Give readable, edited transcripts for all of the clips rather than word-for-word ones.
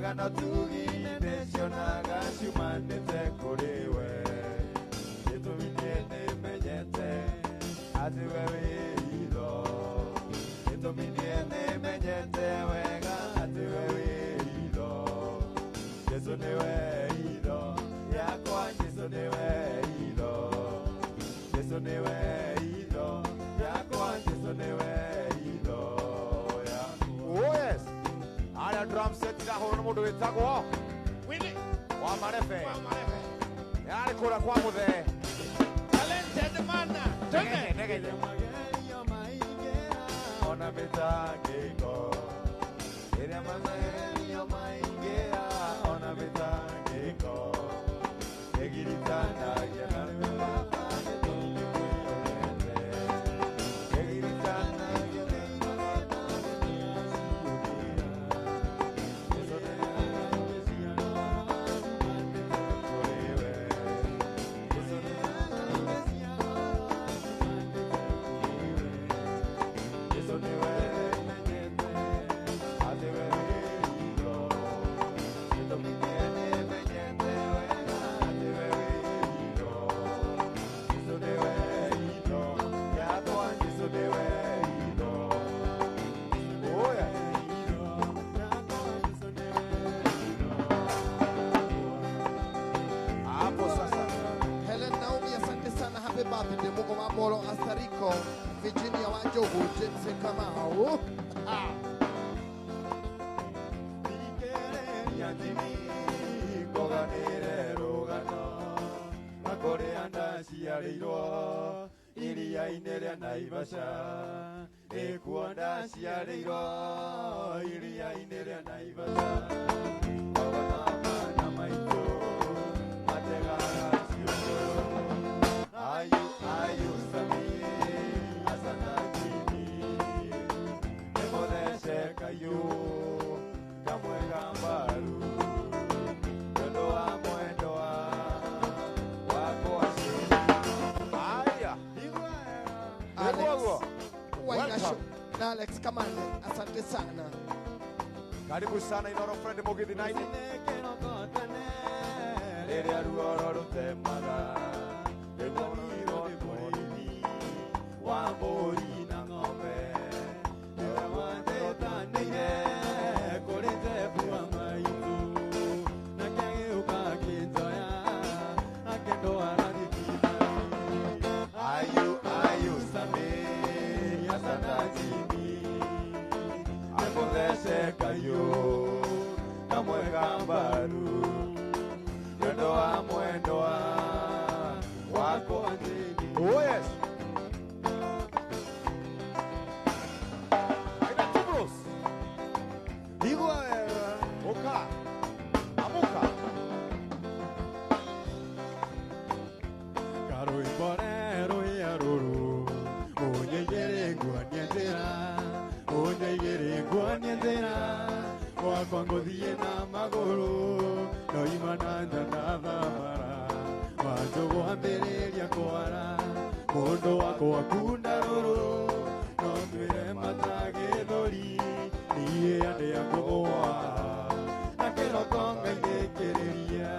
ngano tugine cionaga ciumanĩte kũrĩ we gĩtũmi nĩmenyete atĩ we wĩ hitho gĩtũmi nĩmenyete wega atĩ we wĩ hitho Jesũ nĩwe hitho yakwa Jesũ nĩwe hitho Jesũ nĩwe hitho yakwa Jesũ nĩwe hitho Oh yes Aya drum set iraho no mundu witagwo Winnie wa Marefe Yari kura kwa muthe Talented man Tenge Ona mitangiko Ira magerio maingera Ona mitangiko Egiritana yanarwe Molo Astarico, Virginia Wanjogu, James Kamau. Iria ineria naivasha, ekuanda siareiro, iria ineria naivasha. Baba maito, mategara siyo. Ayu sami, asana kini, emodeshe kayu, kamwe gambaru, mwendoa, wako asili. Aya, Alex Kamande, asante sana. Karibu sana Inoro friend Mugithi Night. Ere ruoro temaga. Wambori na ng'ombe wandetanĩire kũrĩ Jebu wa maitũ na kĩagĩũka kĩnjoya akĩndwara thibitarĩ ayu sami asana jimi amũthece kaiyũ kamwe gambaru mwendwa wako njini Oh yes Kwangu thie na maguru no imananda na thamara wanjogo ambĩrĩria kwara mũndũ wakwa kunda rũrũ no twĩre matagĩthũri niĩ andĩa kũgũa na kĩroko ngaithĩkĩrĩria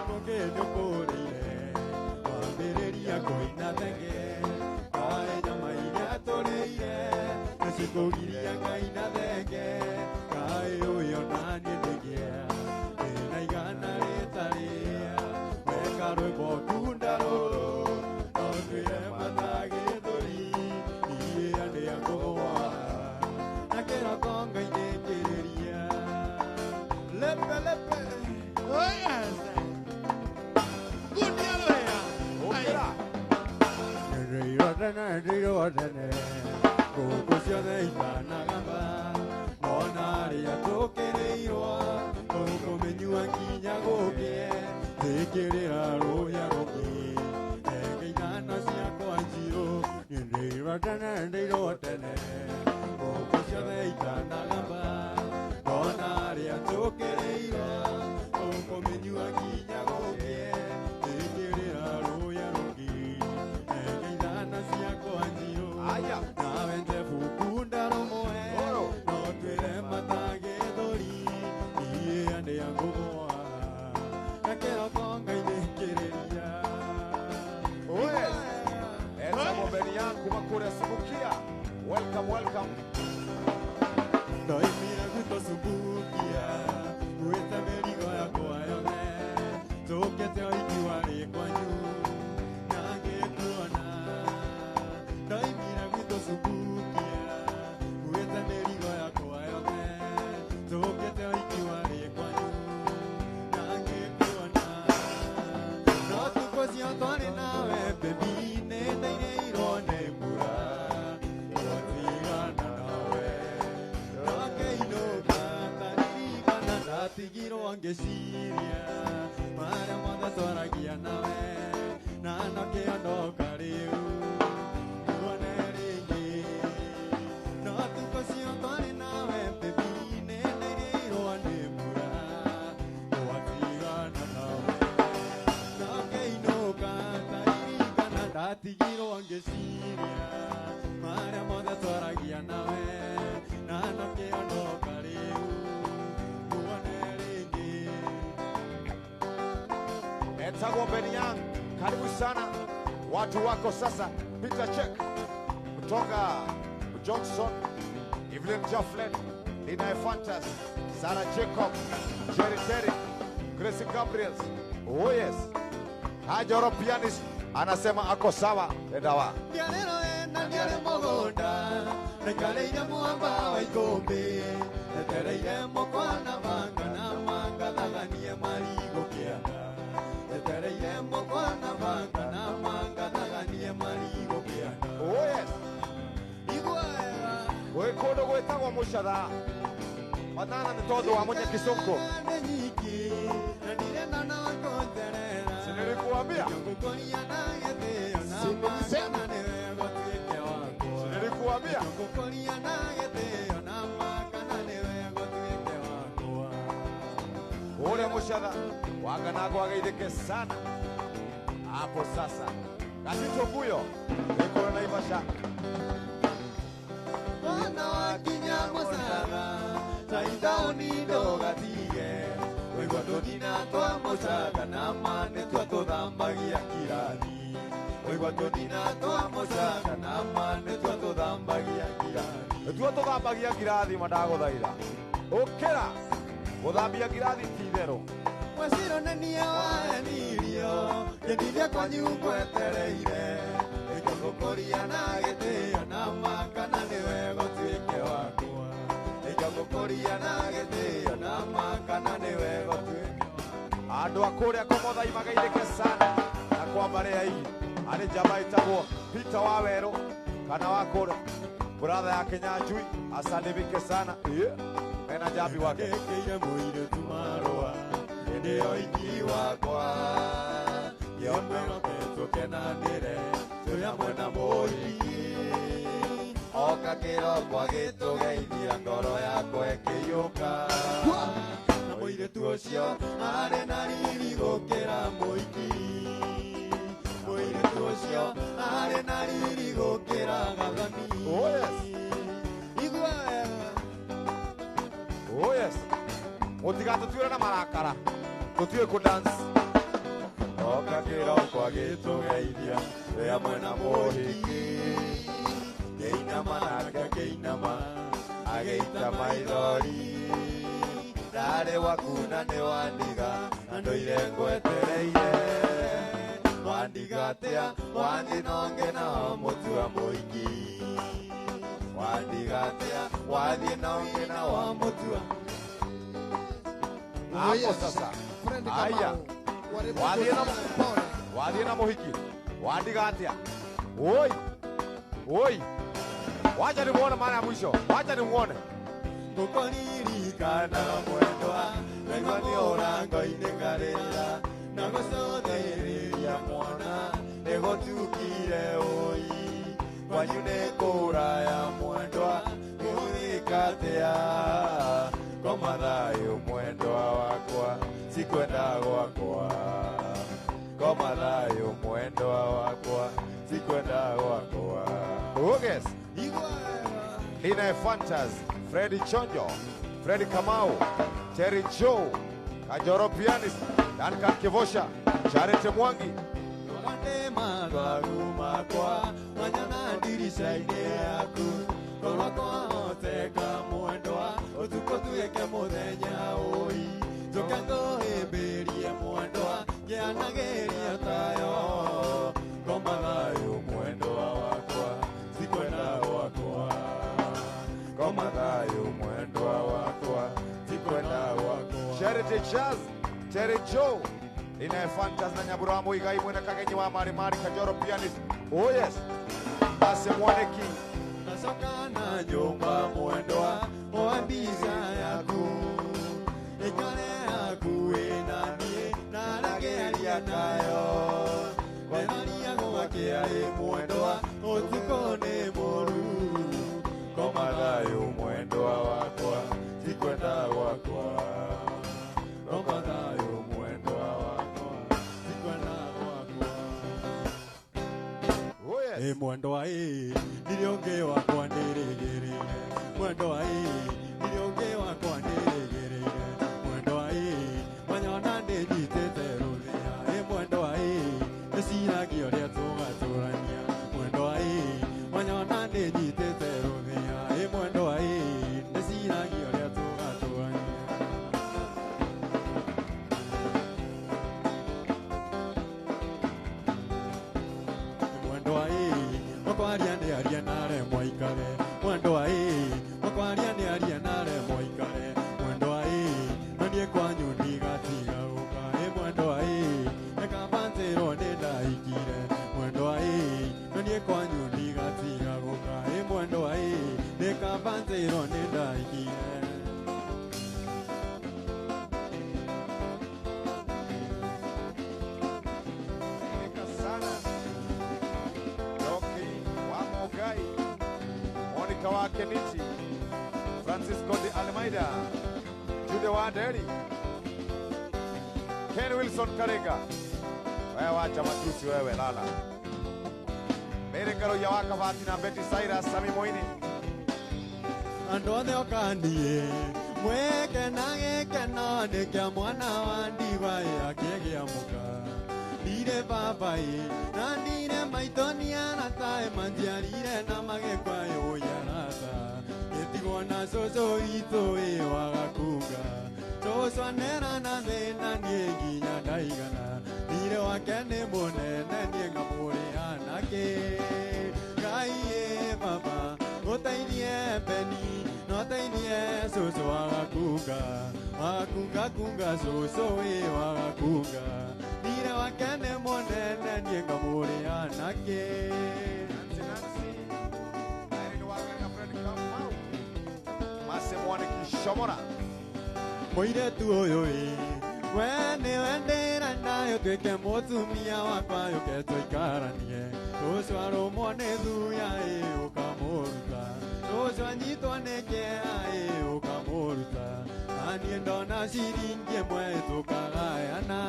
mũkĩnyũkũrĩire wambĩrĩria kũina thenge Kugiria ngaina thenge kai uyo nani ndegia ena igana retaria weka rwimbo kundaro no twire matagĩthũri iye andĩa kũgũa na kĩroko ngaithĩkĩrĩria lepe oh yes good yaloya okera nĩrĩirwo tene Kukusione itanagamba Monaria tokereirwa Kukumenyua kinya gũkĩe Thĩkĩrĩra rũya rũkĩ Engeithana ciakwa njirũ Nĩndĩirwo tene Kukusione itanagamba Monaria tokereirwa Kukumenyua kinya gũkĩe Thĩkĩrĩra rũya rũkĩ Engeithana ciakwa njirũ Nawe Welcome, welcome. Doi mira kutosubukia Kuita merigo ya kuayone Tokete oikiwari kwanyu Nange kuona Doi mira kutosubukia Kuita merigo ya kuayone Tokete oikiwari kwanyu Nange kuona No tukosi otore nawe Baby nenda ine irone mbura Watigana nawe Tigiro angesiria Mara manda soragia nawe Nana ke ando kariu Uaneringi No tukosi ontore nawe Baby nene reiro anembura Oatigana nawe Nake inoka Tairika nanda Tigiro angesiria Mara manda soragia nawe Nana ke ando kariu Etago Benyang, karibu sana. Watu wako sasa. Peter Check, Mutonga Johnson, Evelyn Jofflin, Lina Fantas, Sarah Jacob, Jerry Terry, Gracie Gabriels. Oh yes. Hajoro pianist anasema ako sawa. Edawa. Dianero ena diare mogonda, nekaleire muamba waikombe, netereire mokwana banga na manga daganie marigo kianga. Netereire mokwana banga na manga daganie marigo kianga. Oh yes. Iguaera. Wewe kodo gwetagwo mucatha. Manana ni tondu wa munye kisongo. Nyiki, na ndirenda na konterera. Sinilikuambia. Kukonia na gete na manga na newe gotwike wako. Sinilikuambia. Kukonia na gete na manga na newe gotwike wako. Ule mucatha wanganago ageithike sana. Hapo sasa. Gatito kuyo. Ekora na Ivasha. Wana wakinya musaga, taita unido gatige. Wegwa tonina twa musaga na mane twa tuthambagia kirani. Wegwa tonina twa musaga na mane twa tuthambagia kirani. Twa tuthambagia kirathi mandaguthaira. Ukira guthambia kirathi tithero. Mwaciro nenia wanirio, yendiria kwa nyumba etereire. Ikagukoria na gitio na makana niwe gotwike wakwa. Ikagukoria na gitio na makana niwe gotwike wakwa. Andu akuria komothai magaithike sana na kwambaria hii ari jama itagwo Peter Waweru kana wakore brother ya Kinyanjui asanibike sana mena jambi wake Kekeire muire tumarwa ndio iki wakwa. Yomero keto kenanire tuya mwena moiki. Oka kirokwa gitugeithia ngoro yakwa ikiyuka. Na muire tu ucio ari na riri gukira muiki. Muire tu ucio ari na riri gukira gathani. Oh yes. Iguaera. Oh yes. Mutigatutuire na marakara tutue ku dance Oka kirokwa gitugeithia tuya mwena muiki. Keinama nake keinama ageita maithori. Ndare wakuna ni wandiga andoire ngwetereire. Wandiga atia wandi nonge na mutua muingi. Wandiga atia wandi nonge na wa mutua. hapo sasa. Haya, wathie na muhiki wandiga atia. Oi oi, wacha nimuone mara ya mwisho, wacha nimuone. Kukoririkana mwendwa wegwa ni orango-ini ngarĩra na gũcũthĩrĩria mwana nĩgũtukire ũi kwanyu nĩ kũraya mwendwa gũgĩka atĩa koma thayũ mwendwa wakwa sikwenda gwakwa koma thayũ mwendwa wakwa sikwenda gwakwa. Uges Lina Fantas, Freddy Chonjo, Freddy Kamau, Terry Joe, Kajoro Pianist, Duncan Kivosha, Charity Mwangi. Wande madhagu makwa manyana ndirisha-inĩ yaku wakwa teka mwendwa utuko tuweke muthenya ui tukango himbirie mwendwa kianageria tayo ngoma thayo mwendwa wakwa sikwenda wakwa ngoma thayo mwendwa wakwa sikwenda wakwa Charity Jazz Terry Joe ina Fantas na Nyabura Muigai mwena kagenyi wa Mari Kajoro pianist. Oh yes. Basi Mwaneki nasoka na nyumba mwendwa oambisa yaku ikale yaku enanie na rageria tayo wenania gwakia mwendwa utuko ni moru ngoma thayo mwendwa wakwa sikwenda wakwa ngoma thayo mwendwa wakwa sikwenda wakwa. Oh yes. Mwendwa nilionge wakwa ndirigirire mwendwa nilionge wakwa ndirigirire mwendwa manyona ndijitete ruthia mwendwa niciragio ria tugaturania mwendwa manyona ndijitete ruthia mwendwa niciragio ria tugaturania mwendwa makwaria ni aria nare mwaikare mwendwa makwaria ni aria nare mwaikare mwendwa nanie kwanyu ndigatiga uka mwendwa nekabanziro ni ndaikire mwendwa nanie kwanyu ndigatiga uka mwendwa nekabanziro ni ndaikire. Kenichi, Francisco de Almeida, Jude Waderi, Ken Wilson Karega, wewe wacha matusi wewe lala. Mere karo ya waka vati na Betty Saira Sami Moini. Andu othe okanie mweke nage kana ne kya mwana wa ndiwa yakegea muka ndire babai na ndire maitonia na tae manjiarire na magekwa yoyarata yetigwa na soso ito wagakunga soso nera na thina nginya ndaigana ndire wake ni munene nie ngamuri anake ngai baba gotainie beni notainie soso wagakunga kunga soso wagakunga ndire wake ni munene nie ngamuri anake Shomora Moiretu uyu we ni wendera nayo twike mutumia wakwa yuke tuikaranie tucio arumwo ni thuya ukamuruta tucio anyitwo ni kĩeha ukamuruta anie ndona ciringi ĩmwe tukagayana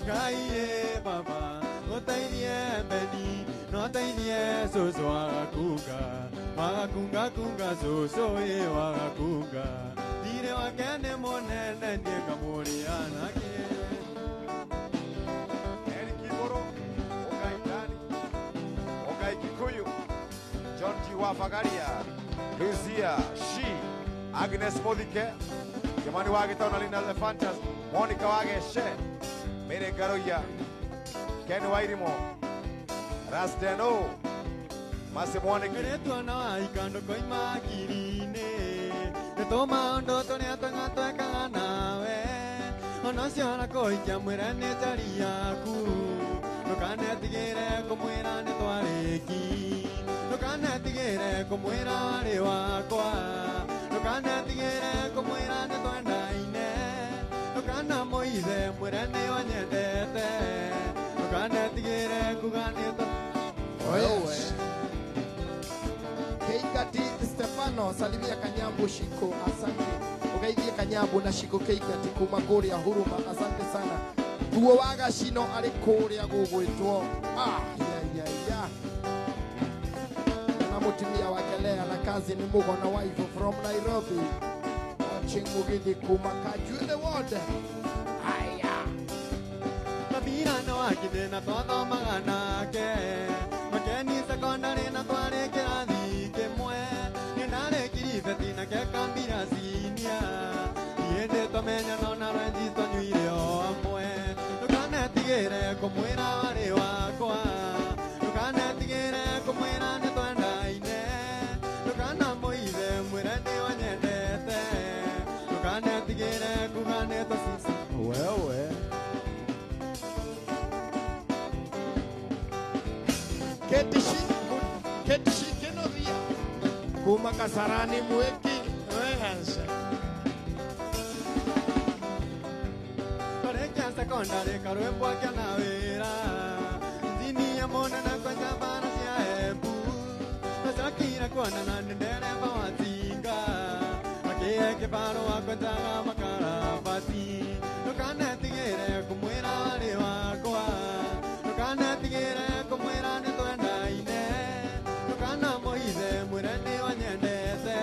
ngai baba gũteithie mbeni noteithie cucu wagakunga kunga cucu wagakunga ndire wake nĩ mũnene niĩ ngamũrĩa nake Eric Igoro, Ogai Dani, Ogai Kikuyu, John G. Wafagaria, Luzia, Shi, Agnes Modike, Kimani Wagita Nalina Elefantas, Monica Wageshe, Mere Garoya, Ken Wairimo, Rasteno, Masimone Keretwana waikando koima kirine Netoma ndoto ni atanga tweka nawe Ona ciana koikia mwira ni njari yaku Ndukanetigire kumwira ni twariki Ndukanetigire kumwira wari wakwa Ndukanetigire kumwira ni twendaine Ndukanamuithe mwire ni onyendete Ndukanetigire kuga ni Wewe Keigati Stefano salimia Kanyambu Shiko asante ugeithie Kanyambu na Shiko Keigati kuma kuria Huruma asante sana tuo waga shino ari kuria gugwitwo ya na mutumia wake Lea na kazi ni Mugona wife from Nairobi Chingugithi kuma Kajue the world Mabira no akide na todo magana ke Makeni secondary na tware kirathi kimwe ni Ketishi Kenoria kuma Kasarani Mweki. Yes. Pareja secondary karwembo akanawira Zini mona na kwa sabana sia ebu Masakira kwa na ndere bawatinga Akie ke paro akwatanga makara bati Nokana tigere kumwera wale wakwa Nokana tigere kumwera ne twenda ine Nokana moize mwirende wanyendete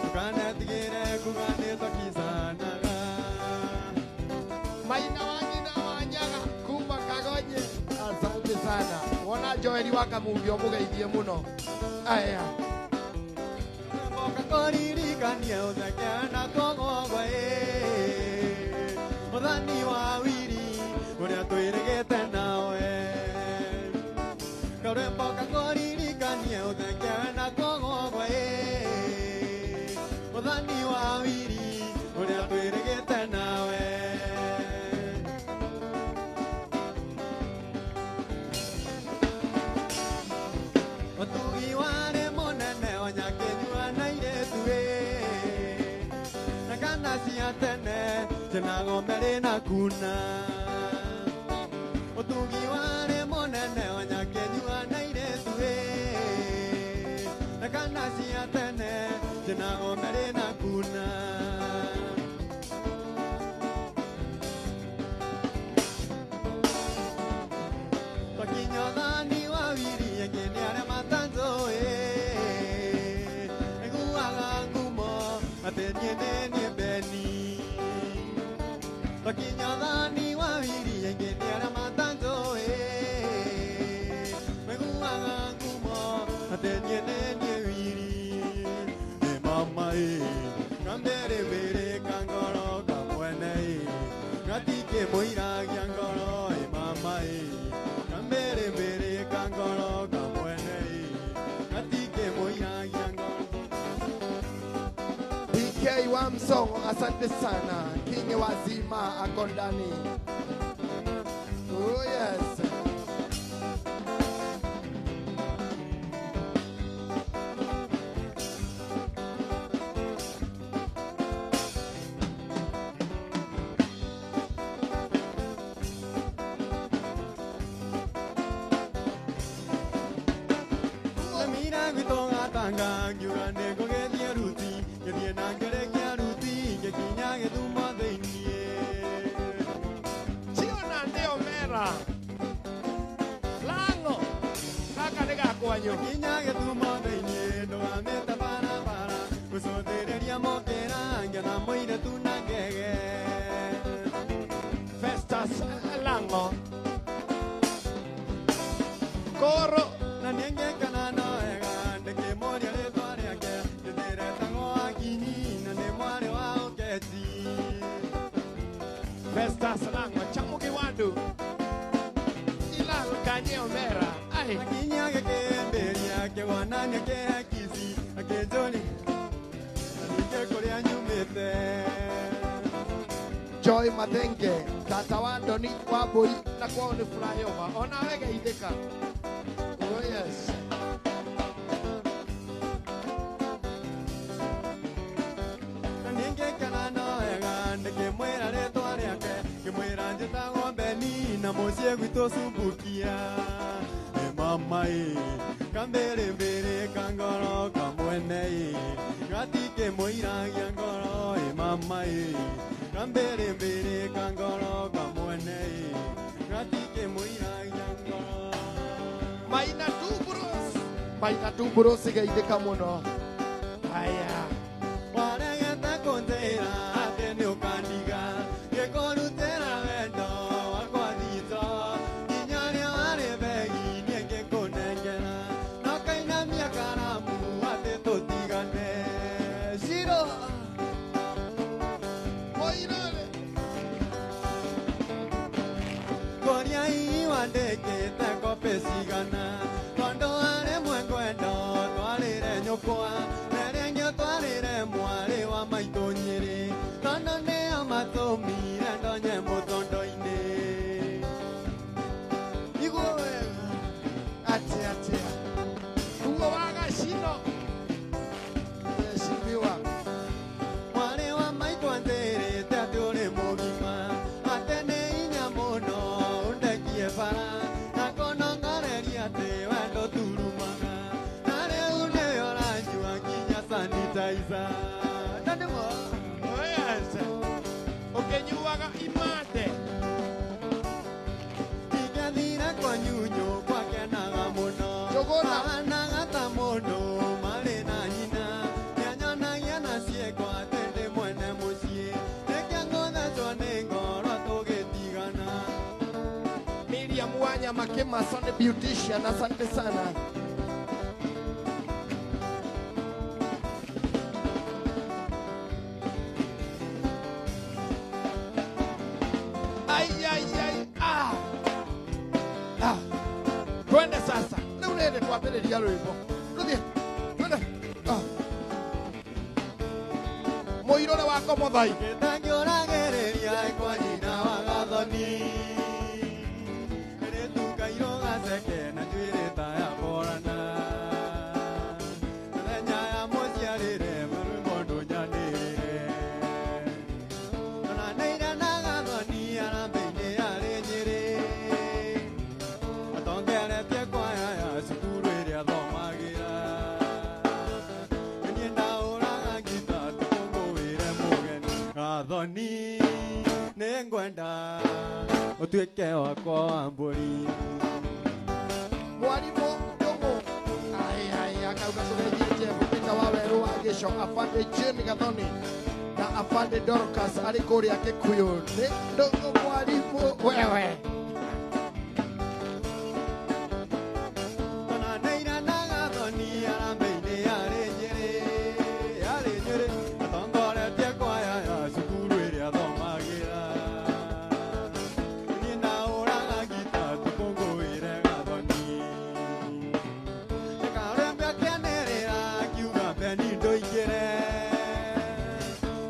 Nokana tigere kugane tokisanaga Maina wanyina wanyaga kuma Kagonye. Asante sana. Wona Joeli wakamumbio mugeithie muno. Aya. Mboka koririkania uthekena kogogwa Muthani wa wiri uria twirigite nawe Kaure mboka koririkania uthekena kogogwa Muthani wa wiri uria twirigite nawe Otugi ware monene onyakenyua na iretuwe Nakana cia tene tenagomere na kuna Otugi ware monene onyakenyua na iretuwe Nakana cia tene tenagomere na kuna Takinyodhani wawiri yengene are matanzo Eguaga ngumo atenye ne beni Takinyodhani wawiri yengene are matanzo Eguaga ngumo atenye ne wiri E mama kambere bere kangoro kamwene Ngatike moira gyangoro e mama Kambere bere kangoro kamwene Ngatike moira gyangoro PK Wamsong, asante sana. King wazima akondani. Oh yes. Mira guitonga tanga gyurane gogedia ruti Gedie nangere kia ruti Gekinya geduma deinie Chiona ndio mera. Lango. Kaka nega kwanyo. Gekinya geduma deinie Ndogameta para para Kusotereria mokera Ngena moire tunangege Festas Lango. Koro. Na nienge kana noega Ndeke moria le tware ake Gedere tango akini Na ne mware wa oketi Festas Lango. Chamuki wandu. Ilalo kanyeo mera. Ai. Akinya gekemberia ke wananya ke hakisi akejoni Anike korea nyumete Joy Mathenge. Tata wandoni waboi na kwao ni furahioma. Ona wege ideka. Oh yes. Ninge kana noega ndeke mwera le tware ake ke mwera njeta ngombe ni na mosie gwito sumbukia e mama kambere mbere kangoro kamwene gatike moira ya ngoro e mama kambere mbere kangoro kamwene gatike moira ya ngoro Maina tu bros geithika muno. Aya. Waregete kuntira ati ni ukandiga Gekorutera wendo wakwa thito Nginya ria wari begi nie ngikunengera No kainamia karamu ati tutigane Shiro Moirale. Koria iwa ndekete kope sigana Kondo are mwengwendo twarire nyukwa Nerenge twarire mwari wa maito nyiri Tondo ni amatumire ndonye mutondo-ini Iguo wega Atia. Tuo waga shino. Mheshimiwa. Wale wa maitwa ndere tatore mogima atene inya mono undekie bara na kono ngareria te wendo turumaga nare une oranjua kinya sanitizer nande mo Oyasa. Ukenyuaga imate. igathira kwa nyunyo kwa kenaga muno Jogona. anaga ta mundu mari na nyina nyanyonagia na ciekwa tende mwene mucii nekiang'othecwo nĩ ngoro tũgĩtigana. Miriam Wanya Makema, Sunday beautician, asante sana. Ai. Twende sasa. Leo nende twambĩrĩria rwĩmbo. Rũthiĩ. Twende. Mũirũre wako Mũthai. Gĩtangĩũragĩrĩria kwa nyina wa Gathoni rĩtukairwo gaceke na njuĩrĩ ta ya borana mũthenya ya mũciarĩre mũrũmo ndũnyanĩrĩre ona nĩire na Gathoni arambĩ-inĩ yarĩ Nyĩrĩ atongeretie kwaya ya cukuru ĩrĩa thomagĩra niĩ ndaũraga ngita tũkũngũĩre mũgeni Gathoni nĩngwenda ũtuĩke wakwa wa mbũri Mwalimu Ndũng'ũ. Ai, akauga tũgeithie Jeff Peter Wawerũ wa Gĩco, Afande Jane Gathoni na Afande Dorcas arĩ kũrĩa Kikuyu. Nĩ Ndũng'ũ mwalimu wewe. ona nĩire na Gathoni arambĩ-inĩ yarĩ Nyĩrĩ atongoretie kwaya ya cukuru ĩrĩa thomagĩra niĩ ndaũraga ngita tũkũngũĩre Gathoni Karembe akĩanĩrĩra akiuga Beni ndũingĩre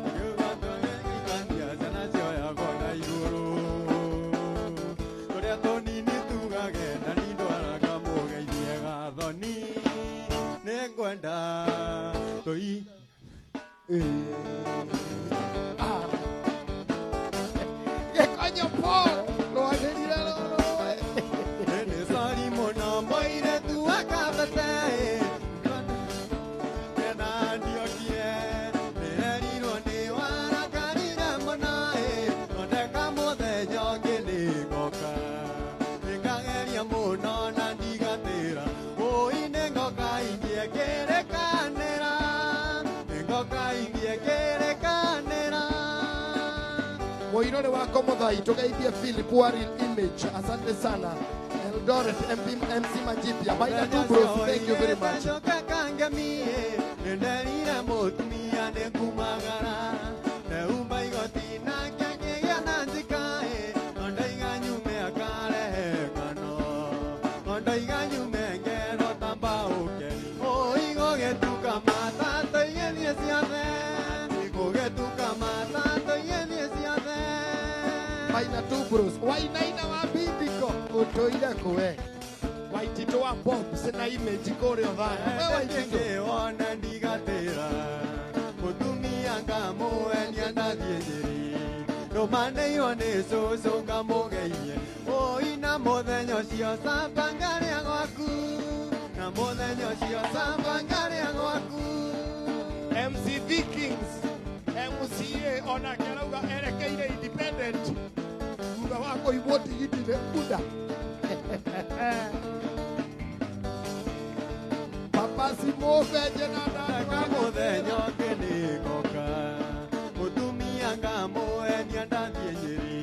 akiuga tũgĩikania ciana cioyagwo na igũrũ tũrĩa tũnini tugage na nindwaraga mũgeithie Gathoni nĩngwenda tũi Gĩkonyo Paul rwagĩrire rũrũ. nĩ sori mũno mũirĩtu wa Kabete kena ndiokie nĩrerirwo nĩ warakarire mũno thondeka mũthenya ũngĩ nĩngoka nĩngageria mũno na ndigatĩra ũi nĩngoka ingĩekĩrĩkanĩra Mũirũre wako Mũthai, tũgeithie Philip Warren Image, asante sana. Eldoret MC Majipia, Maina Dubros, thank you very much. nĩnderire mũtumia nĩkumagara neuma igoti nake ngĩgĩa na njikaĩ nondaiga nyume akarehe ngano nondaiga nyume ngero tamba ũkeni gũgĩtuka matatũ igĩthiĩ ciothe gũgĩtuka matatũ igĩthiĩ ciothe Maina Dubros, Wainaina wa Bindiko, ũtũire kũwe. Waititũ wa Bob, sina image kũrĩa Othaya. We Waititũ. wona ndigatĩra mũtumia ngamũenia ndathiĩ Nyĩrĩ rũmanĩirwo nĩ cũcũ ngamũgeithie ũi na mũthenya ũcio camba ngarĩa gwaku na mũthenya ũcio camba ngarĩa gwaku MC Vikings, MCA onake arauga erekeire independent. Thutha wa kũimwo tigiti nĩ Buda. Papa Simũbenje na Ndaka mũthenya ũngĩ nĩngoka mũtumia ngamũenia ndathiĩ Nyĩrĩ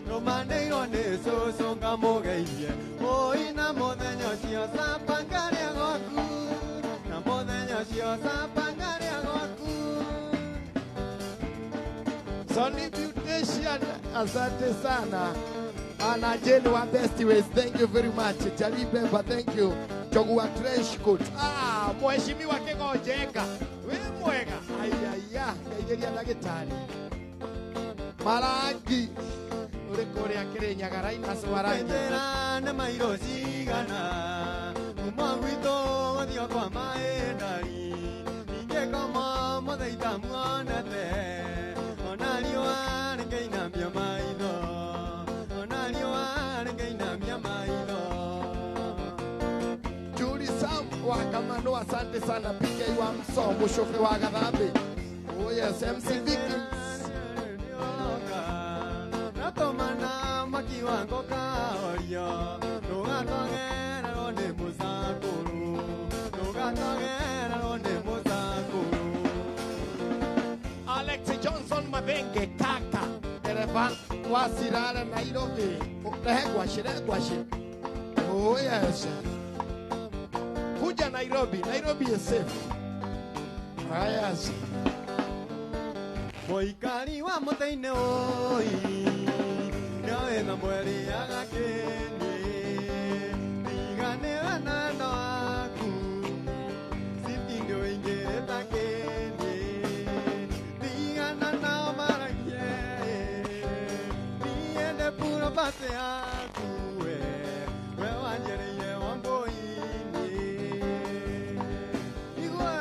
rũmanĩirwo nĩ cũcũ ngamũgeithie ũi na mũthenya ũcio camba ngarĩa gwaku na mũthenya ũcio camba ngarĩa gwaku Sunday Beautician, asante sana. Ana Jane wa Best Ways, thank you very much. Jali Bemba, thank you. Chogua Trench Coat. Mheshimiwa Kĩgonjenga, wĩ mwega. Ayaya, ngeigeria ndagĩtarĩ. Marangi, ũrĩ kũrĩa Kĩrĩnyaga Rhinoceros wa rangi. Wendera nĩ mairo cigana Mario kwa maendari Ninge kama Modaita mwanate Onario arengeina mia maino Onario arengeina mia maino Julie Sam wakamano, asante sana. PK wa Mso, mushofe wa Gadhabe. Oh yes, MC Vikings. Natomana makiwango kaorio Nugatogera ronde musakuru Nugatogera ronde musakuru Alex Johnson Mabenge kaka dereva wa Sirara Nairobi. Legwashi. Oh yes. Kuja Nairobi. Nairobi is safe. Ah yes. Moikari wa moteine oi Nawe na mweri agakeni Tigane wanando aku Sitingo ingere takeni Tigana na marakie Niende puro base aku We wanjere ye wamboini Igwe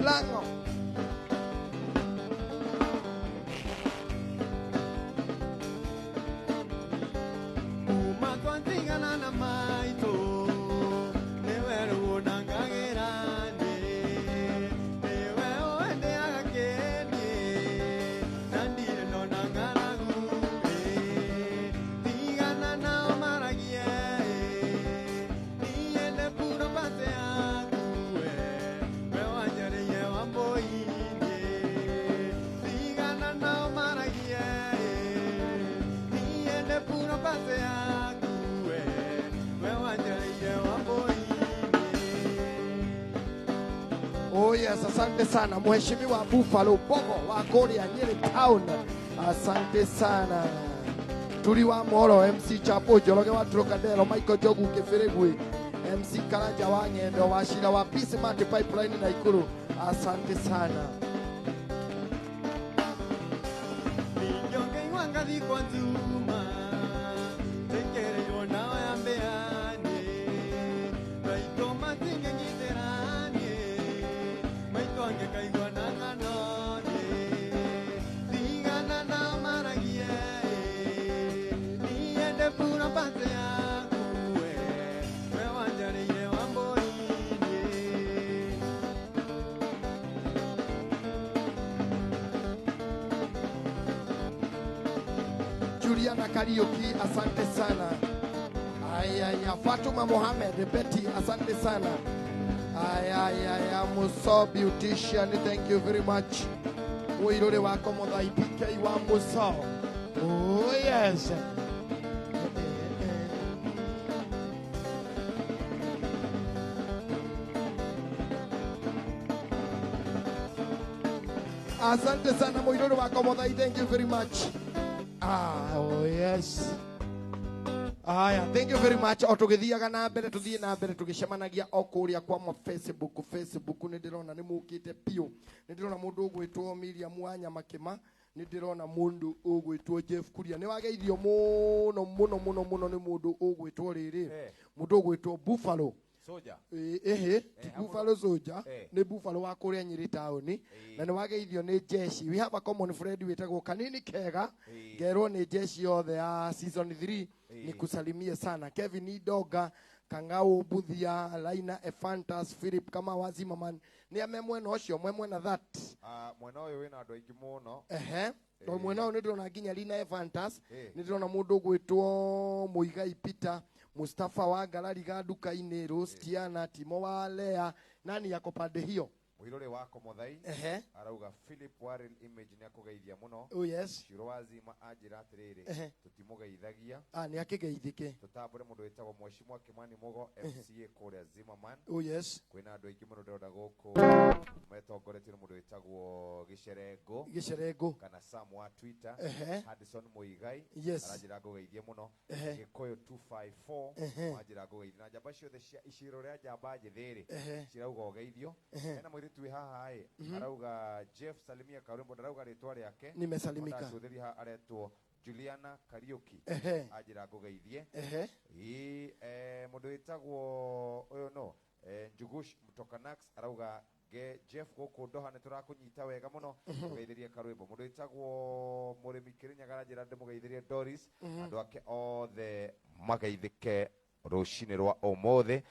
Lango. Umatwantingana na maito Neweru nangagerane Newe oende agakeni Nandire no nangaragu Tigana na omaragie Niende puro pase akue We wanyere ye wamboine Tigana na omaragie Niende puro pase akue We wanyere ye wamboine Oh yes, asante sana Mheshimiwa Buffalo Bogo wa Korea Nyeri Town. Asante sana. Turi wa Moro, MC Chapo Joroge wa Trocadero, Michael Jogu Keferegwe, MC Karanja wa Ngendo, Washira wa Peace Mart Pipeline Naikuru. Asante sana. Niyonge iwanga di kwa nzuma Tekere yona wa yambeane Maito matinge ngiterane Maito ange kaigwa na nganone Tigana na maragie Niende pura pase akue We wanjare ye wamboine Juliana Karaoke, asante sana. Aya, Fatuma Mohamed Betty, asante sana. Aya, Muso Beautician, thank you very much. Uirore wako Modai PK wa Muso. Oh yes. Asante sana Muirore wako Modai, thank you very much. Oh yes. Aya, thank you very much. Otugithiaga na mbere tuthie na mbere tugicemanagia okuria kwa mo Facebook ni ndirona ni mukite pio. Ni ndirona mundu ugwitwo Miriam Wanya Makima, ni ndirona mundu ugwitwo Jeff Kuria. Ni wageithio muno ni mundu ugwitwo riri. Mundu ugwitwo Buffalo Soja. Buffalo Soja. Ni Buffalo wa kuria Nyeri Town. Na ni wageithio ni jeshi. We have a common friend witagwo Kanini Kega. Gerwo ni jeshi yothe ya season 3. Ni kusalimie sana Kevin Idoga, Kangao Buthia, Laina Efantas, Philip kama wazima man. Ni amemwe no cio mwemwe na that. Mwena uyu wina andu aingi muno. No mwena uyu ndirona nginya Laina Efantas, ndirona mundu ugwitwo Muigai Peter, Mustafa wa Galari ga duka-ini, Rostiana, Timo wa Lea, nani yako pande hiyo? Muirore wako Muthai arauga Philip Warren image ni akugeithia muno. Oh yes. Shiro wazima ajira atiriri tutimugeithagia. Ni akigeithike. Tutambure mundu wetagwo Mheshimiwa Kimani Mugo MCA kuria Zimmerman. Oh yes. Kwina andu aingi muno ndirona guku metwo rongoretio mundu witagwo Gicerego kana Sam wa Twitter Hudson Muigai Yes. aranjira ngugeithie muno Gikuyu 254 wanjira ngugeithie na njamba ciothe cia iciro ria njamba njithiri cirauga ugeithio hena mwiritu haha arauga Jeff Salimia Karwimbo arauga ritwa riake nimesalimika ndacuthiria aretwo Juliana Kariuki ajira ngugeithie mundu witagwo uyu no Njugush Mtokanax arauga Jeff guku ndoha niturakunyita wega muno mugeithirie Karwimbo mundu witagwo Murimi Kirinyaga aranjira ndimugeithirie Doris andu ake othe mageithike rucini rwa omothe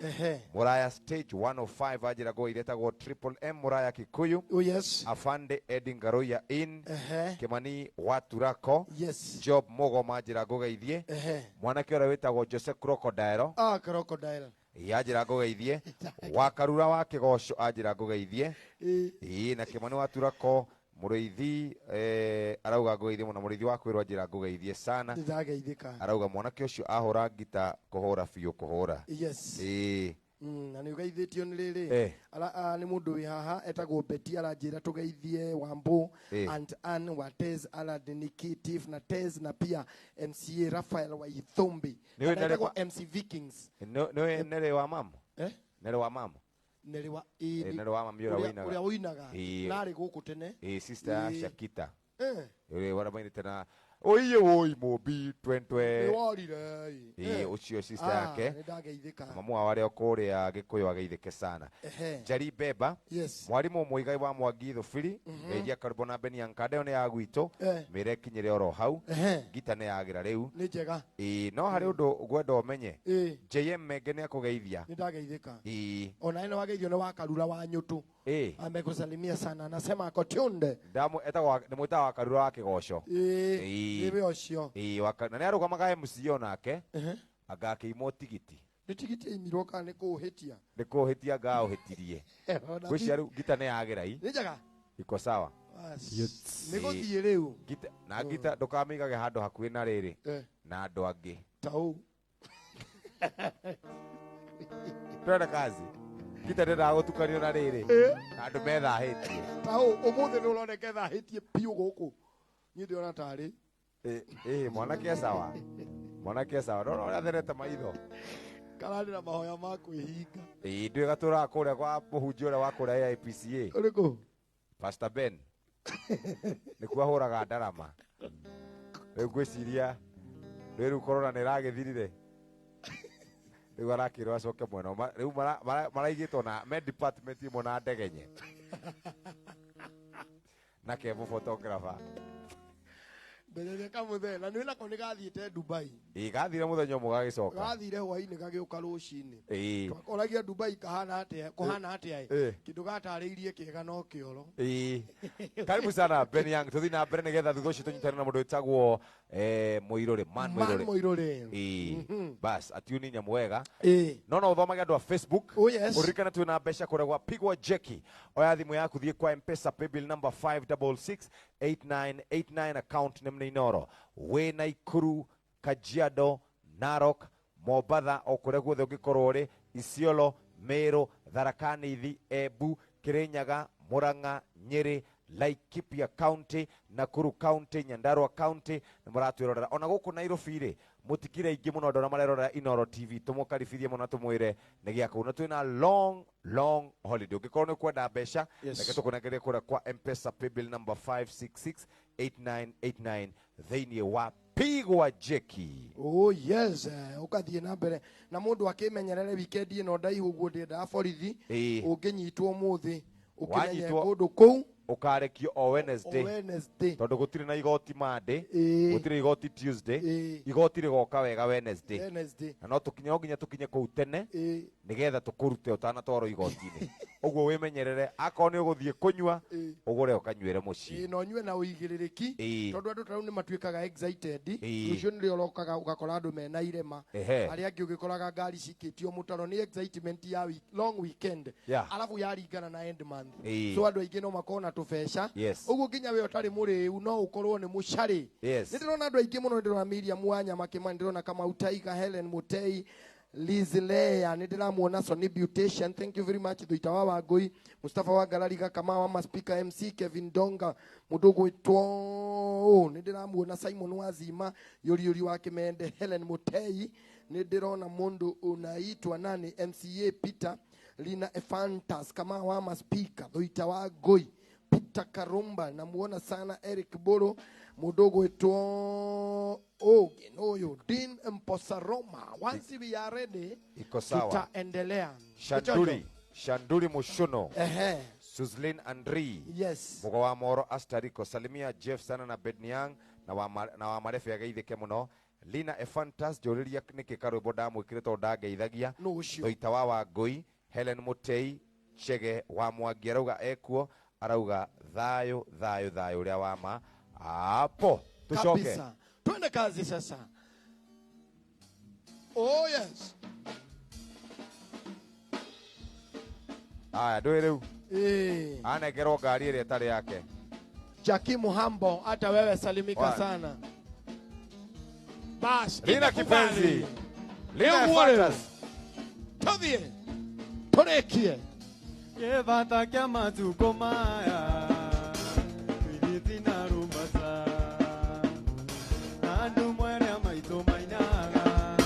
Muraya Stage 105 ajira ngugeithie tagwo Triple M Muraya Kikuyu Afande Edingaroya in Kimani Waturako Job Mogoma ajira ngugeithie mwanake ora witagwo Jose Crocodile Crocodile ajira ngugeithie Wakarura wa Kigoco ajira ngugeithie na Kimani Waturako Muriithi arauga ngugeithie muno Muriithi wa kwirwa njira ngugeithie sana arauga mwanake ucio ahura ngita kuhura biu kuhura na ni ugeithitio ni riri ni mundu wi haha etagwo Beti aranjira tugeithie Wambu and Ann Watez Aladinikitif na Tez na pia MCA Rafael wa Ithombi etagwo MC Vikings no nere wa mama nere wa mama nere wa mama uria uinaga nari guku tene sister Shakita wana baini tena oiye woi mobi 20 warire ucio sister yake mamu wale okuria Gikuyu ageithike sana Jari Beba mwarimu Muigai wa Mwangi Thufiri ngeithia Karibona Beni Ankade ne ya gwito mere kinyire oro hau gita ne yagira riu ni njega no hari undu gwenda umenye JM Menge ne akugeithia ni ndageithika ona ino wageithio ne Wakarura wa Nyutu amekusalimia sana anasema ako tunde ndamu etagwa ni mwita wa Karura wa Kigoco ibe ocio na ne arugamaga MC onake agakeimo tigiti ni tigiti imirwo kana ni kuhitia ngao hetirie gwiciria riu gita ne yagira ni njega iko sawa ni guthie riu gita na gita ndukamigage handu hakuhi na riri na andu angi tau twenda kazi gita ndenda gutukanio na riri andu methahitie tau umuthe ni uroneka thahitie piu guku ni ndiona tari mwanake sawa no ora therete maitho karani na mahoya ma kwihinga ndwe gatura kuria kwa muhunjia uria wa kuria IPCA uriku Pastor Ben nikuwa huraga ndarama riu gwiciria riu corona ni ragithirire riu arakirwo acoke mwena riu maraigitwo na med department imwe na ndegenye na kevu photographer mbere kamuthe na nĩ nako nĩ gathiĩte Dubai gathire muthenya ũmwe gagicoka gathire hwainĩ gagĩũka rũcinĩ twakoragia Dubai kuhana atĩa kĩndũ gatarĩirie kĩega no kĩoro karibu sana Ben Young tuthi na mbere nĩgetha thutha ũcio tũnyitane na mũndũ wĩtagwo Mũirũrĩ Man Mũirũrĩ bas atiuni nyamu wega no ũthomage andũ a Facebook ũririkane twĩna mbeca kũrĩa pigwa Jeki oya thimũ yaku thiĩ kwa M-Pesa paybill number 5668989 account nĩ Mneinoro we Naikuru Kajiado Narok Mombasa o kũrĩa guothe ũngĩkorwo ũrĩ Isiolo Meru Tharaka Nithi Embu Kirinyaga Murang'a Nyeri Laikipia County Nakuru County Nyandarua County nĩ mũratwĩrorera ona gũkũ Nairobi rĩ mutikire ingi muno ndora marerora Inoro TV tumukaribithie muno tumwire nĩ gĩa kũu na twĩna long holiday ũngĩkorwo nĩ kwenda mbeca reke tũkũnengerie kũrĩa kwa M-Pesa paybill number 5668989 thĩinĩ wa pigwa Jeki yes ukathiĩ na mbere na mũndũ akĩmenyerere weekend ĩno ndaihu guo ndĩenda borithi ũngĩnyitwo mũthĩ ũkĩmenye kũndũ kũu ukarekio o Wednesday tondu gutire na igoti Monday gutire igoti Tuesday igoti rigoka wega Wednesday na no tukinye nginya tukinye kuu tene nigetha tukurute utana twaro igoti-ini uguo wimenyerere akoni uguthie kunywa ugure ukanyuire muci no nywe na uigiririki tondu andu tarau ni matuikaga excited rucio ni riorokaga ugakora andu mena irema ari angi ugikoraga ngari cikitio mutaro ni excitement ya long weekend alafu yaringana na end month so andu aingi no makona tubesha uguo nginya we utari muriu no ukorwo ni mucari ni ndirona andu aingi muno ndirona Miriam Wanya Makima ndirona kama Utaiga Helen Mutei Lizlea nidiramuona Sony Beautician, thank you very much. Thuitawa Wangui, Mustafa wa Galariga, Kama wa speaker MC, Kevin Donga, mudogo witwo nidiramuona Simon Wazima, Yori wa Kimende, Helen Mutei, nidirona mundu unaitwa nani MCA Peter, Lina Efantas, Kama wa speaker, Thuitawa Wangui, Peter Karumba, namuona sana Eric Boro, mudogo witwo Genoyo Dean Mposaroma. Once we are ready, iko sawa. Tutaendelea. Shanduli Mushuno. Suzlin Andri. Yes. Mugo wa Moro Astariko. Salimia Jeff sana na Bedniang na wa marefu ya geithike muno. Lina Efantas Joriria niki karubo damu ikirito ndageithagia. Thuitawa Wangui, Helen Mutei, Chege wa Mwangiarauga ekuo, arauga thayo uria wama. Hapo tushoke. Kabisa. Twende kazi sasa. Oh yes. Aya ndio anegero gari ile tare yake. Jackie Muhambo, hata wewe salimika sana. Bas, Lina kipenzi. Lina Efantas. Tovie. Torekie. Yevata kama tukomaya. Tuiditina rumbasa. Andu mwere maito mainaga.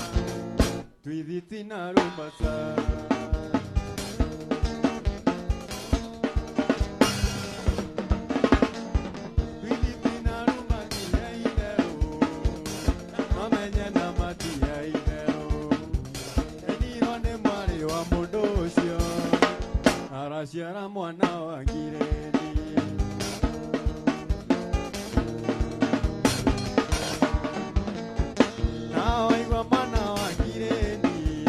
Tuiditina rumbasa. Siara mwana wa Gireni na oigwa mwana wa Gireni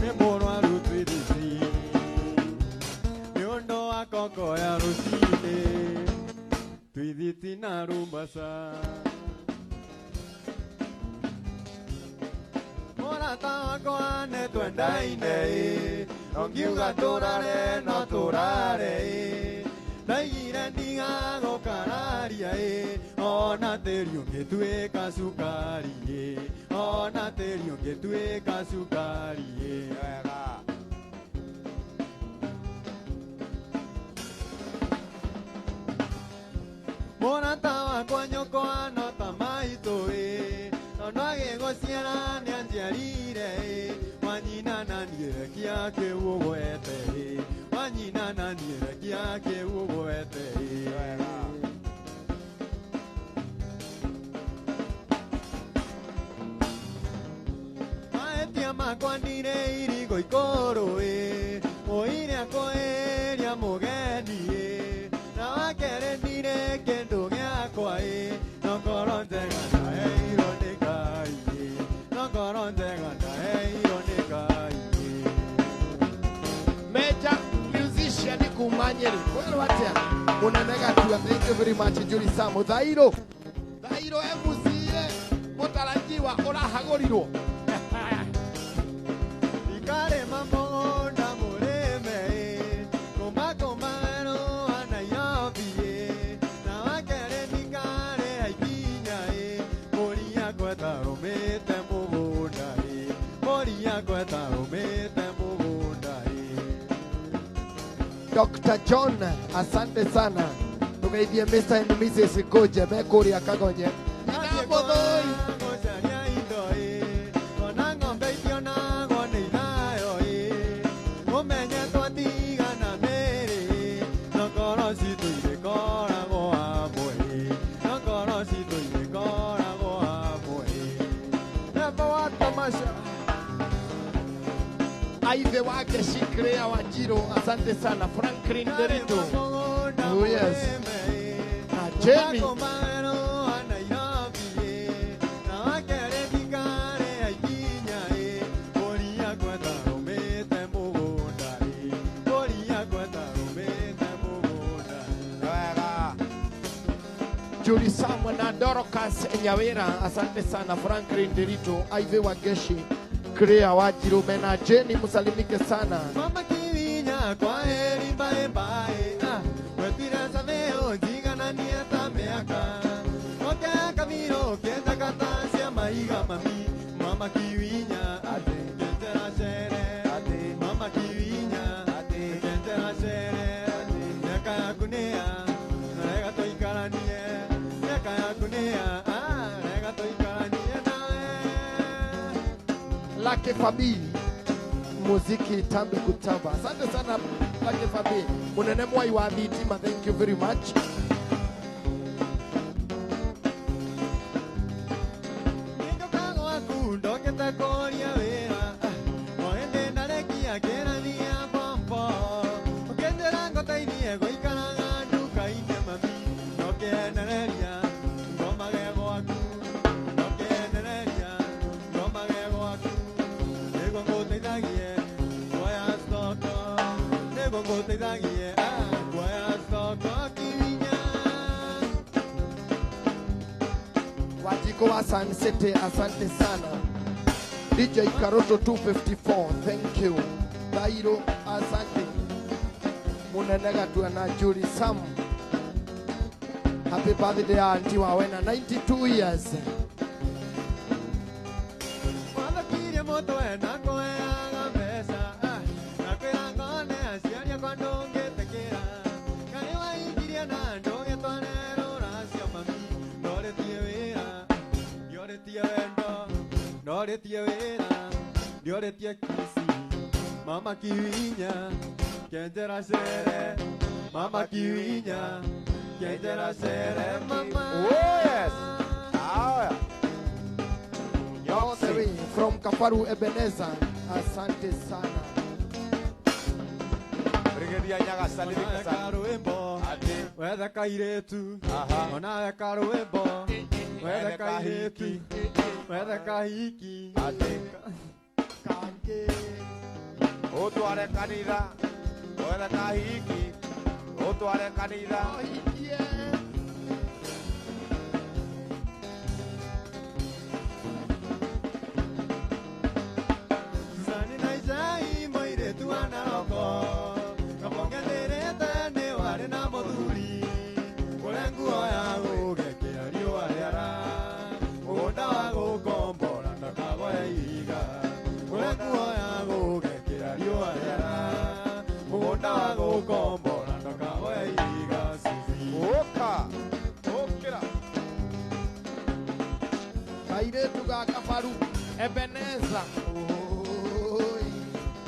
Nemoro arutwirisi Niondo wa koko ya rusine Tuithiti na rumbasa Morata wakwane twendaine Ongiuga turare no turare Daigire ndiga gukararia Ona teri ungituika sukari Ona teri ungituika sukari Wega. Morata wakwa nyokwa no tamaito Onwage gociara nianjiarire Wanyina naniere kiake ugwete Wanyina naniere kiake ugwete Maetia makwandire irigo ikoro Oire akoeria mugeni Na wakere nire kendo giakwa Nokoro njegana ironekai Nokoro njegana ironekai Major musician kumanyeri. Kwelo atia. Munenega tu. Thank you very much Juri Samo. Thairo MCA mutarajiwa urahagorirwo. Ikare mambo na mureme Komba ero anayabi Na wakere nikare aikinya Moria kweta romete mubunda Moria kweta romete mubunda Dr. John, asante sana. Tukaidie Mr. and Mrs. Goje Mekuria Kagonye. Aive wake Shikrea Wajiro, asante sana. Franklin Derito. Oh yes. Na Jenny. Julie Samuel na Dorcas Nyawera, asante sana. Franklin Derito, Aive Wageshi, Krea Wajiro, Mena Jenny, musalimike sana. Mama kiwinya kwa heri bye bye Wetira sameo jigana nieta meaka Oke kamino kenda kata sia maiga mami Mama kiwinya atenge Lucky Fabi, muziki tambe kutamba. Asante sana Lucky Fabi, munene mwai wa Thitima, thank you very much. Wajiko wa Sun City, asante sana. DJ Karoto 254, thank you. Dairo, asante. Munenega tuana Julie Sam. Happy birthday auntie Wawena, 92 years. Dioretia kisi, mama kiwinya, kendera sere, mama kiwinya, kendera sere, mama. Oh yes. All the way from Kafaru Ebenezer, asante sana. Brigedia Nyaga salimika sana. Karuembo, wetha kairetu, ona karuembo, wetha kaihiki, wetha kahiki, Kange. Otware kanitha, wetha kahiki, otware kanitha. Sani na isai moire tu anaroko, kaponga tereta ne ware na moduri, kulengu oya ugeke ario ariara, ugonda wa gukombora ndakago ya iga, kulengu oya ugeke ario ariara, ugonda wa gukombora ndakago ya iga sisi. Oka. Okira. Kairetu ga Kafaru Ebenezer. Oi.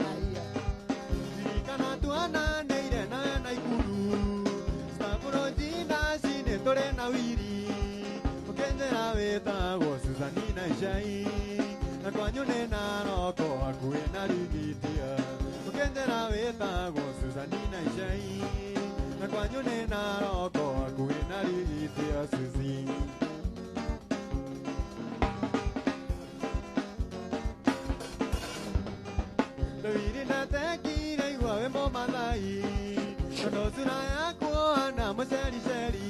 Aya. Kana tuana neire na naikuru, sapuro jina sine tore na wiri, ukendera weta go Suzani na Ishai, na kwanyone na roko akue na rigitia, ukendera weta go Suzani na Ishai, na kwanyone na roko akue na rigitia Suzi. Dawiri na tekire igwa wembo malai, kono sura yako ana museri seri,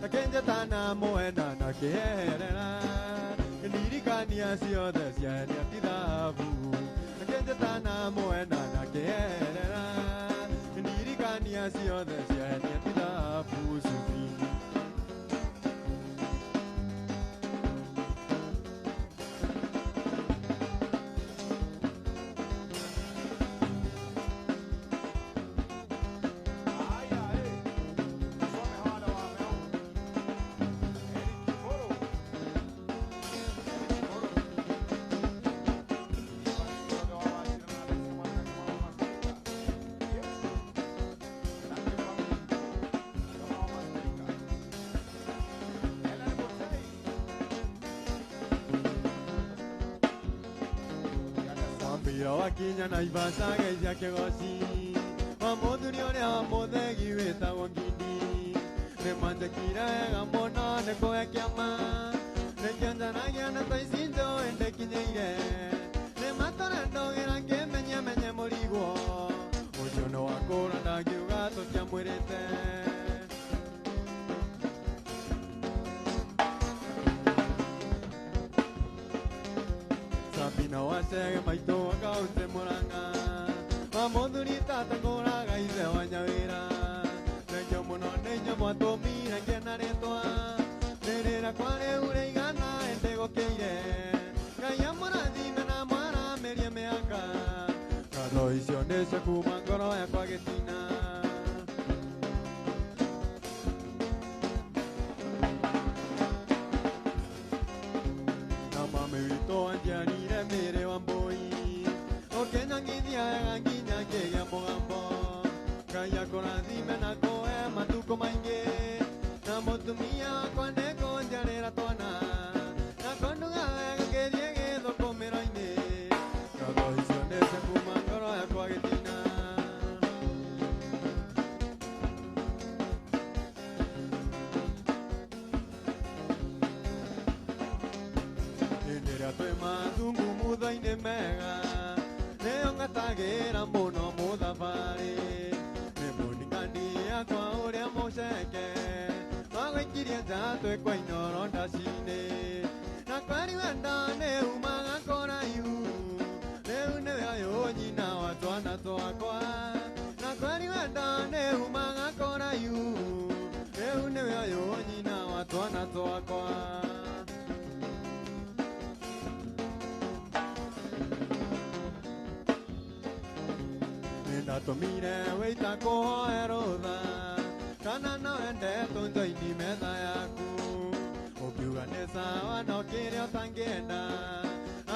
akenja tana moena na keherera, ndirikania ciothe ciani atithabu, akenja tana moena na keherera, ndirikania ciothe ciani atithabu Suzi. Wambira wakinya na Ivasa geithia kigoci, wamuthuri uria wa muthegi witagwo Ngindi, nimanjekire wega muno nikuwe kiama, nikionjanagia na taici njoe ndikinyeire, nimatore ndogira ngimenye murigo, ucio ni wakura ndakiuga tutiamwirite. Sabina wasege maito wakaunte Murang'a, wamuthuri tata nguraga ithe wa Nyawira, nenyo muno nenyo mwatumire ngena ritwa, nirira kware ure igana ende gukeire, Ngai amurathime na mwaramerie miaka, ngatho icio nicio kuma ngoro yakwa gitina. Na mami witũ anjiarire mĩrĩ wa mbũi, musheke magwikiria njatwe kwa inoro ndacine na kwari wendane umaga korayu rĩu nĩwe ũyũ nyina wa twana twakwa na kwari wendane umaga korayu rĩu nĩwe ũyũ nyina wa twana twakwa nĩndatũmire wĩita kũhoe rũtha kana no wende tũnjoini metha yaku ũkiuga nĩ sawa no kĩrĩa ũtangĩenda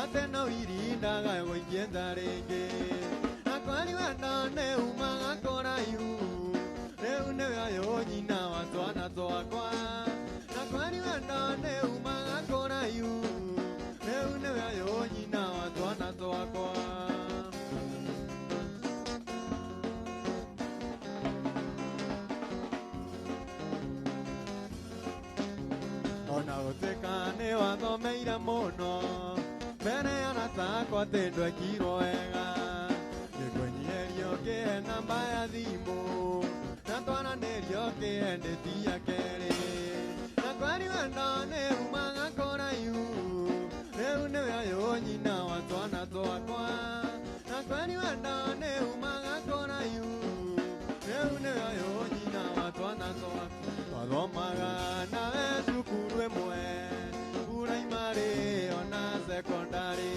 atĩ no irindaga gũikie nja rĩngĩ na kwari wenda nĩ umaga kũraihu rĩu nĩwe ũyũ nyina wa twana twakwa na kwari wenda nĩ umaga kũraihu rĩu nĩwe ũyũ nyina wa twana twakwa ona gũtuĩka nĩ wathomeire mũno mbere ya natakwa atĩ ndwekirwo wega gĩkũnyiherio kĩhe namba ya thimũ na twaranĩrio kĩhe ndĩti ya kerĩ na kwari wenda nĩ umaga kũraihu rĩu nĩwe ũyũ nyina wa twana twakwa na kwari wenda nĩ umaga kũraihu rĩu nĩwe ũyũ nyina wa twana twakwa wathomaga nawe cukuru ĩmwe puraimarĩ ona sekondari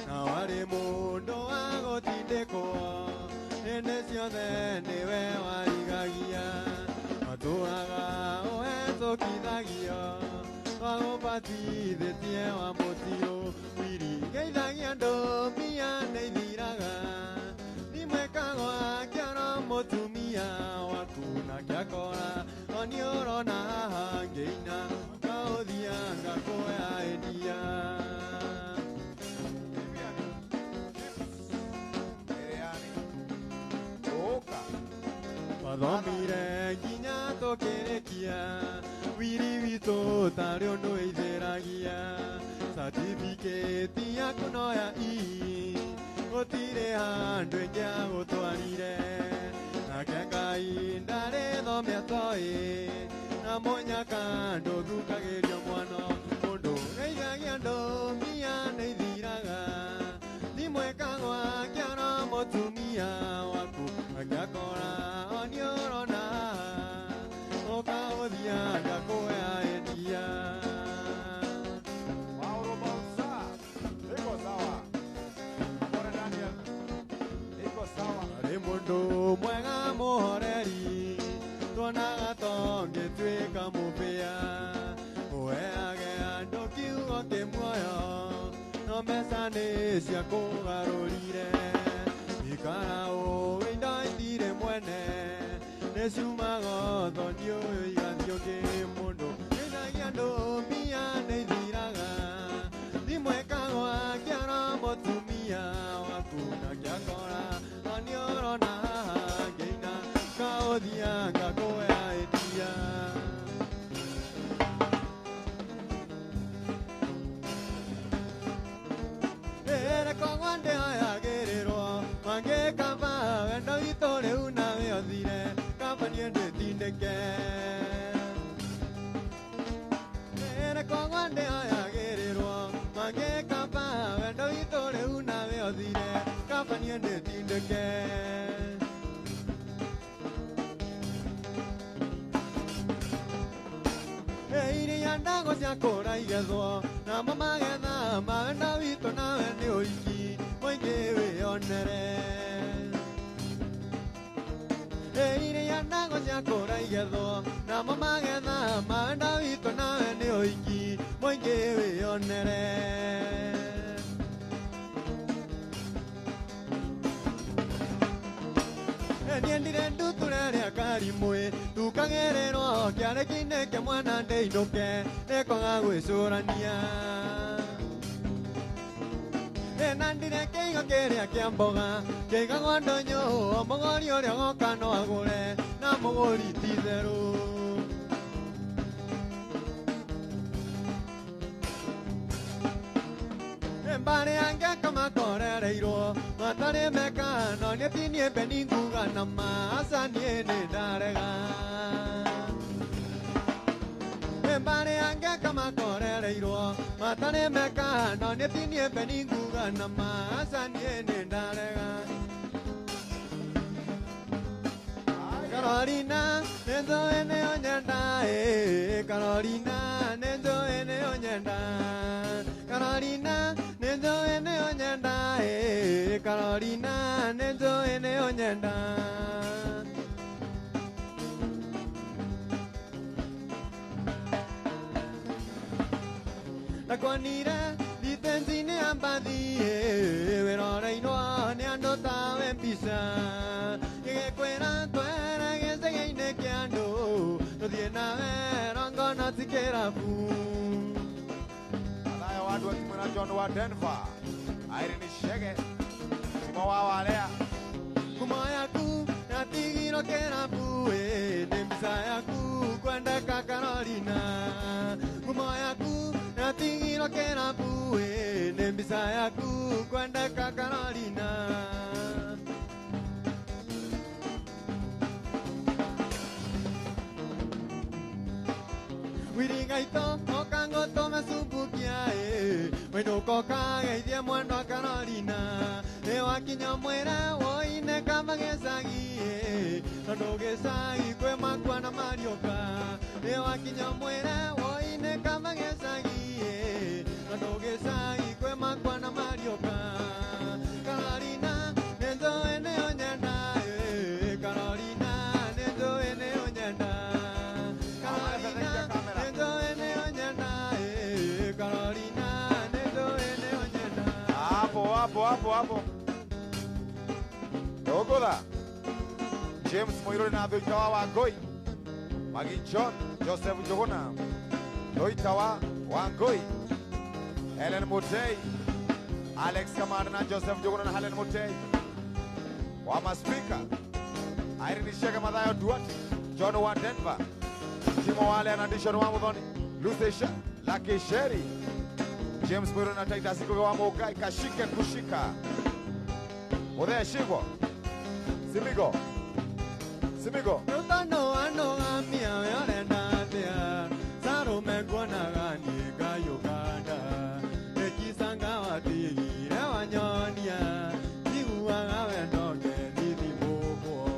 na warĩ mũndũ wa gũtindĩkwo hĩndĩ ciothe nĩwe warigagia matũraga ũhetũkithagio wagũbatithĩtie wa mũtio wiringeithagia andũ mbia nĩ ithiraga nimwĩkagwo akĩara mũtumia waku nake akora oni ũrona haha ngĩina kaũthia ngakũya endia wathomire nginya tũkĩrĩkia wiri witũ tarĩ ũndũ ithĩragia certificate yaku no ya gũtirĩ handũ ĩngĩagũtwarire nake Ngai ndarĩthomia toĩ na mũnyaka ndũthukagĩrio mwana mũndũ geithagia andũ mbia nĩ ithiraga nimwĩkagwo akĩara mũtumia waku angĩakora oni ũrona ũkaũthia ngakũya endia Mauro Bausa, iko sawa. Bora Daniel, iko sawa. arĩ mũndũ mwega mũhoreri tuonaga tongĩtuĩka mũbĩa ũheage andũ kiugo kĩmuoyo no mbeca nĩ cia kũgarũrire ikara ũĩ indo itirĩ mwene nĩ ciumaga thoni ũyũ igathio kĩ mũndũ geithagia andũ mbia nĩ ithiraga nimwĩkagwo akĩara mũtumia waku nake akora oni ũrona haha ngĩina kaũthia ngakũya endia rekogwo ndĩhayagĩrĩrwo mangĩkamba wendo witũ rĩu nawe ũthire kambani ndĩtindĩke rekogwo ndĩhayagĩrĩrwo mangĩkamba wendo witũ rĩu nawe ũthire kambani ndĩtindĩke iria ndago ciakũra igethwo namo magetha ma wendo witũ nawe nĩ ũiki mũingĩ wĩonere iria ndago ciakũra igethwo namo magetha ma wendo witũ nawe nĩ ũiki mũingĩ wĩonere niendire nduture rĩa karimwe tukagererwo kĩarĩki-inĩ kĩa mwana ndĩinũke nĩkwaga gwĩcũrania nandire kĩigo kĩrĩa kĩa mboga kĩigagwo ndũnyũ o mũgũri ũrĩa goka no agũre na mũgũri ti therũ mbarĩ angĩaka makorereirwo matarĩ meka no nĩtinie mbeni nguga na ma aca niĩ nĩ ndarega reiro matane meka no ne pinie peninguga na masanie ne dalega Carolina nendo ene onyenda Carolina nendo ene onyenda Carolina nendo ene onyenda Carolina nendo ene onyenda Nakwanira ditenzine ambadi verora inoa ne andota vempisa Yege kwera twera gese geine kiando no diena verongo no tikera fu Anayo wadu wa timu na John wa Denver. Irene Shege. Timo wa walea. Kumayaku na tigiro kera fu Dembisa yaku kwenda ka Carolina Kumayaku na tigiro kera fu Dembisa yaku kwenda ka Carolina Wiringaito okango tome subukia Weno koka geidia mwana Carolina Ewakinya mwera woine kama gesagi Nono gesagi kwe makwa na marioka Ewakinya mwera woine kama gesagi Nono gesagi kwe makwa na marioka Carolina nendo ene onyenda Carolina nendo ene onyenda Carolina nendo ene onyenda Carolina nendo ene onyenda Hapo. Dogola. James Moirore na Doitawa wa Ngoi. Magi John, Joseph Njogona. Doitawa wa Ngoi. Helen Mutei. Alex Kamara na Joseph Njogona na Helen Mutei. Wa maspika. Irene Shega Mathayo Duarte. John wa Denver. Timo Wale na Dishon wa Muthoni. Luthesha. Lucky Sherry. James Moirore na Titus Kuga wa Mogai. Kashike kushika. Muthea Shigwo. Simigo. Nutano ano amia yorenda tea Saro megwana gani ga Uganda Ekisanga watigi rewa nyonia Jiwa gawe ndoge nidi bobo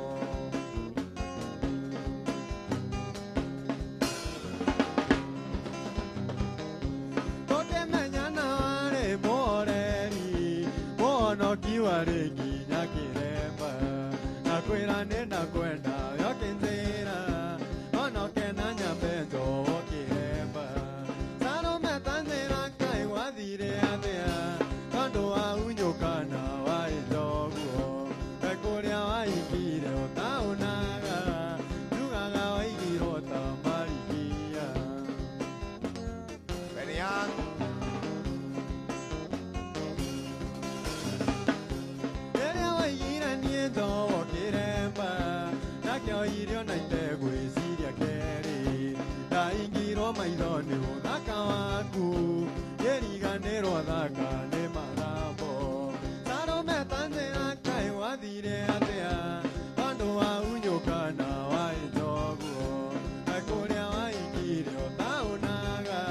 Toke menyana wale moreri Mono kiwaregi nyakiremba Nakwira nenda kwenda yokinzira Ono kena nyambezo okiremba Saro metanzira kai wathire athea Tondo wa unyukana wa ijoguo Ekuria wa ikire otaunaga Tugaga wa igiro tamarikia Benny Young. Eria wa igira niendo okiremba Nakio irio na itegwe siria keri Na ingiro maithoni uthaka waku Yeriganirwo thaka ni magambo Saro metanzira kai wathire atea Tondo wa unyukana wa ijoguo Ekuria wa ikire otaunaga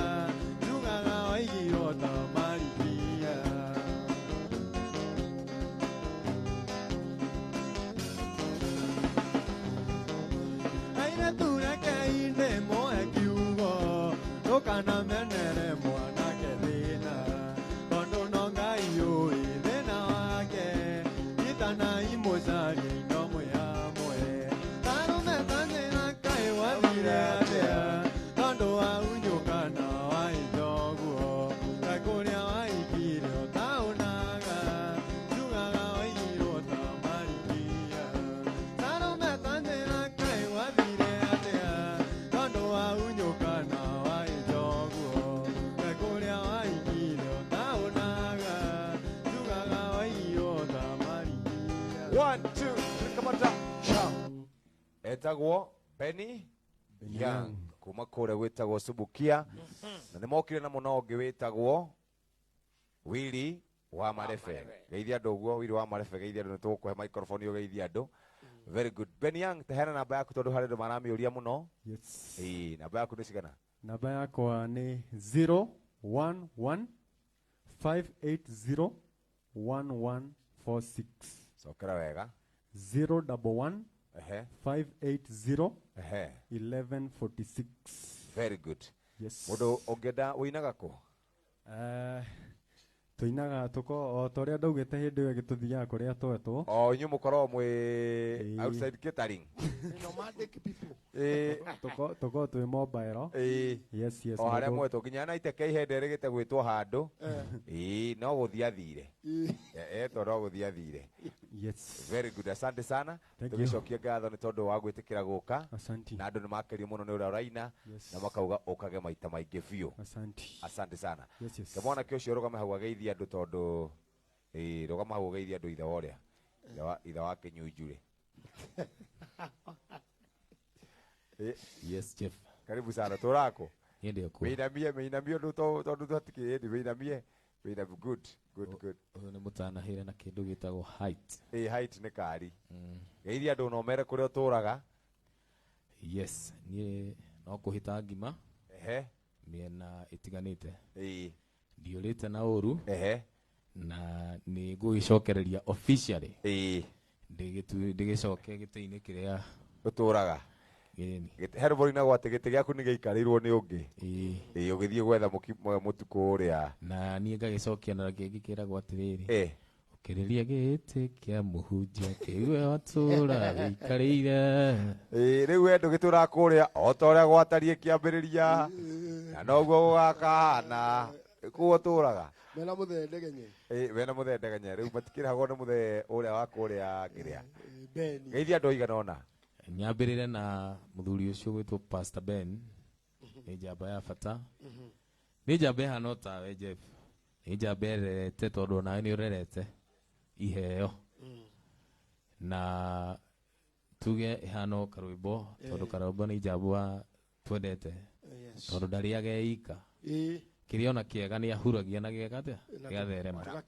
Tugaga wa igiro tamarikia Aire tureke ine moe kiugo Tukana menere mwana kethina Tondo nonga iyo ithina wake Itana imosari inomo ya moe Taro metanzira kai wathire atea Tondo wa unyukana wa ijoguo Ekuria wa ikire otaunaga Tugaga wa igiro tamarikia Taro metanzira kai wathire atea Tondo wa unyukana wa ijoguo Ekuria wa ikire otaunaga Tugaga wa igiro tamarikia 1, 2, 3, kamata. Cha. Etagwo Benny Young. Kuma kure wetagwo Subukia. Na nimokire na muno ungi wetagwo Willy wa Marefe. Geithia andu guo Willy wa Marefe, geithia andu nitukuhe microphone yo geithia andu. Very good. Benny Young, tehana namba yaku tondu hari andu maramiuria muno. Yes. Namba yaku ni cigana? Namba yakwa ni 0 11-580-1146. Cokera wega. 011 Ehe. 580 Ehe. 1146. Very good. Yes. Mundu ongeda uinaga ku? Tuinaga tuko o toria ndaugite hindi yo gituthiaga kuria twetwo. O inyu mukorwo mwi outside catering. Nomadic people. Tuko twi mobile. Yes. O haria mwetwo nginya na iteke ihende rigite gwitwo handu. No guthia athire. No guthia athire. Yes. Very good. Asante sana. Thank you. Tugicokia ngatho ni tondu wa gwitikira guka. Asante. Na andu ni makerio muno ni uria uraina na makauga ukage maita maingi biu. Asante sana. Kamwana kio cio rugame hau ageithia andu tondu rugama hau ageithia andu itha woria. Itha wa Kinyunjure. Yes, Jeff. Karibu sana turako. Ndio kwa. Meinamie ndu tondu twatikire meinamie. Good. Uyu ni mutana hira na kindu gitagwo height. Height ni kari. Geithia andu no mere kuria turaga. Yes, ni no kuhita ngima. Miena itiganite. Ndiurite na uru. Na ni gugicokereria officially. Ndigicoke gite-ini kiria uturaga. Herbo ina gwate gite giaku ni giikarirwo ni ungi. Ugithie gwetha mutuku uria. Na ni ngagicokia na kingi kiragwo atiriri. Ukiriria gite kia muhunjia kiwe watura giikarire. Riu wendo gitura kuria o ta uria gwatarie kiambiriria. Na noguo gugakana. Kuo turaga. Mena muthendegenye. Mena muthendegenye. Riu matikiragwo ni muthe uria wa kuria kiria. Beni. Geithia andu igana ona. Nyambirire na muthuri ucio gwitwo Pastor Ben. Ni njamba ya bata. Ni njamba ihana ta we Jeff. Ni njamba erete tondu nawe ni urerete iheo. Na tuge ihano karwimbo tondu karwimbo ni njamba twendete. Tondu ndariaga eika. Kiriona kiega ni ahuragia na giega atia giatherema.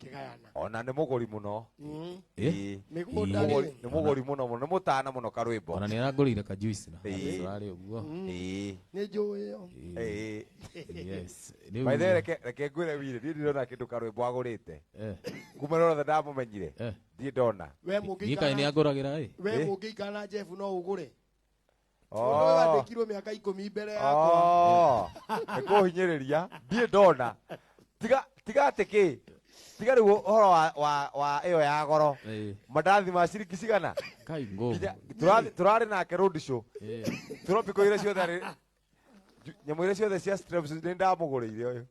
Ona ni muguri muno. Ni muguri muno ni mutana muno karwimbo. Ona ni arangurire ka juice na. Sorry uguo. Ni njui yo. Yes. By the way reke ngwire wire ndirona kindu karwimbo agurite. Kumero tha ndamumenyire. Ndi ndona. We mugi. Nika ni aguragira we mugi kana Jeff no ugure. Wandikirwo miaka 10 mbere yakwa. Nikuhinyiriria ndie ndona tiga atiki tiga riu horo wa iyo ya goro mandathi ma ciriki cigana kai ngo turari nake road show turopiko ire ciothe nyamu ire ciothe cia straps ni ndamugurire uyu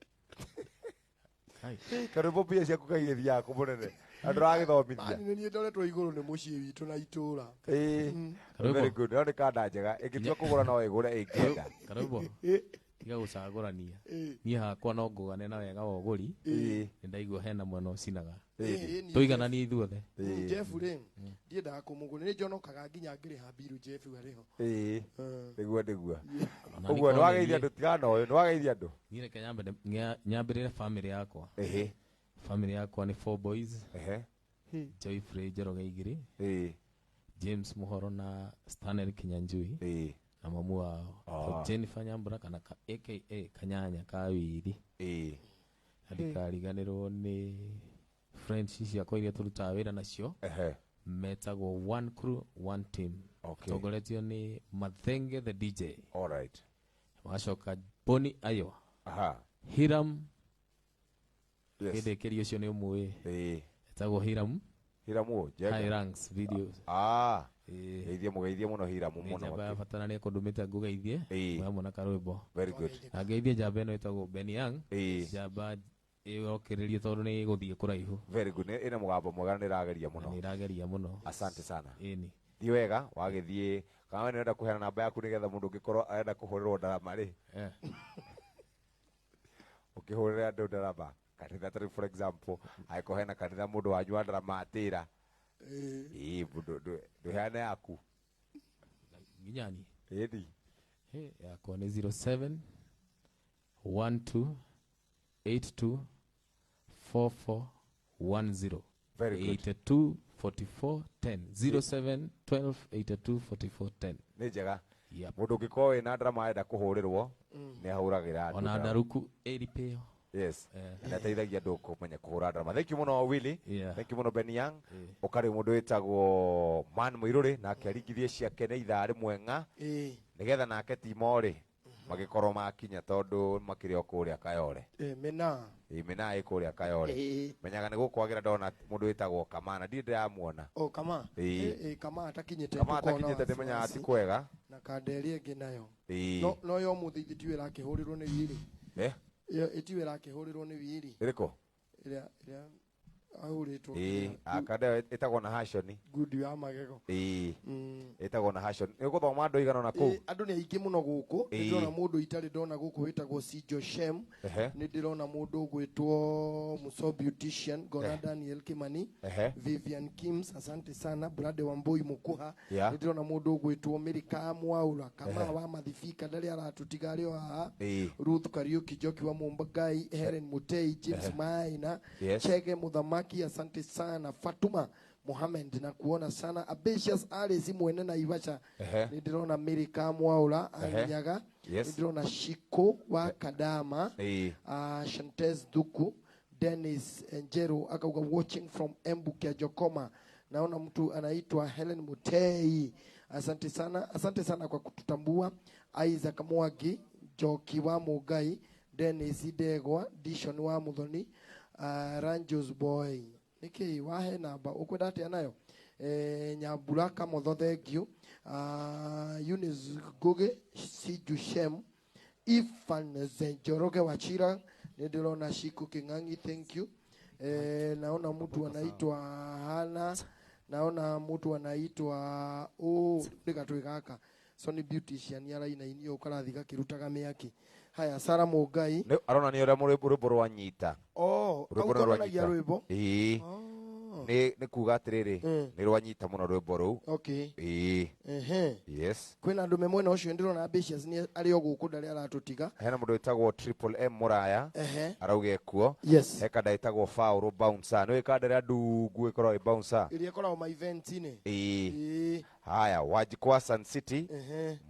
karwimbo pia ciaku kaigithia kumunene andu ragithomithia ni ndoretwo iguru ni mucii witu na itura. Very good. Ndio kanda njega ikitua kugura no igure ingenda karwimbo tiga gucagurania ni hakwa no ngugane na wega wa uguri ni ndaigua hena mwena ucinaga tuigana ni ithuothe Jeff ri ndiendaga kumugura ni njonokaga nginya ngiriha biru Jeff ariho ndigua uguo ni wageithia andu tigana uyu ni wageithia andu ni reke nyambirire family yakwa family yakwa ni 4 boys Joy Frey Njoroge igiri James Muhoro na Stanley Kinyanjui na mamu wao Jennifer Nyambura kana aka Kanyanya Kawiri ndikariganirwo ni friends cia kwa iria turutaga wira nacio metagwo one crew one team tongoretio ni Mathenge the DJ. Alright. Macoka Boni Ayo Hiram kede kerio cio ni umwe etagwo Hiram High Ranks videos geithie muno Hiramu muno njamba fatana ni kundumite ngugeithie mwe na karwimbo. Very good. Ageithie njamba ino etagwo Ben Young njamba yokiririe tondu ni guthie kuraihu. Very good. Ina mugambo mwega nirageria muno Asante sana. Ini thi wega wagithie kana nenda kuheana namba yaku nigetha mundu ngikorwo arenda kuhurirwo ndarama ri ukihurira andu ndarama kanitha tari for example aikohena kanitha mundu wanyu ndarama atira mundu nduheane yaku nginyani edi yako ni 07 12 82 44 10 Very good. 82 44 10 07 12 82 44 10 ni njega mundu ngikowe na ndarama enda kuhurirwo ni ahuragira ona ndaruku eripeo Yes. Ndateithagia andũ kũmenya kũhũra drama. Thank you muno Willy. Yeah. Thank you muno Ben Young. Ũkarĩ mũndũ wĩtagwo Man Mũirũrĩ nake aringithie ciake nĩ ithaa rĩmwe ng'a. Nĩgetha nake Timorĩ magĩkorwo makinya tondũ makĩrĩ o kũrĩa Kayole. Mena. Mena ĩ kũrĩa Kayole. Menyaga nĩ gũkwagĩra ndona mũndũ wĩtagwo Kamana. Ndirĩ ndĩramuona. Kama. Kama atakinyĩte. Kama atakinyĩte ndĩmenyaga ti kwega. Na kanderia ĩngĩ nayo. No yo mũthĩ itiwe rakĩhũrĩrwo nĩ Wili. Itiwe rakĩhũrĩrwo nĩ Wili. Ĩrĩkũ? Ĩrĩa ahũrĩtwo. Akande ĩtagwo na Hashoni. Good ya magego. Ĩtagwo na Hashoni. Nĩ gũthoma andũ igana na kũu. Andũ nĩ aingĩ mũno gũkũ. Ndĩrona mũndũ itarĩ ndona gũkũ wĩtagwo C Joshem. Nĩ ndĩrona mũndũ gwĩtwo Muso Beautician, Gora Daniel Kimani, Vivian Kims, asante sana, Brade Wambui Mukuha. Nĩ ndĩrona mũndũ gwĩtwo Mirika Mwaura, Kama wa Mathifika ndarĩ aratutiga arĩ haha. Ruth Kariuki Joki wa Mumbagai, Helen Mutei, James Maina, Chege Mudhamaki, asante sana, Fatuma Mohamed na kuona sana, Abesias Alice mwene na Ivasha. Nĩ ndĩrona Mirika Mwaura Anyaga. Nĩ ndĩrona Shiko wa Kadama, Shantez Duku, Dennis Njero akauga watching from Embu Kia Jokoma. Naona mtu anaitwa Helen Mutei. Asante sana kwa kututambua. Isaac Mwagi, Joki wa Mugai, Dennis Degwa, Dishon wa Muthoni, Ranjos Boy. Niki wahe namba ukwenda atia nayo? Nyabulaka Motho thank you. Eunice Goge, Siju Shem, Ifan Zenjoroge Wachira, Nidilona Shiku Kingangi, thank you. Naona mtu anaitwa Hana, naona mtu anaitwa nikatwe kaka. Sony Beautician yara ina ukarathika kirutaga miaki. Haya Sara Mugai. Arona ni ora rwĩmbo rwa nyita. Rwĩmbo rwa nyita. Nĩ kuga atĩrĩrĩ nĩ rwanyita mũno rwĩmbo rũu. Yes. Kwĩna andũ memwe na ũcio ndĩrona Ambitious nĩ arĩ o gũkũ ndarĩ aratũtiga. Hena mũndũ wĩtagwo Triple M Mũraya arauga ekuo. He kanda ĩtagwo Faũrũ Bouncer. Nĩ kanda ĩrĩa ndungu ĩkoragwo ĩ bouncer. Ĩrĩa ĩkoragwo ma event-inĩ. Haya Wajikwa Sun City.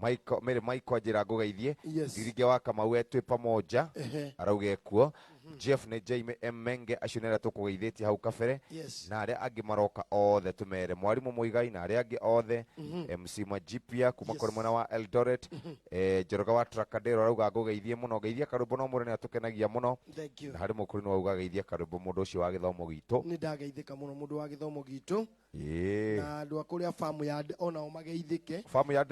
Michael Njĩra ngũgeithie. Ngiringe wa Kamau etwe pamoja arauga ekuo. Jeff ne Jaime Menge acionera tũkũgeithĩtie hau kabere na arĩa angĩ maroka othe tũmere Mwarimũ Mũigai na arĩa angĩ othe MC Majipia kuma kũrĩ mwena wa Eldoret Njoroge wa Tracadero arauga ngũgeithie mũno geithia karũmbo no mũrene atũkenagia mũno na harĩ mũkũri no auga geithia karũmbo mũndũ ũcio wa gĩthomo gitũ nĩ ndageithĩka mũno mũndũ wa gĩthomo gitũ na andũ akũrĩa farm yard ona o mageithĩke farm yard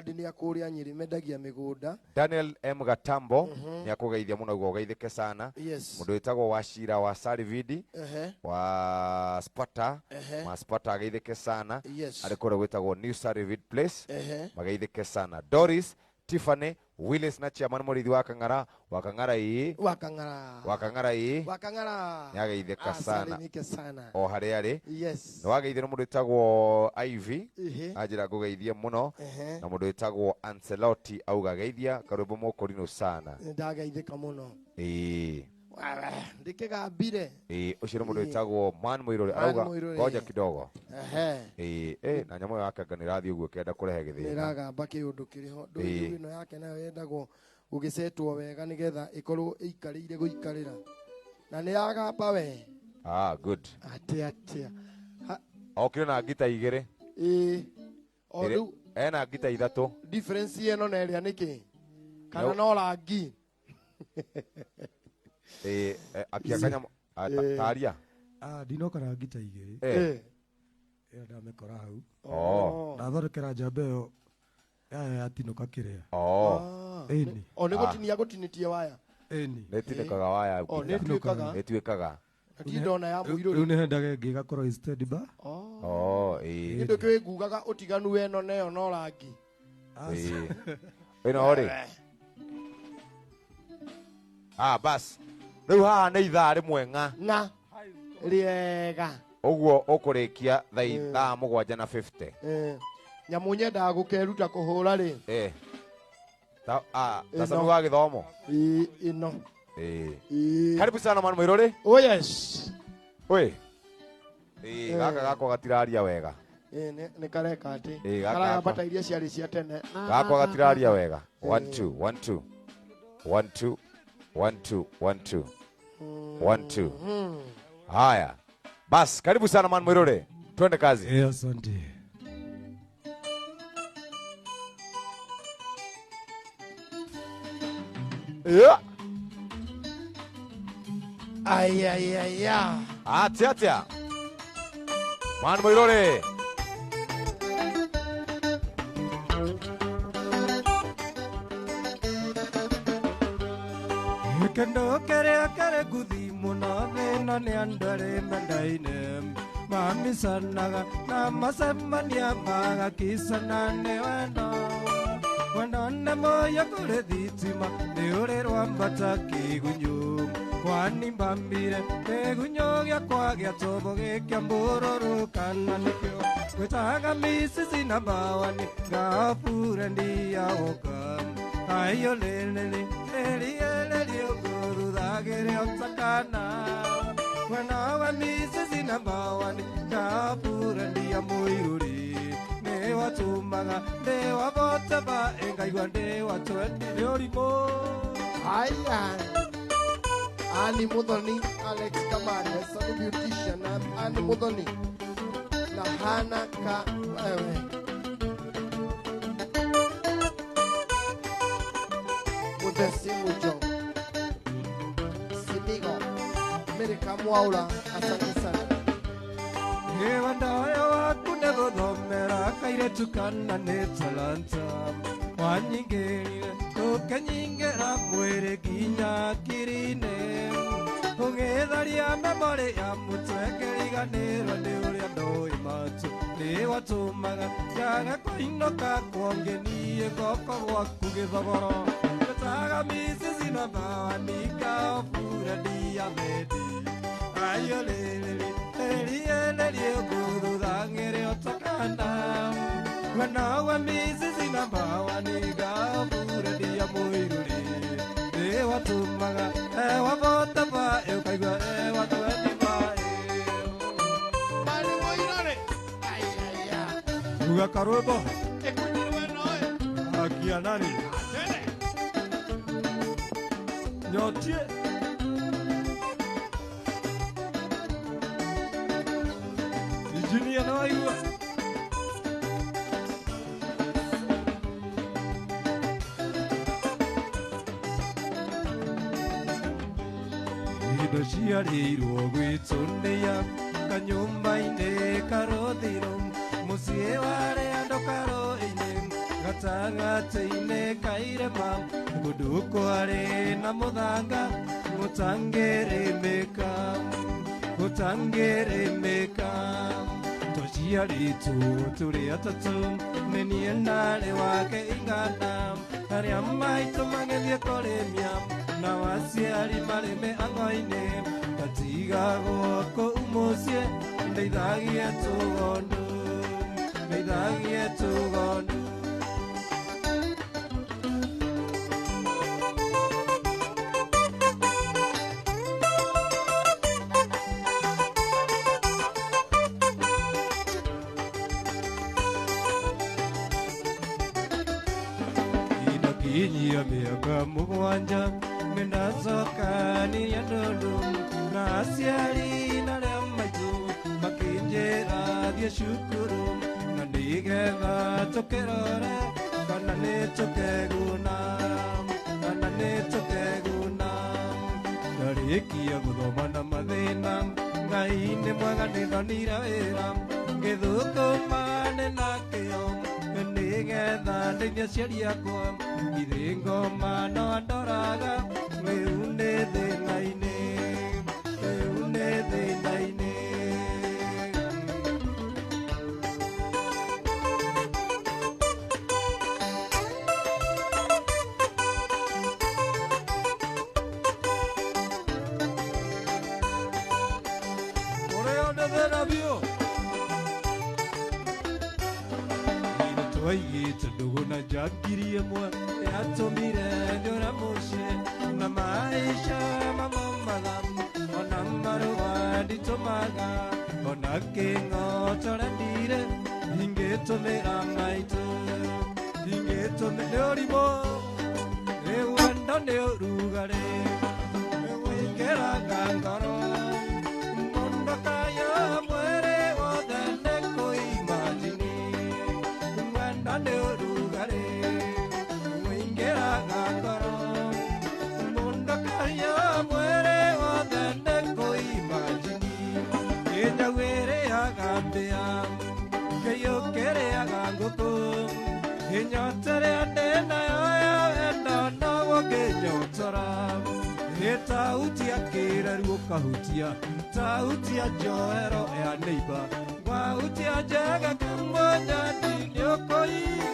nĩ akũrĩa Nyĩrĩ mendagia mĩgũnda Daniel M Gatambo nĩ akũgeithia mũno ugo geithĩke sana mũndũ wĩtagwo Wachira wa Sarividi wa Sparta ma Sparta ageithĩke sana arĩ kũrĩa gwĩtagwo New Sarividi Place mageithĩke sana Doris Tiffany Willis na Chairman Mũrithi wa Kang'ara nĩageithĩka sana o harĩa arĩ nĩ wageithio nĩ mũndũ wĩtagwo Ivy anjĩra ngũgeithie mũno na mũndũ wĩtagwo Ancelotti auga geithia karũmbo mũkũrinũ sana ndageithĩka mũno ndikigambire ucio mũndũ wĩtagwo Man Mũirũrĩ arauga ngoja kidogo na nyamũ yake nĩrathiĩ ũguo kenda kũrehe gĩthĩna nĩragamba kĩũndũ kĩrĩho ndũĩ ĩno yake nayo yendagwo gũgĩcetwo wega nĩgetha ĩkorwo ĩikarĩire gũikarĩra na nĩyagamba we good atia okire na ngita igĩrĩ rĩu ena ngita ithatũ difference ĩno na ĩrĩa nĩkĩ kana no rangi akiakanya taria ndinoka na ngita igĩrĩ ndamekora hau ndathondekera njamba ĩyo yatinoka kĩrĩa nĩ gũtinia gũtinĩtie waya nĩtinĩkaga waya nĩtuĩkaga ndona ya Mũirũrĩ rĩu nĩ hendaga ĩngĩ ĩgakorwo instead ba nĩndũ kĩwĩ ngugaga ũtiganu weno neyo no rangi ĩno rĩ bas rĩu haha nĩ ithaa rĩmwe ng'a rĩega ũguo ũkũrĩkia thaa 7:50 nyamũ nyendaga gũkeruta kũhũra rĩ tacami wa gĩthomo ĩno karibu sana Man Mũirũrĩ yes gaka gakwa gatiraria wega nĩ kareka atĩ karagambata iria ciarĩ cia tene gakwa gatiraria wega 1 2 1 2 1 2 1 2 1 2 1 2. Haya. Bas, karibu sana Man Mwirure. Twende kazi. Asante. Yeah. Ay, ay, ay, ay. Atia. Man Mwirure. Kendo kere guthi muno thina ni andare mendaine mami sanaga na masemania magakisana ni wendo ne moya kure thitima ni uri rwambata kigunyu kwani mbambire kigunyu giakwa giatobo gikia mbururukana nikio gwitaga misisi na mbawani gafure ndiaoka ayo lelele Whenever Mrs. in a bowen, Kapur and the Amoyuri, they were to Maga, they were bought about and one day or 20 more. Ay, Ani Mudoni, Alex Kamari, son beautician, Ani Mudoni, Lahana Ka. Mudesimujo, Simigo, America Mwaula, asante sana. Ewandayo akunego dhomera kaire tukana ne talanta wanyingere tukanyingera mwere ginya kirine ungedharia memore ya mutwekeriganirwo ni uria ndoi matu ni watumaga yaga kuinoka kwongenie goko gwaku githogoro gutaga misisi na bawanika pura dia medi ayo lelele Eliye guru dangere otakana Wanawa misisi na bawaniga pura dia moiruri Ewa tumaga, ewa bota ba, kaigwa ewa tueni ba Mali Moirore. Ay, ay, ay. Uga karobo, Ekunyirwe noe. akia nani Tele. Nyotie Junior no ayuwa Ido ciarirwo gwĩtũnĩya kanyũmba-inĩ karothirũ mũciĩ warĩ andũ karo-inĩ gatagatĩ-inĩ ka irĩma kũndũ kwarĩ na mũthanga gũtangĩrĩmĩka tũciarĩtwo tũrĩ atatũ nĩ niĩ narĩ wake ingana arĩa maitũ magĩthiĩ kũrĩmia na waciari marĩ mĩhang'o-inĩ gatigagwo kũu mũciĩ ndeithagie tũgondu Inakinyia mĩaka mũgwanja nĩndacokania ndũndũ na aciari narĩa maitũ makĩnjĩra thiĩ cukuru na nĩgetha tũkĩrore kana nĩtũkeguna ndarĩkia gũthoma na mathĩna Ngai nĩ mwega nĩndonire wĩra ngĩthũkũma na kĩo nĩgetha ndeithie aciari akwa ithe ngoma no andoraga rĩu nĩ thĩna-inĩ ũrĩa nĩ thĩna biũ Waigĩte ndũgũ na njangiri ĩmwe yatũmire njũre mũciĩ na maisha mamomaga ona marũa nditũmaga ona kĩng'otore ingĩtũmĩra maitũ ingĩtũmĩra ũrimũ rĩu wendo nĩ ũrugarĩ wĩingĩraga ngoro Tauti ya kĩreru ũkahutia, tauti ya njoero ya neighbor, ngauti ya njega kamoja nĩ ũkũigua.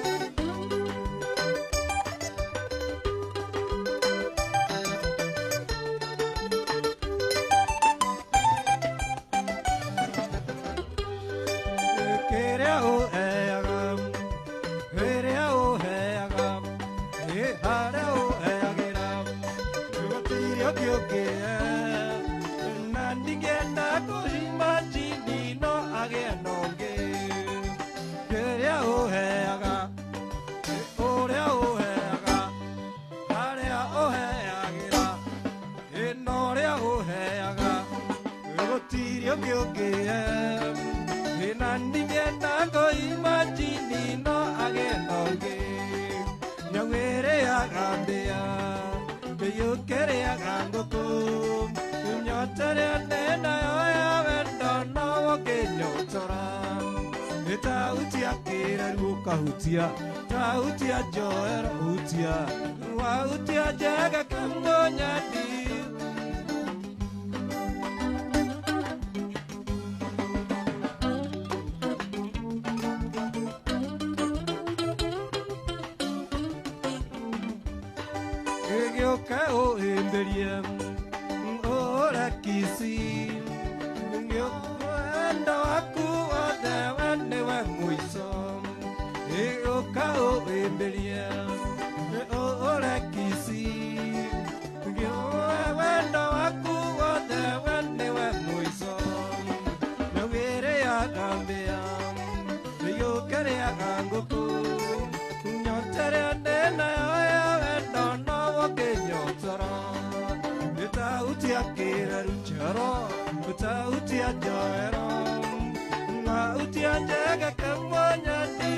Tauti ya njoero hutia, wautia njega kamoja nĩ. Gĩgĩũka ũhĩmbĩrie ũra kisi, wendo waku wothe we nĩwe mũico. Gĩgĩũka ũhĩmbĩrie ũra kisi, wendo waku wothe we nĩwe mũico. Na wĩrĩaga mbĩa gĩgĩũka rĩaga ngũkũ, nyota rĩa ndĩnayo ya wendo no ũkĩnyotora. Nĩ tauti ya kĩreru njoro, tauti ya njoero, ngauti ya njega kamoja nĩ.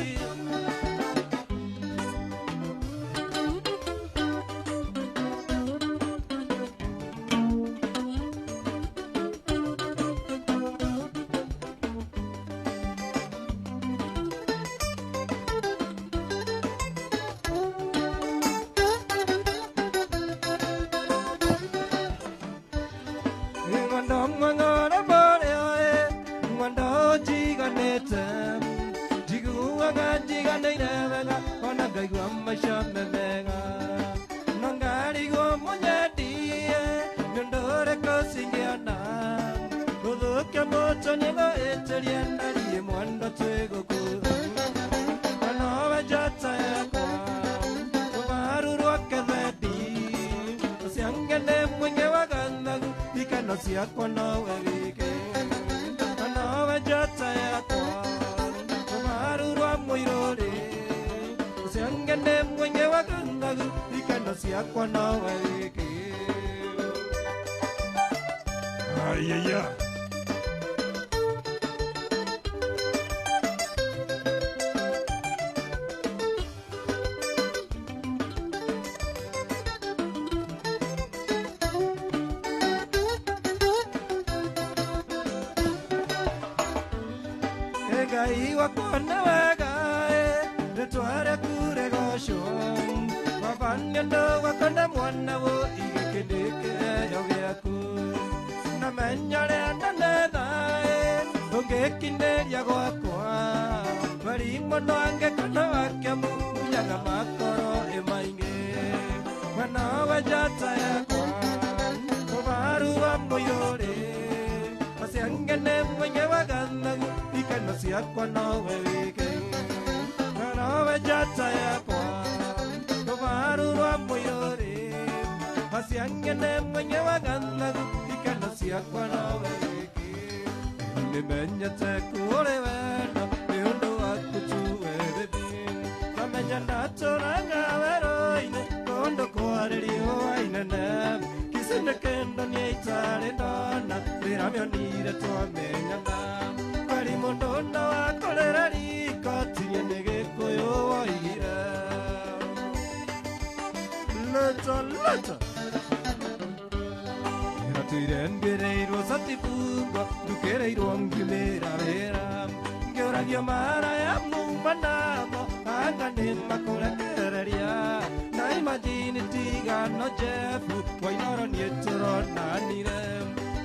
Mara ya mumanamo, anga ni makura kereria, na imagine tigano Jefu wainoro nieturonanire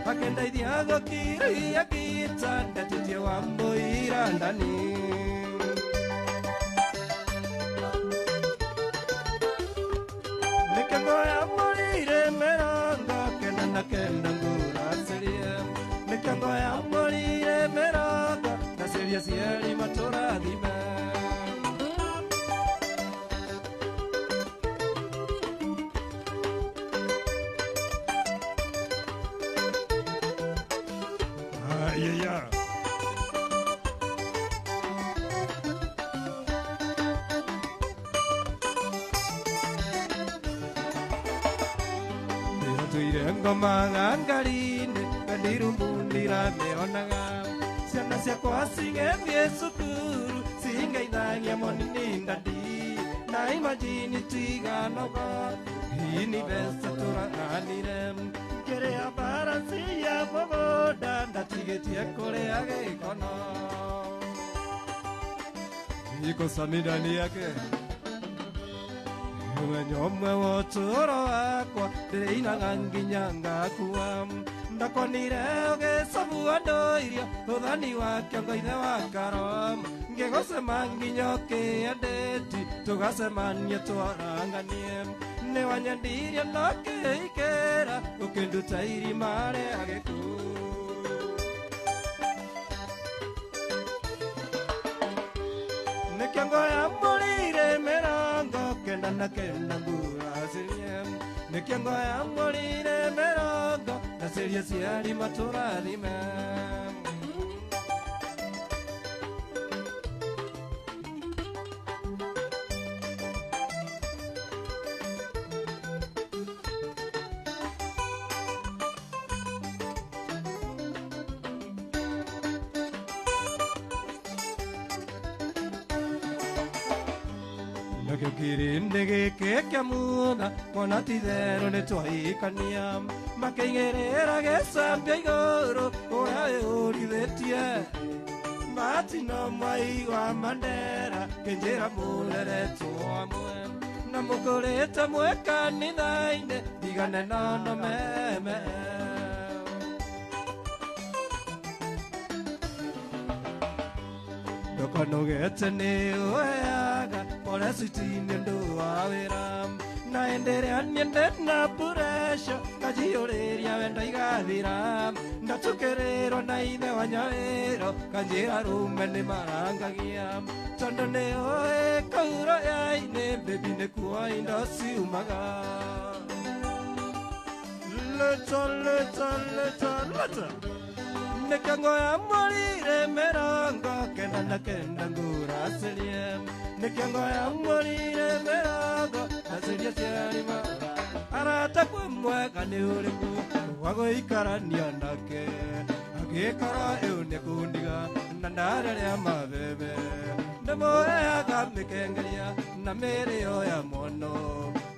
akenda ithiago kiria gita ndatitie wamboira ndani Nekangoya morire merongo kenda na kenda nguraseria Nekangoya morire merongo naseria sieri matorathime Yeah. Tuire ngoma ngangarine kandirumundira meonaga ciana ciakwa cigethie cukuru cingeithagia monini ndandi na imagine tiganoga ini besa tũraganire ngĩrĩa baranci ya mũgũnda ndatigĩtie kũrĩa gĩkono ikosa ndani yake Mwenye omwe wotoro wakwa ndĩrĩinaga nginya ngakua ndakonire ũgĩcabua ndũirio ũthani wa kĩongo ithe wa karo ngĩgũcema nginya ũkĩendeti tũgacemania twaranganie nĩ wanyendirie no kĩikĩra ũkĩnduta irima rĩa gĩkuũ Nekangoya morire merongo kenda na kenda nguraseria Nekangoya morire merongo naseria siari matorathime Kirinde gĩkĩ kĩa muna mwana titherũ nĩ twaikania makĩigĩrĩra gĩcambia igũrũ ũrĩa wĩũrithĩtie matino mwaigua mandera kĩnjĩra mũreretwo amwe na mũkũrĩte mwĩ kanitha-inĩ ndigane nono meme ndokanogete nĩ ũheaga Ora sitini ndo awera na enderea niende na puresho kajioreria wenda igathira ndatukerero na ithe wanyawero kanjira rume ni marangagia tondo ne oe kauro yaine bebi ne kuwa indo siumaga leta Nekangoya morire merongo kenda na kenda nguraseria Nekangoya morire merongo naseria siarima arata kwa mwega nĩ ũrĩkũ wa gũikarania nake agĩkora ĩũ nĩ kũndiga na ndarĩrĩa mabebe ndĩmũheaga mĩkengeria na mĩrĩo ya mono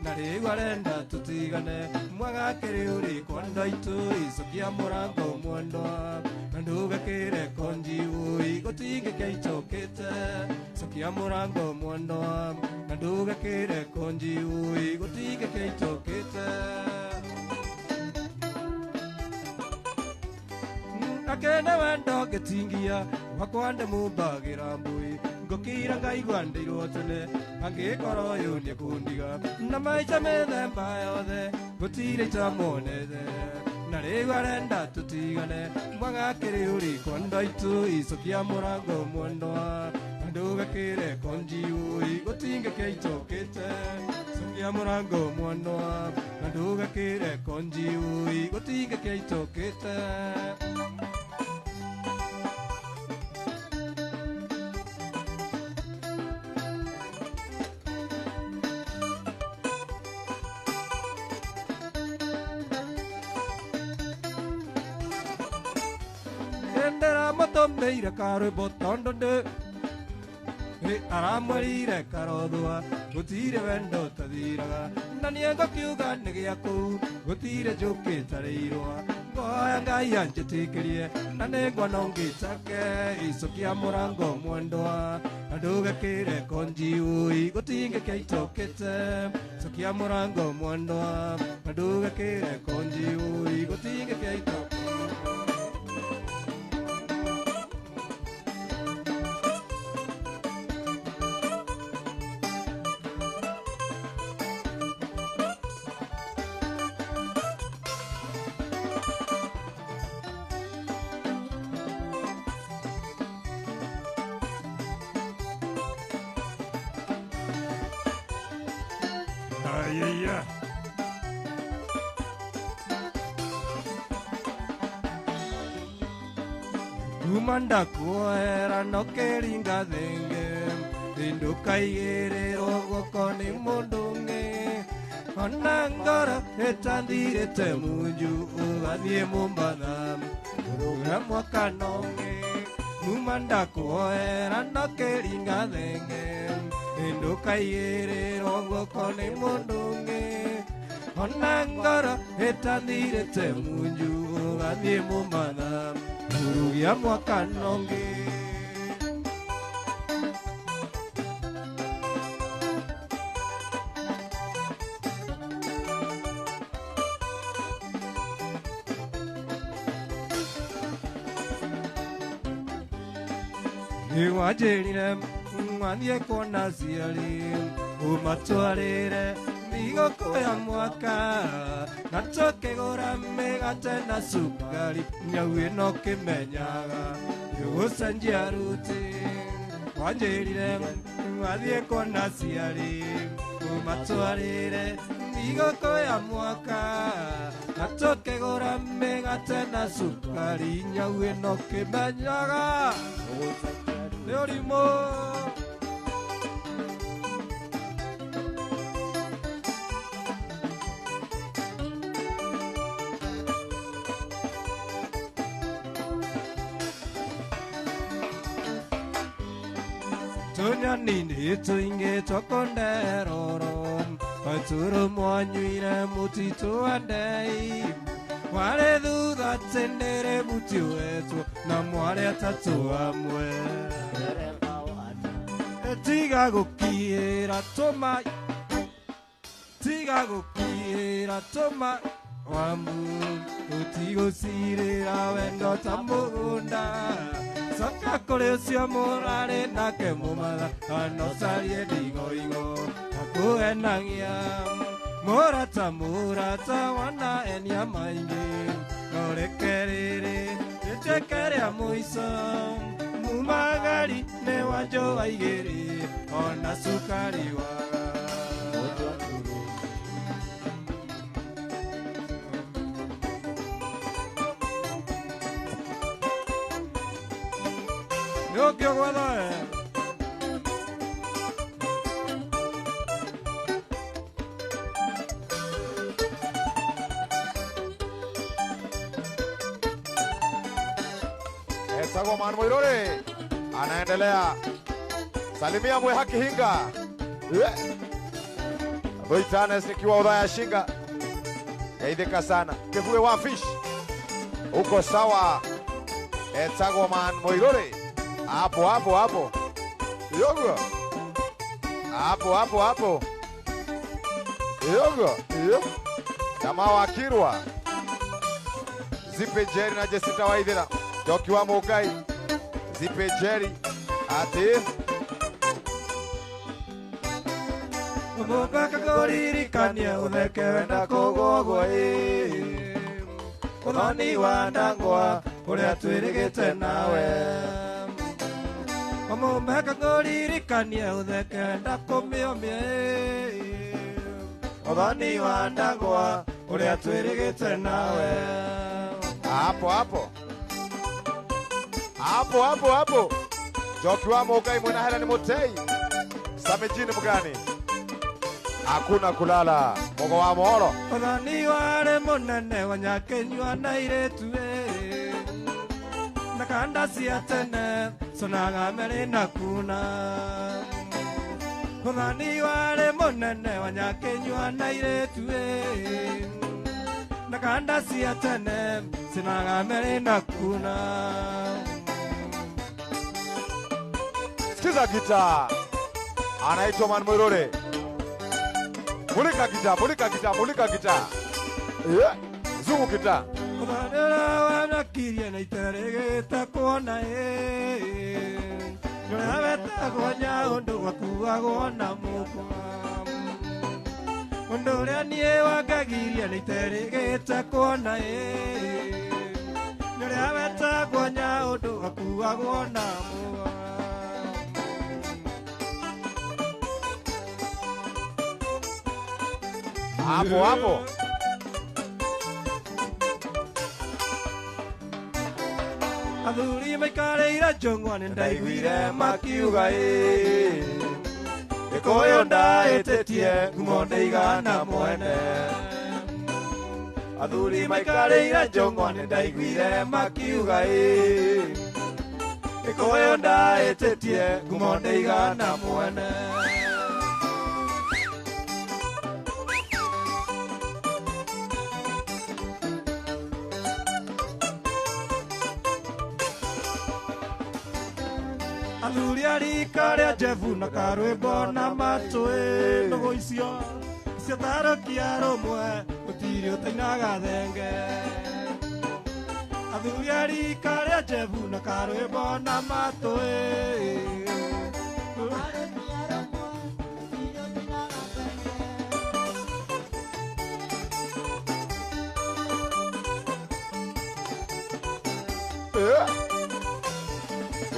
na rĩu arenda tũtigane mwaga kĩrĩ ũrĩkwa ndaitũ icokia mũrango mwendwa na ndũgakĩre konji ũi gũtingĩkia icokĩte cokia mũrango mwendwa na ndũgakĩre konji ũi gũtingĩkia icokĩte akene wendo gĩtingia wakwa ndĩmũmbagĩra mbũi ngũkĩra ngaigua tene angĩkorwo ũyũ nĩ kũndiga na maica mĩthemba yothe gũtirĩ itamonete na rĩu arenda tũtigane mwaga kĩrĩ ũrĩkwa ndaitũ icokia mũrango mwendwa na ndũgakĩre konji ũi gũtingĩkia icokĩte cokia mũrango mwendwa na ndũgakĩre konji ũi gũtingĩkia icokĩte Meira caro botondo de aramwarire karothwa gutire wendo tathiraga na niengo kiuga nigiaku gutire njukite riirwa ngoya ngai anjitikirie na ningwa nongitake icokia murango mwendwa ndugakire konji ui gutinge kaitokete sokia murango mwandwa ndugakire konji ui gutinge kaitokete Kumanda kuera no keringa denge Induka igerero gokoni mundunge Onangara etandire temunju Ugadie mumbada Ura mwakanonge Kumanda kuera no keringa denge Induka igerero gokoni mundunge Onangara etandire temunju Ugadie mumbada Urugia mwakanonge Iwajerire mwanie kona ziali Umatwarire migoko ya mwaka Nachoke gora megate na sukari Nyawe no kimenyaga Yugusanjia ruti Wajerire mwanie kona ziali Umatwarire migoko ya mwaka Nachoke gora megate na sukari Nyawe no kimenyaga Leorimo Tunya nini tuinge tokonderoro Aturu mwanyuire mutitu andei Wale duda tendere muti wetu Na mwale atatu amwe Tiga gukiera toma Tiga gukiera toma Wamu Utigo sirira wendo tambunda Saka kore usia morare nake mumada Ano sarie digo igo Aku enangia Murata wana enya maingi Nore kerere Yechekere amuiso Mumagari ne wajo aigeri Ona sukari waga Yo kyo guada Sagoman Moirore anaendelea. Salimia mwe haki hinga. Boitanes nikiwa udhaya shinga. Yaidhika sana. Kefue wa fish. Uko sawa. Sagoman Moirore. Hapo. Yogo. Hapo. Yogo. Jamaa wa Kirwa. Zipe Jerry na Jessica Waithira. Joki wa Mugai. Zipe Jerry. Ati. Mubaka goriri kanya udeke wenda kugogwa Uthoni wa ndangwa uria twirigite nawe Mubaka goriri kanya udeke wenda kumiomia Uthoni wa ndangwa uria twirigite nawe Hapo. Joki wa Mugai mwena hela ni Mutei. Samejini mgani? Hakuna kulala. Mogo wa Mohoro. Uthoni ware munene wanyakenywa na iretu Nakanda cia tene sonaga mere na kuna Uthoni ware munene wanyakenywa na iretu Nakanda cia tene sonaga mere na kuna Sikiza gitaa. Anaitwa Man Mwirore. Mulika gitaa, mulika gitaa, mulika gitaa. Zungu gitaa. Kumadera wana kiria na itaregeta kuona Nyoya beta gonya undu wakuwa gona mukwa Undu ria nie wagagiria na itaregeta kuona Nyoya beta gonya undu wakuwa gona mukwa Hapo hapo. Athuri maikareira njong'wane ndaiguire makiuga Gĩkũyũ ndaĩtĩtie ngumo ndaigana mwene. Athuri maikareira njong'wane ndaiguire makiuga Gĩkũyũ ndaĩtĩtie ngumo ndaigana mwene. Athuri arika ria Jefu na karwimbo na matwi nũgũ icio ciatharũkia rũmwe gũtirĩ ũtainaga thenge. Athuri arika ria Jefu na karwimbo na matwi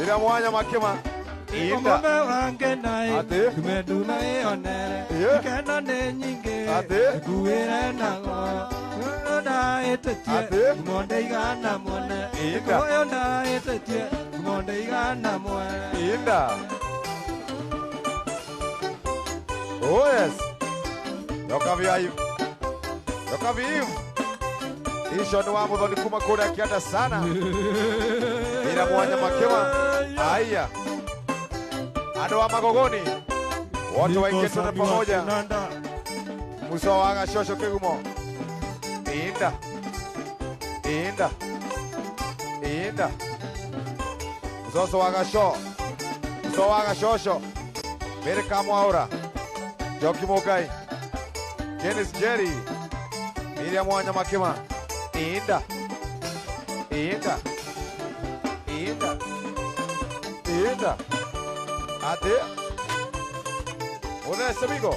Ira mwanya makema. Ngombe wange nae Ate? kumenduna ionere ikeno nĩ nyingĩ Ate? nguĩre nago ndaĩtĩtie Ate? ngumo ndaigana mwene Inda. ũyũ ndaĩtĩtie ngumo ndaigana mwene. Inda. Oh yes. Yokaviayu. Yokaviu. Isho ni wa muthoni kuma kũrĩa kĩanda sana. Ira mwanya makema. Aya. Ando wa Magogoni. Wote waingetwe na pamoja. Muso wa Gashosho Kigumo. Inda. Inda. Inda. Muso wa Gasho. Muso wa Gashosho. Mere Kamwaura. Joki Mogai. Dennis Jerry. Miriam Mwanya Makema. Inda. Inda. Inda. Inda. Ate. Unes amigo.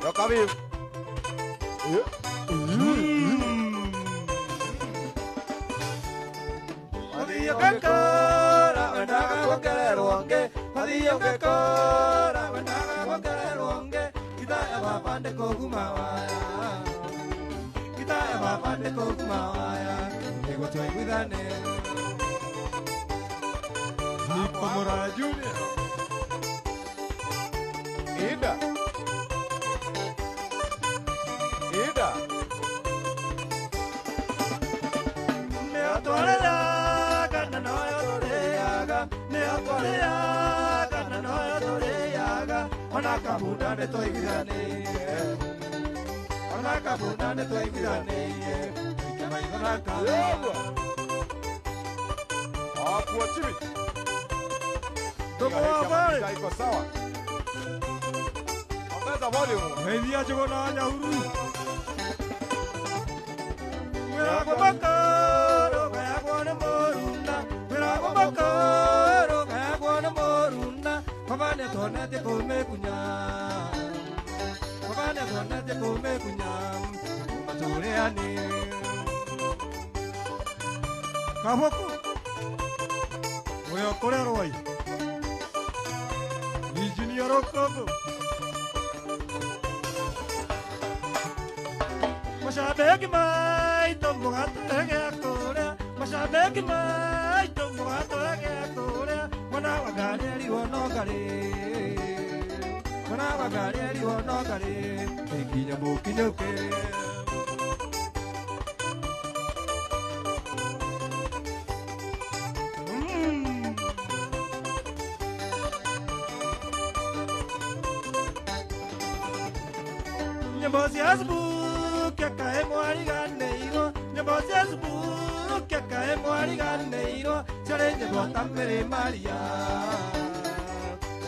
Yokaviu. Adiyo kakora wendaga gokererwonge Adiyo kakora wendaga gokererwonge Kitaya bapande koguma waya Kitaya bapande koguma waya Ego twaiguithane Nipo Mora Junior Inda. Inda. Neotoreaga na noyotoreaga Neotoreaga na noyotoreaga Ona kabunda netoiguithane Ona kabunda netoiguithane Ikemaithonaka Akua chimi. Tomo wabare Iko sawa. Ongeza volume. Media chogona nyahuru Mirago bakaro Kaya kwana morunda Mirago bakaro Kaya kwana morunda Mabane tonete kome kunya Mabane tonete kome kunya Umatureani Kahoku Oya kore roi Virginia Rokoko Mashabeki maito mugato agakora Mashabeki maito mugato agakora Mwana wagari ari wonogare Mwana wagari ari wonogare Ekinya mukinyoke Nyambozi azbu Kakae mwari ganeiro Nyambozi azbu Kakae mwari ganeiro Chare nyebo tamere maria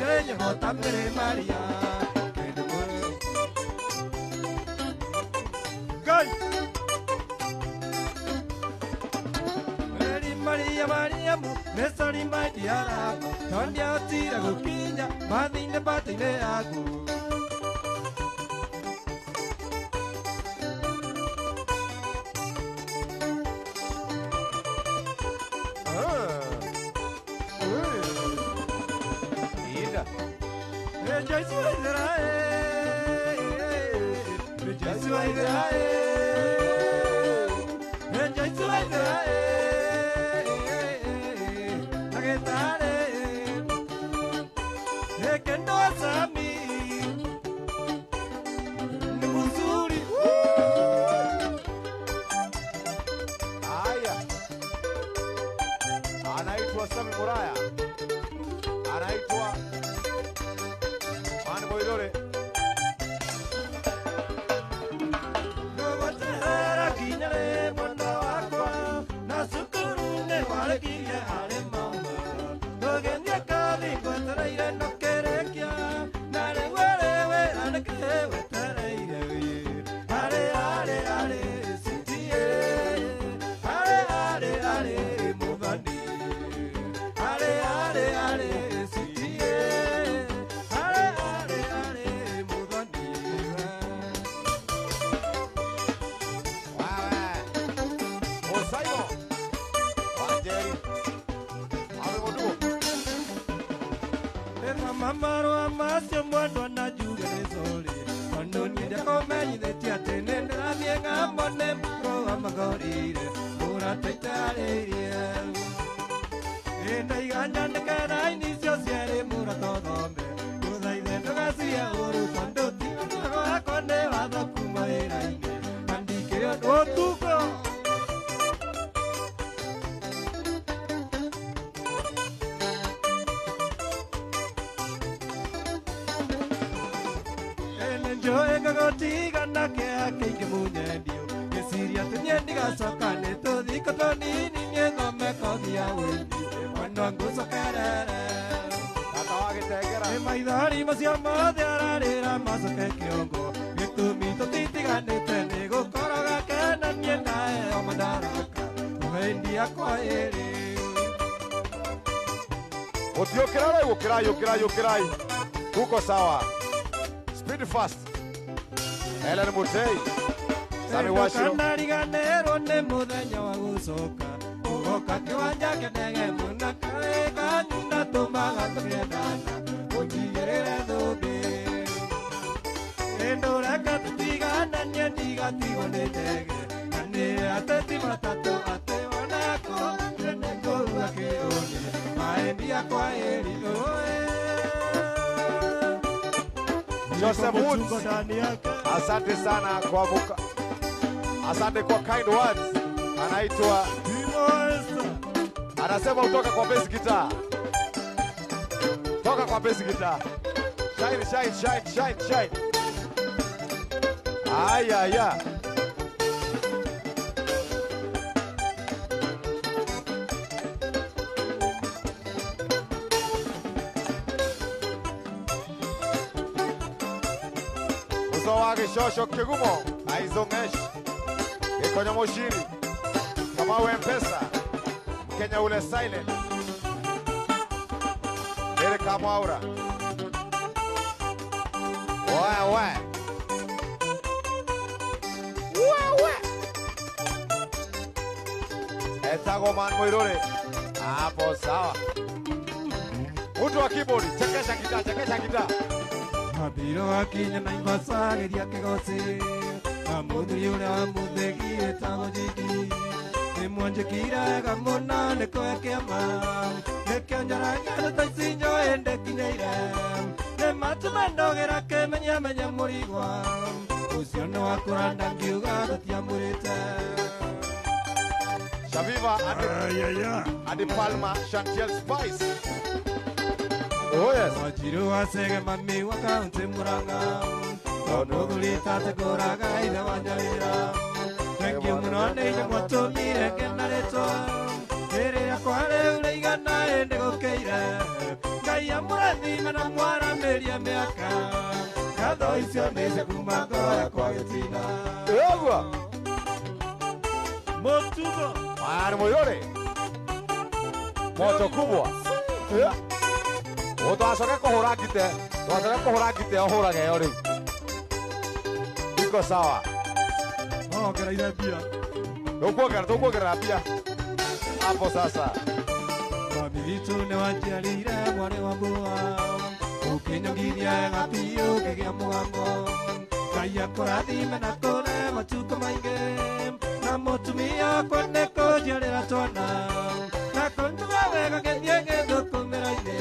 Serenya motamere Maria Gai Maria Maria mu Nesari mai diara Tondia tira gukinya Madine batine aku Rejoice with the Rejoice with the Rejoice with the Nagetare Ekendo asami Nubuzuri Haya, anaitwa Sami Muraya, anaitwa Mani Moidore. Novatera kinyare mwana wakwa Nasukurune walekia hale mama Nogendia kathi kwataraire nokerekia Nare werewe anekewe taraire Hale hale hale sitie Hale hale hale mudhani Hale hale hale sitie Hale hale hale mudhani Wewe Osaimo Wanjeri Ame Moduo. Eva mamaro amasio mwando na jugerezole Wando nide komenyi de tiatene Ndravie ngambone mkro amagorire Ura teitareire Enda iganya ndekera inisio siere mura todome Uda idendo gasia uru Kondo tiko nago akone wado kumaira ine Andike otuko Enjoy gagotiga na kea keike munyendio Kesiria tunyendi gasokane Todhi kotoni ninyengo mekothia wendi Mwendo nguso kerere Tata wagitegera. Maithari macio mothe ararĩra macoke kĩongo gĩtũmi tũtitiganĩte nĩ gũkoroga kenanie nae o madaraka tũhendia kwa ĩrĩ Utiokera ukirai. Kuko sawa. Speed fast. Ellen Mutei. Sami Washiro. Ndariganĩrwo nĩ mũthenya wa gũcoka ũgoka kĩwanja kĩnege mũna karĩ kanyu na tũmaga tũgĩendana ũtigĩrĩre thũmbĩ ndũreka tũtigananie ndigatigwo nĩ ndege na nĩ ateti matatũ atĩ onako nĩ kũruga kĩũni maendia kwa ĩri Joseph Woods. Asante sana kwa asante kwa kind words. Anaitwa anasema utoka kwa bass guitar. Toka kwa bass guitar. Shine. Aya. Uso wake shosho kigumo. Aizongesh. Ikonya moshiri. Kama we mpesa. Mkenya ule silent. Dere kama aura. Wewe. Etago man Moirore. Hapo sawa. Mtu wa keyboard, chekesha gitaa. Mabiro akinya na imbasagĩria kĩgoci na mũthuri ũrĩa wamuthegire etagwo Jigi nĩ mwanjĩkire wega mũno nĩ kũhe kĩama nĩkĩo njaragĩra ta ici njoĩ ndĩkinyĩire nĩ matũma ndogera kĩmenyamenya mũrigwa ũcio nĩ wakũra ndangiuga tũtiamũrĩte Shaviva Adi Palma Chantiel Spice. Oh yes. Wajiru wasege mami wa kaunti Murang'a mũthuri tategũraga ithe wanjarĩra thengiũ mũno nĩ inyuĩ mwatũmire ngena rĩtwa rĩrĩa yakwa rĩu rĩigana ĩndĩ gũkĩire Ngai amũrathime na mwaranĩrie mĩaka ngatho icio nĩ cia kuma ngoro yakwa gĩtina Ĩguo. mũtugo Mwana mũirũrĩ. Moto kubwa. Twacoke kũhũra ngite. Twacoke kũhũra ngite ũhũrage yo rĩu. Iko sawa. ongereire mbia Tũkuongerera mbia. Hapo sasa. Mami witũ nĩ wanjiarĩire mwarĩ wa mbũa ũkĩnyongithia wega biũ ngĩgĩa mũgambo Ngai akũrathime na kũre matukũ maingĩ na mũtumia wakwa nĩ kũnjiarĩra twana na kũnduga wega ngĩthiĩ gĩthũkũmĩra-inĩ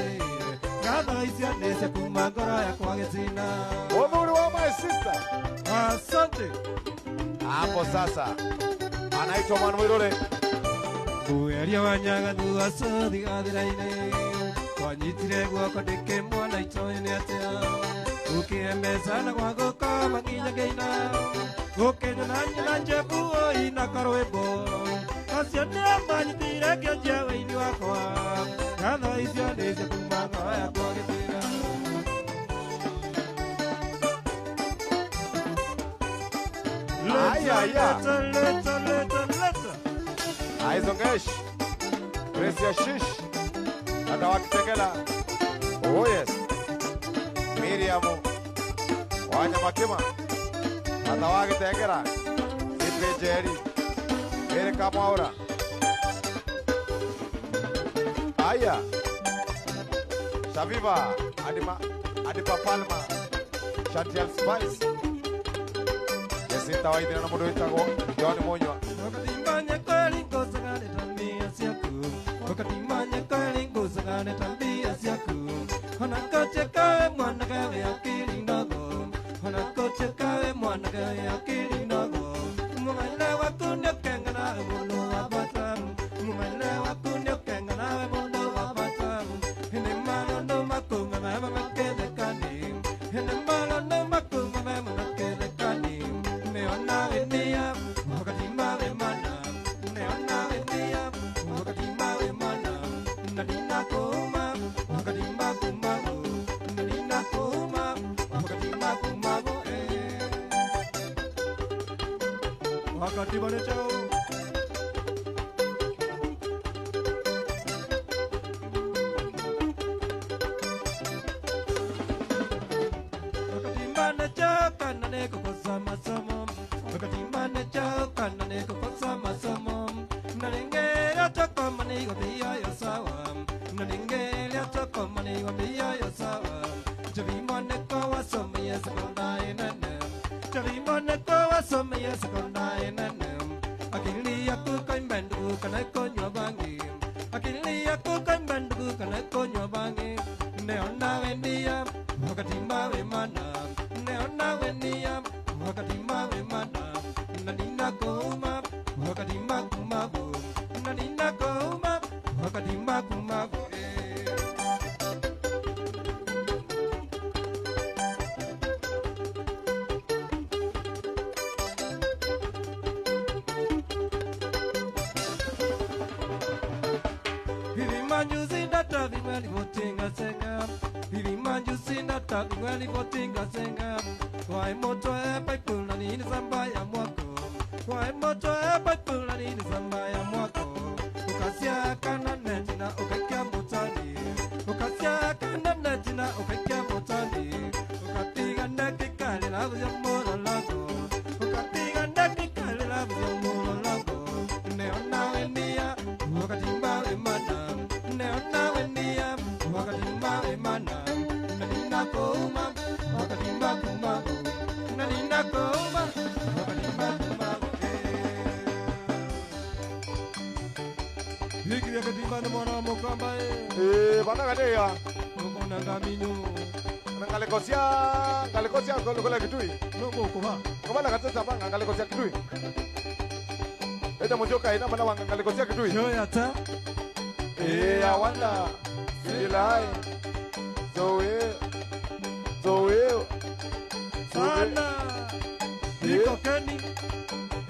ngatho icio nĩ cia kuma ngoro yakwa gĩtina Mũthuri wa my sister. asante Hapo sasa. Anaitwa Mwana Mũirũrĩ. Kueria wanyaga thuaco thigathira-inĩ Wanyitire guoko ndĩkĩmwana itoĩ nĩ atĩa Ũkĩemecana gwa gũkoma nginya ngĩina Gũkĩnyona nyina njembuoi na karwĩmbo Acio nĩo manyitire kĩonjia wĩini wakwa Ngatho icio nĩ cia kuma ngoro yakwa gĩtina Leta Aizongesh. Gracia Shish. Dada wa Kitengela. Oh yes. Miriam. Wanyama Kima. Dada wa Kitengela. Sidney Jerry. Erika Mwaura. Aya. Shaviva. Adipa Palma. Chantel Spice. Yesinta waithina na mundu witagwo John Munywa. Wakatimanya kweli ngosagane tambia siaku Wakatimanya kweli ngosagane tambia siaku Hanakoche kawe mwana kawe akili ndogo Hanakoche kawe mwana kawe akili ndogo Mumaile wakunyo kenga nawe mundu wabatamu Mumaile wakunyo kenga nawe mundu wabatamu Hine malondo makunga mama makelekani Hine malondo makunga mama makelekani Meona wendia wakati mawe mana Neona wendia wakati mawe mana Nadina kuma wakati makumago Nadina kuma wakati makumago Wakati bane chao Wakati bane chao kanane kukosa masomo Wakati bane chao kanane kukosa masomo Nalingelia chako manigo biya yo sawa Nalingelia chako manigo biya yo sawa Chavimone ko wasome ya sekondari nene Chavimone ko wasome ya sekondari nene Akili yaku kaimbendu kanai konyo bangi Akili yaku kaimbendu kanai konyo bangi Neona wendia wakati mawe mana Neona wendia wakati mawe mana Nadina kuma wakati makumabu Nadina kuma wakati makumabu Hivi manjuzi data vimweli votinga senga Hivi manjuzi data vimweli votinga senga Wai moto e paipula nini samba ya mwako Wai moto e paipula nini samba ya mwako Ukasia kana netina ukakia mutani Ukasia kana netina ukakia mutani Ukatiga ndeki kali la vya moro lako Ukatiga ndeki kali la vya moro lako Neona wendia wakati mbawe mana Neona wendia wakati mbawe mana Nadina kuma wakati mbakumago Nadina kuma wakati mbakumago Hiki ya katimba na mwana mokamba Bana gadea. Mwana gaminyo Ngalikosia kola kitui. Nongo kuha Kama katata banga ngalikosia kitui. Eta mojoka ina mana wanga ngalikosia kitui. Shoya ta Awanda. Silai. Zoe. Sana Niko Keni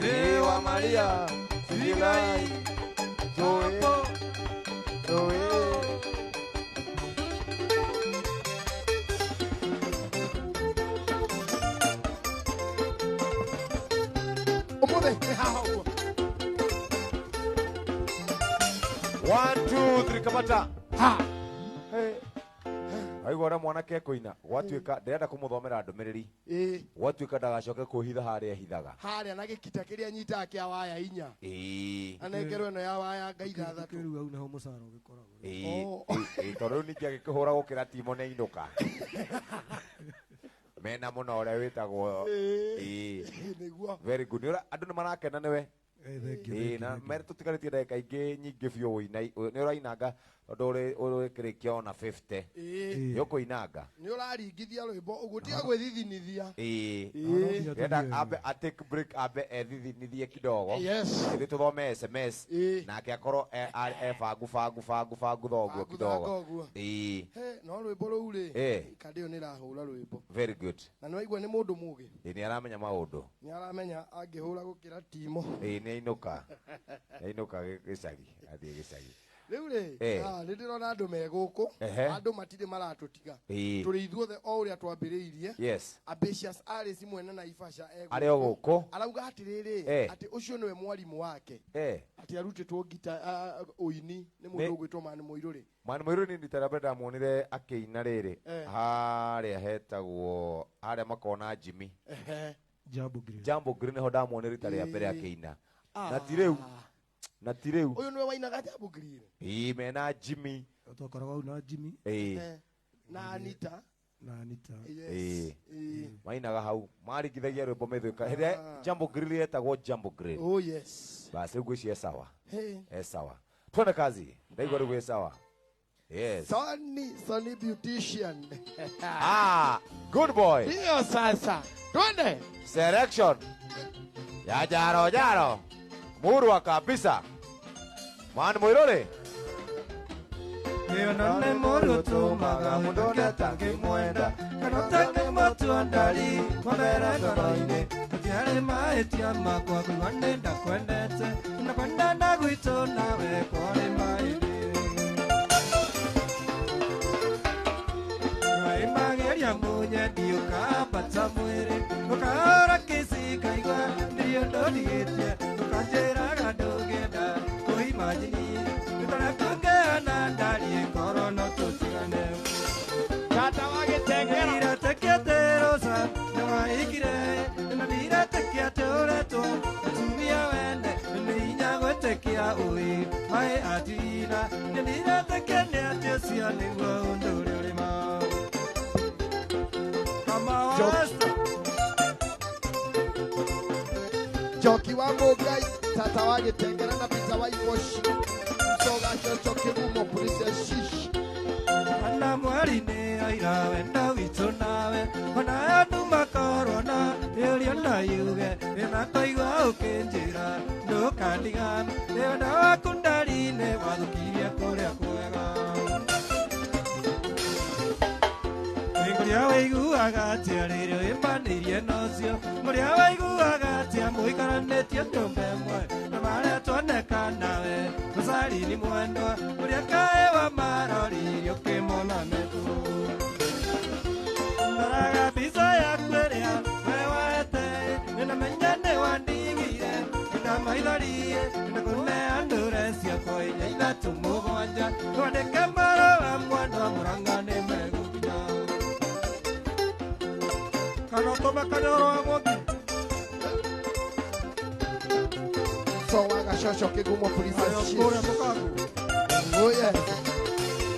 Ewa Maria. Silai. Zoe. Muthe haha uguo 1 2 3 kamata ha aigua mwanake koina gwatuika ndirenda kumuthomera ndumiriri gwatuika ndagacoke kuhitha haria hithaga haria na gikita kiria nyitaga kia waya inya anengerwo eno ya waya ngaitha thatu kiru au naho mucara ugikoragwo tondu ningi agikihura gukira timo ne inuka mena muno uria witagwo niguo very good andu ni marakena niwe na mere tutikaritie ndagika ingi nyingi biu wina ni urainanga tondu uri kirikia ona 50 yoko inanga ni uraringithia rwimbo uguo tiga gwithithinithia enda abe a take break abe ethithinithie kidogo ili tuthome SMS nake akorwo fangu thoguo kidogo no rwimbo ruu ri kandio ni rahura rwimbo very good na no igua ni mundu mugi ni aramenya maundu ni aramenya angihura gukira timo ni ainuka gicagi athie gicagi riu ri ni ndirona andu meguku andu matire maratutiga turi ithuothe o uria twambiriirie ambitious Alice mwene na Ifasha ari oguku arauga atiriri ati ucio niwe mwarimu wake ati arutitwo gita uini ni mundu ugwitwo Mani Muiruri ni nditarabenda muonire akiina riri haria hetagwo haria makona Jimmy Jambo Green ho ndamuonire rita ria mbere akiina na tireu uyu niwe wainaga Jambo Green mena Jimmy twakoragwo au na Jimmy na Anita mainaga hau marigithagia rwimbo methwika hĩndĩ Jambo Green yetagwo Jambo Green basi ngwĩcie sawa sawa twende kazi ndaigua rĩu sawa Sonny Beautician good boy ndio sasa twende selection ya jaro murwa kabisa Mani Muiruri none muru tumaga mundu ngetange mwenda kana tange matu andari mabera ngoroine tiare maetia makwa kwande ndakwendete na kwenda na gwito nawe kore maini ai mageria munye diuka pata mwere ukara kisi kaigwa ndio ndodigetie ukajera gadogeda koi majini nitara kungana ndari korono tutigane tata wagitengera ira tekete rosa na ikire na ira tekete oreto tumia wende ni nyago tekia ui mai atina ni ira tekene atesia ni ndore ma kama wasta Joki wa Mugai tata wagitengera na pita wa Ivoshi soga chocho kigumo polisi shish ana mwari ne aira wenda wito nawe ona andu makorona iri ona yuge na koigwa ukinjira ndukandiga ona wakundari ne wathukiria kuria kwega Muria waiguaga atia rĩrĩa wĩmanĩirie nocio Muria waiguaga atia mũikaranĩtie nyũmba ĩmwe na marĩa tuoneka nawe mũcari-inĩ mwendwa Muria kaĩ wa maroririo ũkĩmona metu Ndoraga mbica yaku ĩrĩa we wete nĩnamenya nĩ wandigire ndamaitharie ndakũneanũre ciakwa inya ithatũ mũgwanja twandĩke marũa mwendwa Mũrang'a nĩ megũkinya so wagashosho kigumo polisi shish oh yes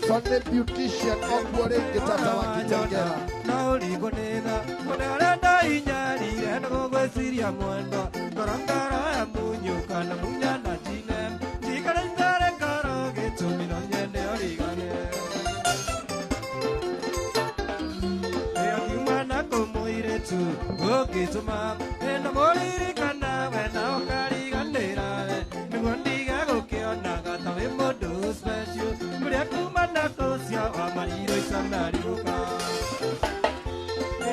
Sonny Beautician ogworenge tata wagitengera na uligonena unaenda inyarire ngogwesiria mwendo korangara ya munyuka na munyana jine jikara ndare karo getumino nyende origane eyakimana komoire tu ogituma ena moriri kana wena okariganira ngondiga gokiona gata we modu special muria kumana kosia wa mariro isanariuka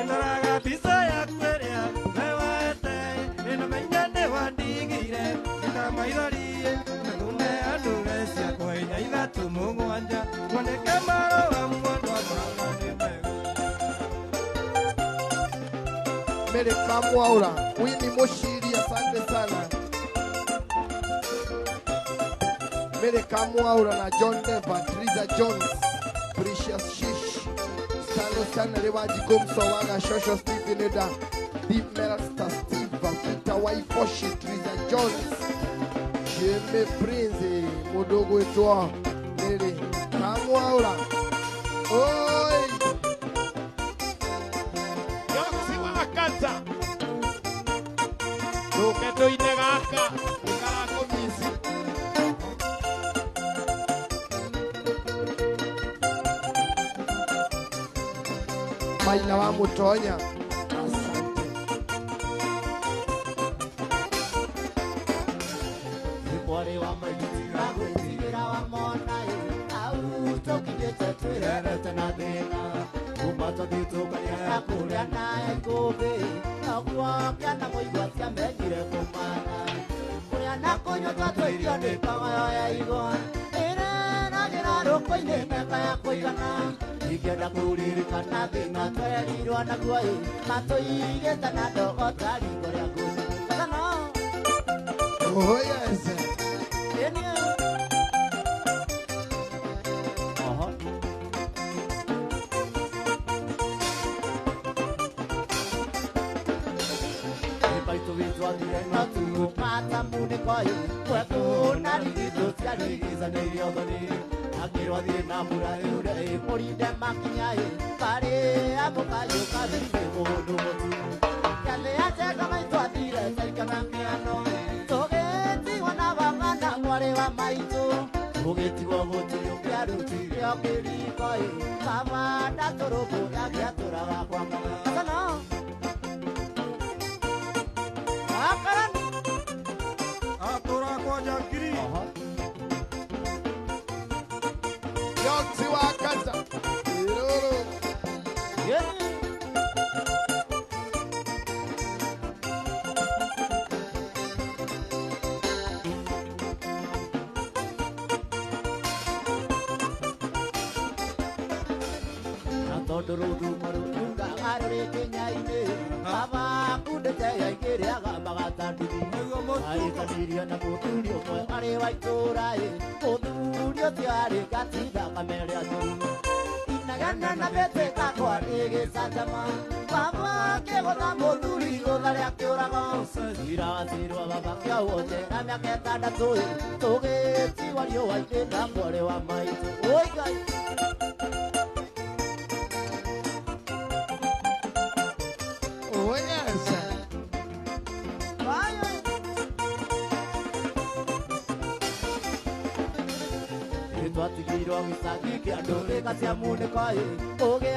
Ndoraga pisa ya kweria wewete inomenyane wandigire ndamaitharie ndune andure cia koinya ithatu mugwanja mwandike marũa mwendwa Mũrang'a nĩ mega Mary Kamwaura Winnie Mushiri asante sana Nere Kamwaura na John Deva, Triza Jones, Precious Shish, Salo Sana Rewaji Gomso Waga, Shosho Stephen Eda, Deep Melster Steve, Peter Waifoshi, Triza Jones, Jeme Prince, Modogo Etoa, Nere Kamwaura. Oi! Yoksi wakata. Tuketo inegaka, ikarako misi. Maina wa Mutonya. Asante. Mwari wa majutika gwĩtigĩra wa mona au tũkinyĩte twĩrerete na thĩna kuma tũthitũkania kũrĩa na ikũmbĩ naguo kĩana mũigua ciamenyire kũmana kũrĩa na kũnyua twatũirio nĩ kagoyo ya igwa ĩrenagĩra rũkũ-inĩ mĩaka ya kũigana ingĩenda kũririkana thĩna twererirwo naguo matũigĩte na ndogo ta ringo rĩa ngũthi kathano. Oh yes. Ugetigwo gũtirĩ ũngĩarutire ũkĩriko baba ndatũrũmbũya gĩatũraga kwa mwana no akarani atũra kwa Jankiri Yoksi wakata. Iroro. Aitanirio na mũthuri ũmwe arĩ wa itũũra mũthuri ũcio arĩ gatitha kamere atũru inagana na betĩka kwa rĩgĩcanjama baba akĩgũtha mũthuri igũtha rĩa kĩũrago ira wacirwo baba kĩaguothe na mĩaka ĩtandatũ tũgĩtigwo riũa-inĩ na mwarĩ wa maitũ oi Ngai. Oh yes. Twatigirwo gĩcagi kĩa ndũrĩka cia munĩko ũgĩ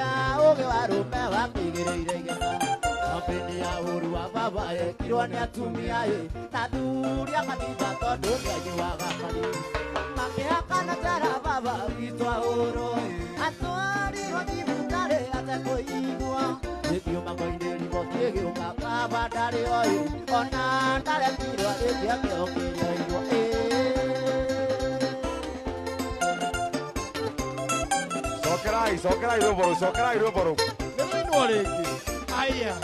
wa rũme wakĩigĩrĩire igeta kapĩni ya ũru wa baba ekirwo nĩ atumia na thuri akatinda tondũ nĩanyuaga kari makĩhakana njara baba witũ aũrũ atwarirwo thibitarĩ atekũigua gĩthiũmango-inĩ riboti ĩgĩũka baba ndarĩ oĩ ona ndaretirwo rĩngĩ akĩokĩrĩirwo Sokerai rũmbũrũ, sokerai rũmbũrũ. Nĩrũinwo rĩngĩ. Aya.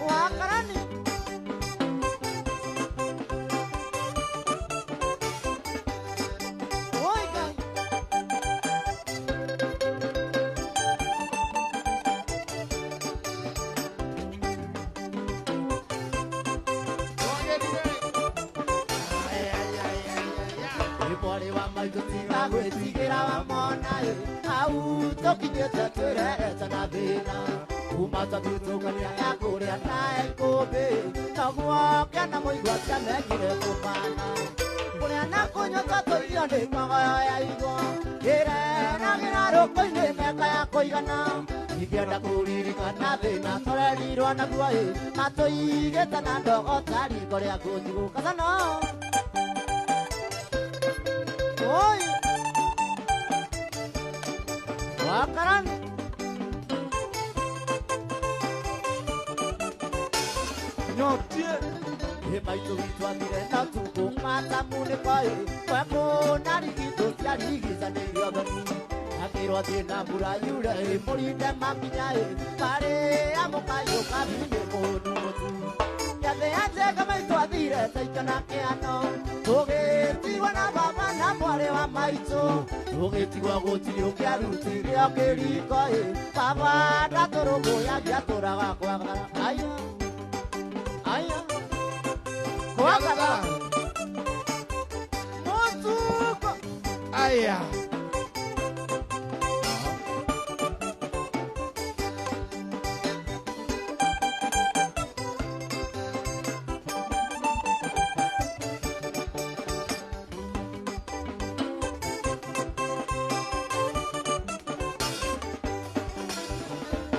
Wakarani. Oi Ngai. Gwĩtigĩra wa mona au tũkinyĩte twĩrerete na thĩna kuma tũthitũkania ya kũrĩa na ikũmbĩ naguo kĩana mũigua ciamenyire kũmana kũrĩa na kũnyua twatũirio nĩ magoyo ya igwa ĩrenagĩra rũkũ-inĩ mĩaka ya kũigana ingĩenda kũririkana thĩna tũrerirwo naguo matũigĩte na ndogo ta ringo rĩa ngũthi gũkathano. Oi! Wakaran! Nyotie! Maitũ witũ athire na tukũ mata munĩko kwekũna rigitũ ciarigicanĩirio thoni Irathiro thina mbura yure murinde makinya pare amukayo kabine mundu mutu Yathe ate kama itwathire taikana kiano Tugĩtigwo na baba na mwari wa maitũ Tũgĩtigwo gũtirĩ ũkĩarutire kĩriko Baba ndatũrũmbũyagia tũraga kwagara Aya Aya Kwagara Mũtuko Aya.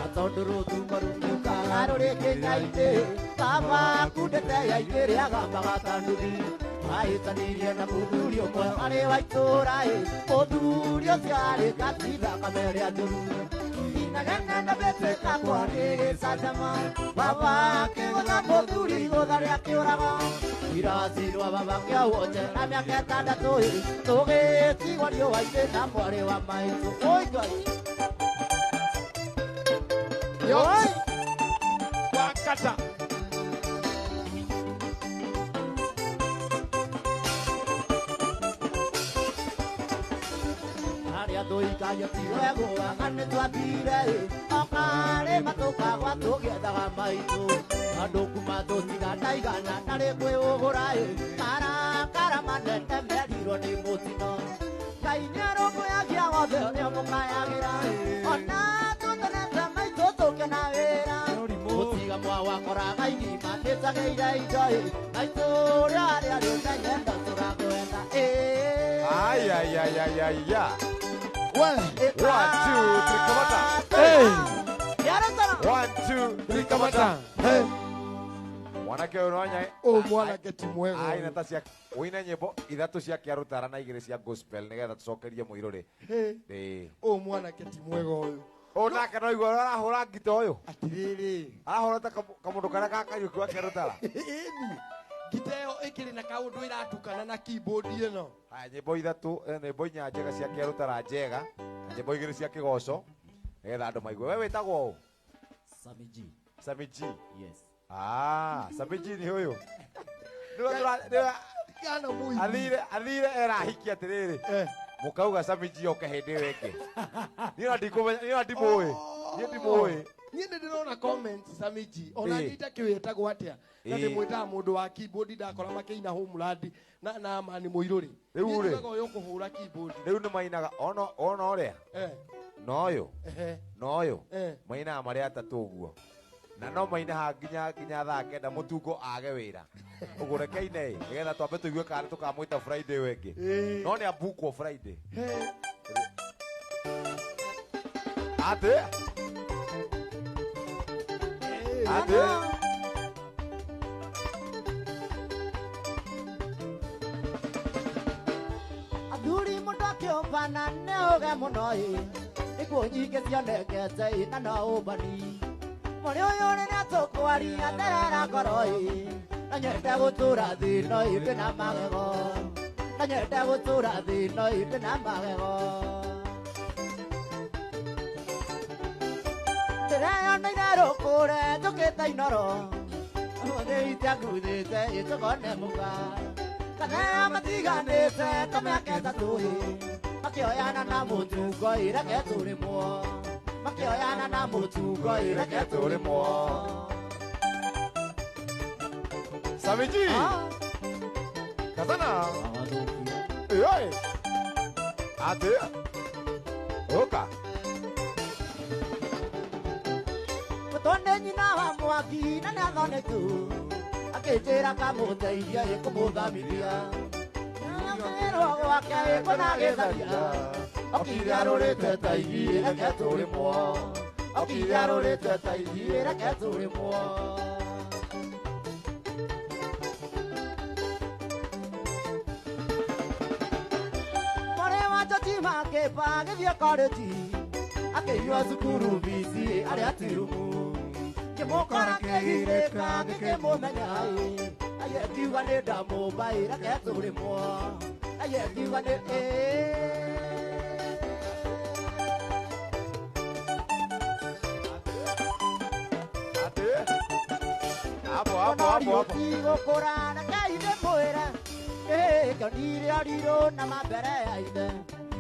Atonduru tumarunyuka arore kenyaite Baba kundete ya igere agamba tandugi Aitanirie na mudurio kwa are waitora Mudurio tiare katida kamere ajuru Inagana na bete kakwa nege sajama Baba kegona muduri godare akioraga Irazirwa baba kia wote na miaka tandatu Tugĩtigwo nĩ waite na mwari wa maitũ Oi Ngai Yote. Wakata. Aria doikayo tirego angane twatire okare matoka gwatũgĩethaga maitũ andũ kuma tũtiga ndaigana narĩ kwĩũgũra karakara manene merirwo nĩ mũtino Ngai nĩarũmbũyagia wothe ũrĩa mũkayagĩra ona tũtenete maitũ tũkena wĩra mũtiga mwawakoraga igima nĩtagĩire indo maitũ ũrĩa arĩa rĩũmenyenda tũrakwenda Ay, ay, ay, ay, ay, ay. We. 1, 2, 3, kamata. Hey. Yarotana 1, 2, 3, kamata. Hey. Mwanake ũyũ noanya O mwanake ti mwega ai ũyũ. nata cia wĩna nyĩmbo ithatũ cia kĩarutara na igĩrĩ cia gospel nĩgetha tũcokerie mũirũrĩ Hey. O mwanake ti mwega ũyũ. o nake no igua arahũra ngita ũyũ Atirĩrĩ. arahũra ta kamũndũ karĩa gakariũki wa kĩarutara Ĩni. Giteo ĩkĩrĩ na kaũndũ ĩratukana na keyboard ĩno. aya nyĩmbo ithatũ nyĩmbo inya njega cia kĩarutara njega na nyĩmbo igĩrĩ cia kĩgoco nĩgetha andũ maigue we wĩtagwo ũũ Samiji Sami G yes Sami G nĩ ũyũ Gana mũibi. athire erahikia atĩrĩrĩ mũkauga Sami G oke hĩndĩ ĩyo ĩngĩ niĩ ndimũĩ niĩ ndimũĩ Niĩ nĩ ndĩrona comments Samiji ona Ĩĩ. nditakĩũĩ etagwo atĩa na Ĩĩ. ndĩmwĩtaga mũndũ wa keyboard ndakora makĩina Homeland na mani mũirũrĩ Rĩu rĩ. nĩnjugaga ũyũ kũhũra keyboard rĩu nĩ mainaga ona ũrĩa no ũyũ no ũyũ mainaga marĩ atatũ ũguo na no mainaga nginya thaa kenda mũtungo age wĩra ũguo rekeine nĩgetha twambe tũigue kana tũkamwĩta Friday ĩyo ĩngĩ no nĩ abukwo Friday atĩ Athuri mũndũ akĩũmbana nĩ ũge mũno nĩguo nyingĩ cionekete na no ũmbani mũrĩ ũyũ rĩrĩa tũkwaria nderera ngoro na nyende gũtũra thĩ ĩno ndĩna magego na nyende gũtũra thĩ ĩno ndĩna magego ndĩreyoneire rũkũre njũkĩte inoro ũthĩite nguthĩte ĩtũkone mũka Kanea matiganĩte ta mĩaka ĩtatũ makĩoyana na mũtungo reke tũrĩmwo makĩoyana na mũtungo reke tũrĩmwo Sami G Kazana oi atĩ oka mũtonde nyina wa mwaki na nĩathonetwo akĩnjĩra kamũteithia kũmũthamithia wĩrwo gwake kwĩna gĩtharia okire arũrĩte ta igi reke tũrĩmwo okire arũrĩte ta igi reke tũrĩmwo mũrĩ wa njoki makĩmba gĩthiĩ korĩji akĩnyua cukuru bici arĩa tirumu Kimokora kegireka ngikimumenya ayekiuga nĩ ndamũmba reke tũrĩmwo ayekiuga nĩ hapo hapo. Tigũkũra rekei ndĩmwĩre kĩhĩkio ndirĩorirũ na mambere ya ithe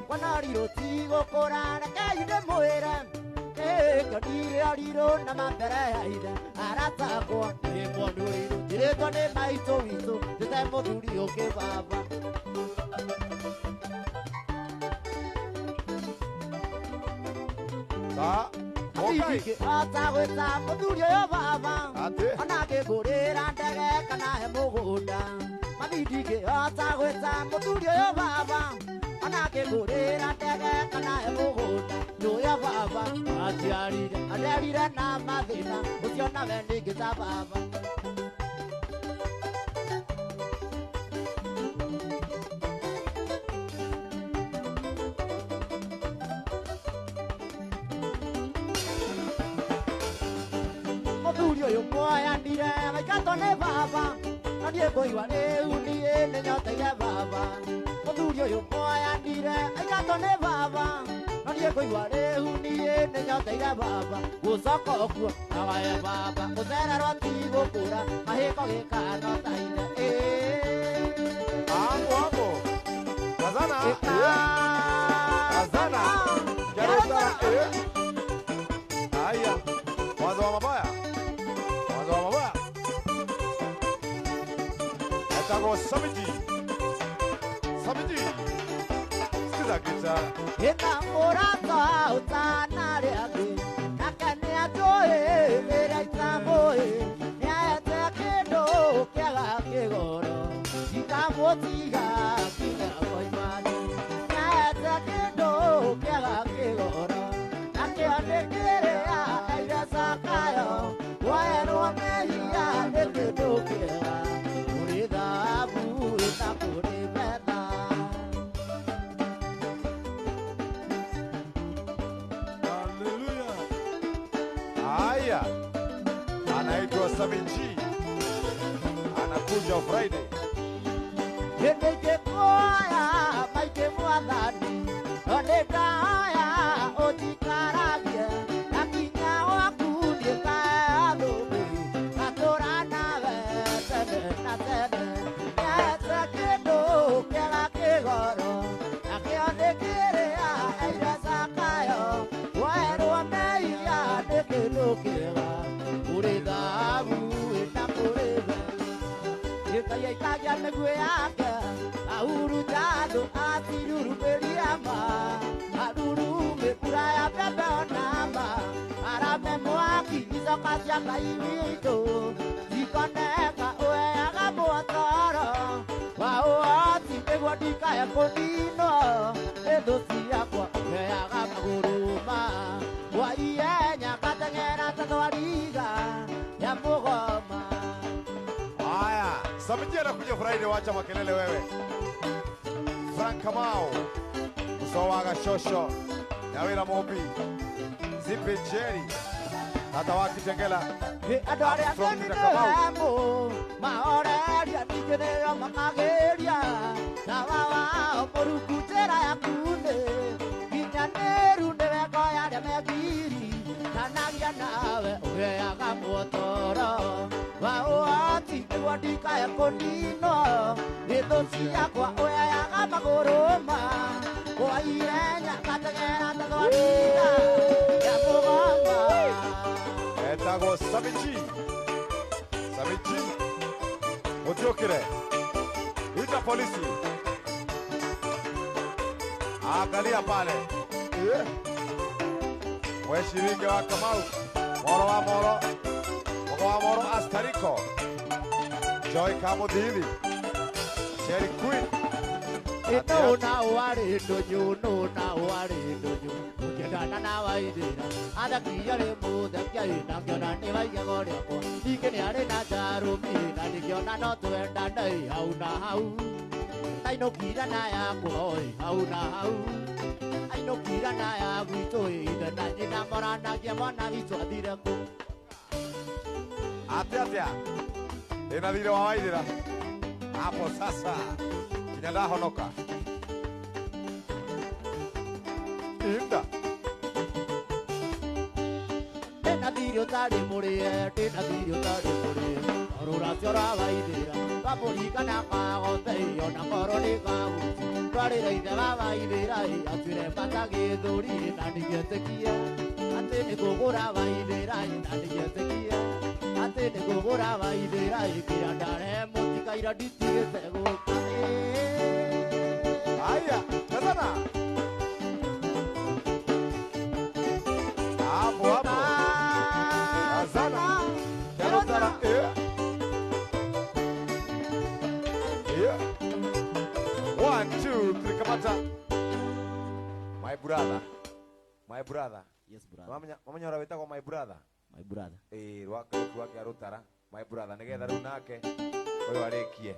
kwana rirũ tigũkũra rekei ndĩmwĩre kĩhĩkio ndirĩorirũ na mambere ya ithe aratakwo nĩrĩmwo ndũrĩirũ njĩrĩtwo nĩ maitũ witũ njĩte mũthuri ũngĩ baba Sa. Okay. atagwĩta mũthuri ũyũ baba Ati. ona ngĩgũrĩra ndege kana he mũgũnda mabindingĩ atagwĩta mũthuri ũyũ baba ona ngĩgũrĩra ndege kana he mũgũnda nĩũya baba aciarire arerire na mathĩna ũcio nawe nĩngĩta baba mũthuri ũyũ mwoyanire maikatwo nĩ baba no niĩ ngũigua rĩu niĩ nĩnyoteire baba mũthuri ũyũ mwoyanire aikatwo nĩ baba no niĩ ngũigua rĩu niĩ nĩnyoteire baba gũcoka ũguo nawaye baba gũcererwo tigũkũra mahĩko gĩkano taine Hapo hapo. Kazana. Kazana. Jareta. Haya. Mwanzo wa mabaya. Mwanzo wa mabaya. Etago Samiji. Samiji. Sikiza gitaa. ĩta mũrata ũtanarĩangĩ nake nĩatũĩ wĩra itamũĩ nĩahete kĩndũ kĩaga kĩgoro ikamũtiga kinya koimani nĩahete kĩndũ kĩaga kĩgoro nakĩo nĩkĩrĩa aira cakayo waerwo mehia nĩ kĩndũ kĩega kũrĩ thahabu na kũrĩ betha Hallelujah. Haya. Anaitwa Samiji. Anakuja Friday. Nĩndĩngĩkuoya maingĩ mwathani no nĩndahaya ũnjikaragie na kinya waku ndĩkae thũmbĩ ngatũra nawe tene na tene nĩahete kĩndũ kĩega kĩgoro nakĩo nĩkĩrĩa aira cakayo waerwo mehia nĩ kĩndũ kĩega kũrĩ thahabu na kũrĩ betha ikagia mĩguĩ yake ahurunjandũ atirurumĩriama arurumĩkura ya mbembe onama arame mwaki icoka cia Ngai witũ ikoneka ũheaga mwotoro wa ũhoti nĩguo ndikae kũninwo nĩ thũ ciakwa ũheaga magũrũma wa ihenya ngateng'era ta thwariga ya mũgoma Haya, Samiji anakuja Friday, wacha makelele wewe. Frank Kamau, Usowaga Shosho, Nyawira Mobi, Zipe Jerry, Tata wa Kitengela. andũ arĩa ageni nĩ wemo mahoreria ningĩ nĩo makageria tawa wao mũrungu njĩra yakunĩ nginyanĩru nĩwekoya arĩa megiri nanagia nawe ũheaga mwotoro wa ũhoti nĩguo ndikae kũninwo nĩ thũ ciakwa ũheaga magũrũma kwa ihenya ngateng'era ta thwariga ya mũgoma Etago Samiji. Samiji. Utiokire. Ita polisi. Angalia pale. Mheshimiwa wa Kamau. Moro wa Moro. Moro wa Moro Astariko. Joy Kamudili. Cherry Queen. Ito na wari ndonyo no na wari ndonyo ukendana na waithira athakia ri muthakia ina ngiona ni waiga goria kwa ningĩ nĩ arĩ na njarũmi na nĩngĩona no twendane hau na hau ainũkira na yakwa ĩ hau na hau ainũkira na ya gwitũ ithe na nyina moranagia mwana witũ athire kũ Atia. Tena vile wa Waithira. Hapo sasa. Kinyanda honoka. Inda. tena thirio tari mũrĩe tena thirio tari mũrĩe ruracio rabaithira kapurikana kagoteio na koroni kabuti twarire ithe babaithira atuire mbata gĩthũri na ndigĩtĩkia atĩ nĩ kũgũra baithira na ndigĩtĩkia atĩ nĩ kũgũra baithira kĩra ndare mũtikaira nditigĩte gũka Haya, tazama. Hapo hapo. Tazama. Tazama. Yeah. 1, 2, 3 kamata. My brother. My brother. Yes brother. Mamanya ora wetagwo my brother. My brother. Rwake arutara. My brother nigetha riu nake. Oyo arekie.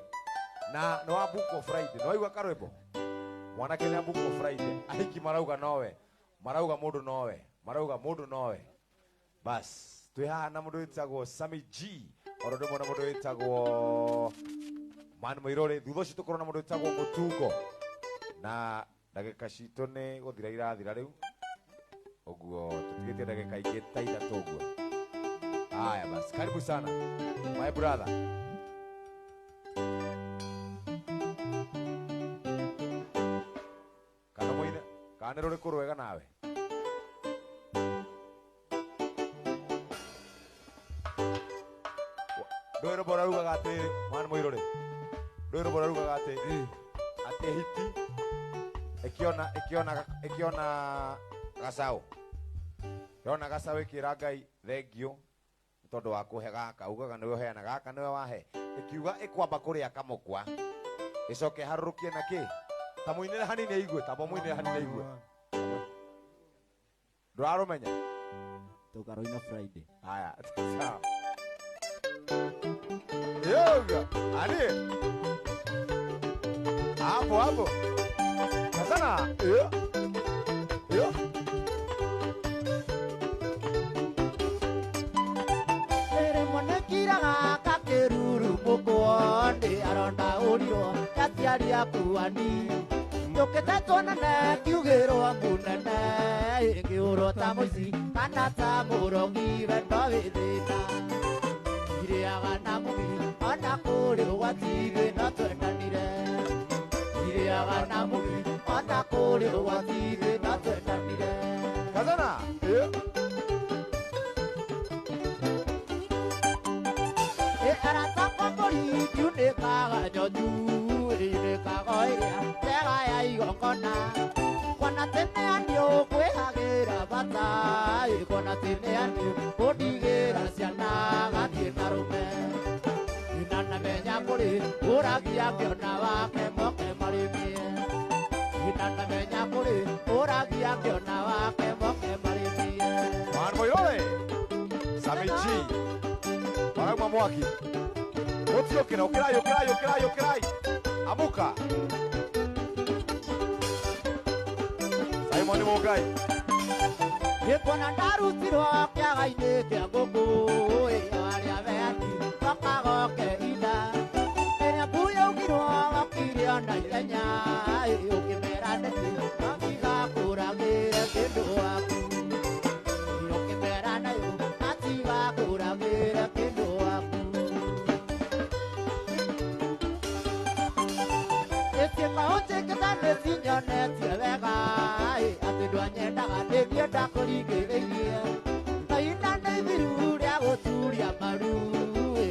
Na no wa book of Friday. No igwa karwebo. Mwanake nĩ book of Friday. Ahiki marauga nowe. Marauga mundu nowe. Marauga mundu nowe. Bas. Twi haha na mundu witagwo Sammy G. Oro ndimo na mundu witagwo Man Muirore. Thutha ucio tukorwo na mundu witagwo Mutungo. Na ndagika citu nĩ guthira irathira riu. Oguo tutigite ndagika ingĩ ta ithatũ ũguo. Haya basi. Karibu sana. My brother. Kana rũrĩ kũrwega nawe ndwĩro bora rugaga atĩ Man Muirore ndwĩro bora rugaga atĩ hiti ikiona gacaũ yona gacaũ ĩkĩra Ngai thengio nĩ tondũ wa kũhe gaka ugaga nĩwe ũheana gaka nĩwe wahe ĩkiuga ĩkwamba kũrĩa kamũkwa ĩcoke harũrũkie na kĩ ta mũinĩre hanini aigue ta mũinĩre hanini aigue ndũrarũmenya Tukaroina Friday. Haya sawa yoga ali hapo sana yo ere monekiraga kakiruru mukonde aronda urio katiari akuani Tukete tonane kiugirwo munene Ingiurwo ta muici kana ta murongi wendo withina Iriaga na mugi ona kuri ugwati thina twendanire Iriaga na mugi ona kuri ugwati thina twendanire Kazana arata mbũri kiunĩkaga njonju ĩrĩkaga ĩrĩa njega ya igongona kwana tĩneani ũkwĩhagĩra bata kwana tĩneani ũndigĩra ciana gathiĩ na rũme na namenya kũrĩ ũragia kĩona wake moke marĩmie na namenya kũrĩ ũragia kĩona wake moke marĩmie Man Muirore Sammy G Marauma mwaki Otiokera ukirai Amuka Simon Mugai Yekona ndarutirwo kĩaga-inĩ kĩa ngũkũ arĩa beani makagoke ina ĩrĩa mbu yaugirwo gokire ona ihenya ũkĩmera nĩkĩ matigakũragĩre kĩndũ waku ũkĩmera nayo matigakũragĩre kĩndũ waku ĩkĩmaũnjĩkĩta nĩcinyonetie wega atĩ ndwanyendaga ndĩthiĩ ndakũringĩrĩirie kaina nĩ thiru rĩa gũturia maru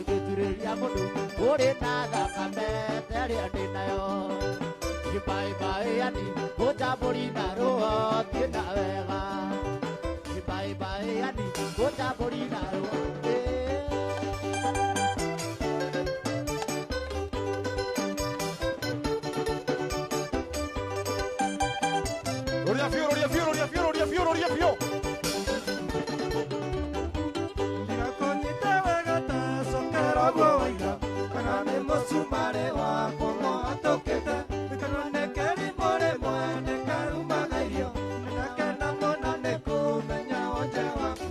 gũturĩria mũndũ ũrĩ na thakame terĩa ndĩ nayo ibaibaiani gũtambũri na rũho thiĩ na wega ibaibaiani gũtambũri na rũho Roria fio Ndinakonyita wega ta sokera gwaira kana nĩ mũcumare wakwa mwatũkĩte kana nĩ kĩrimũ rĩmwe nĩ karumaga irio nĩnakena mũno nĩ kũmenya wonje waku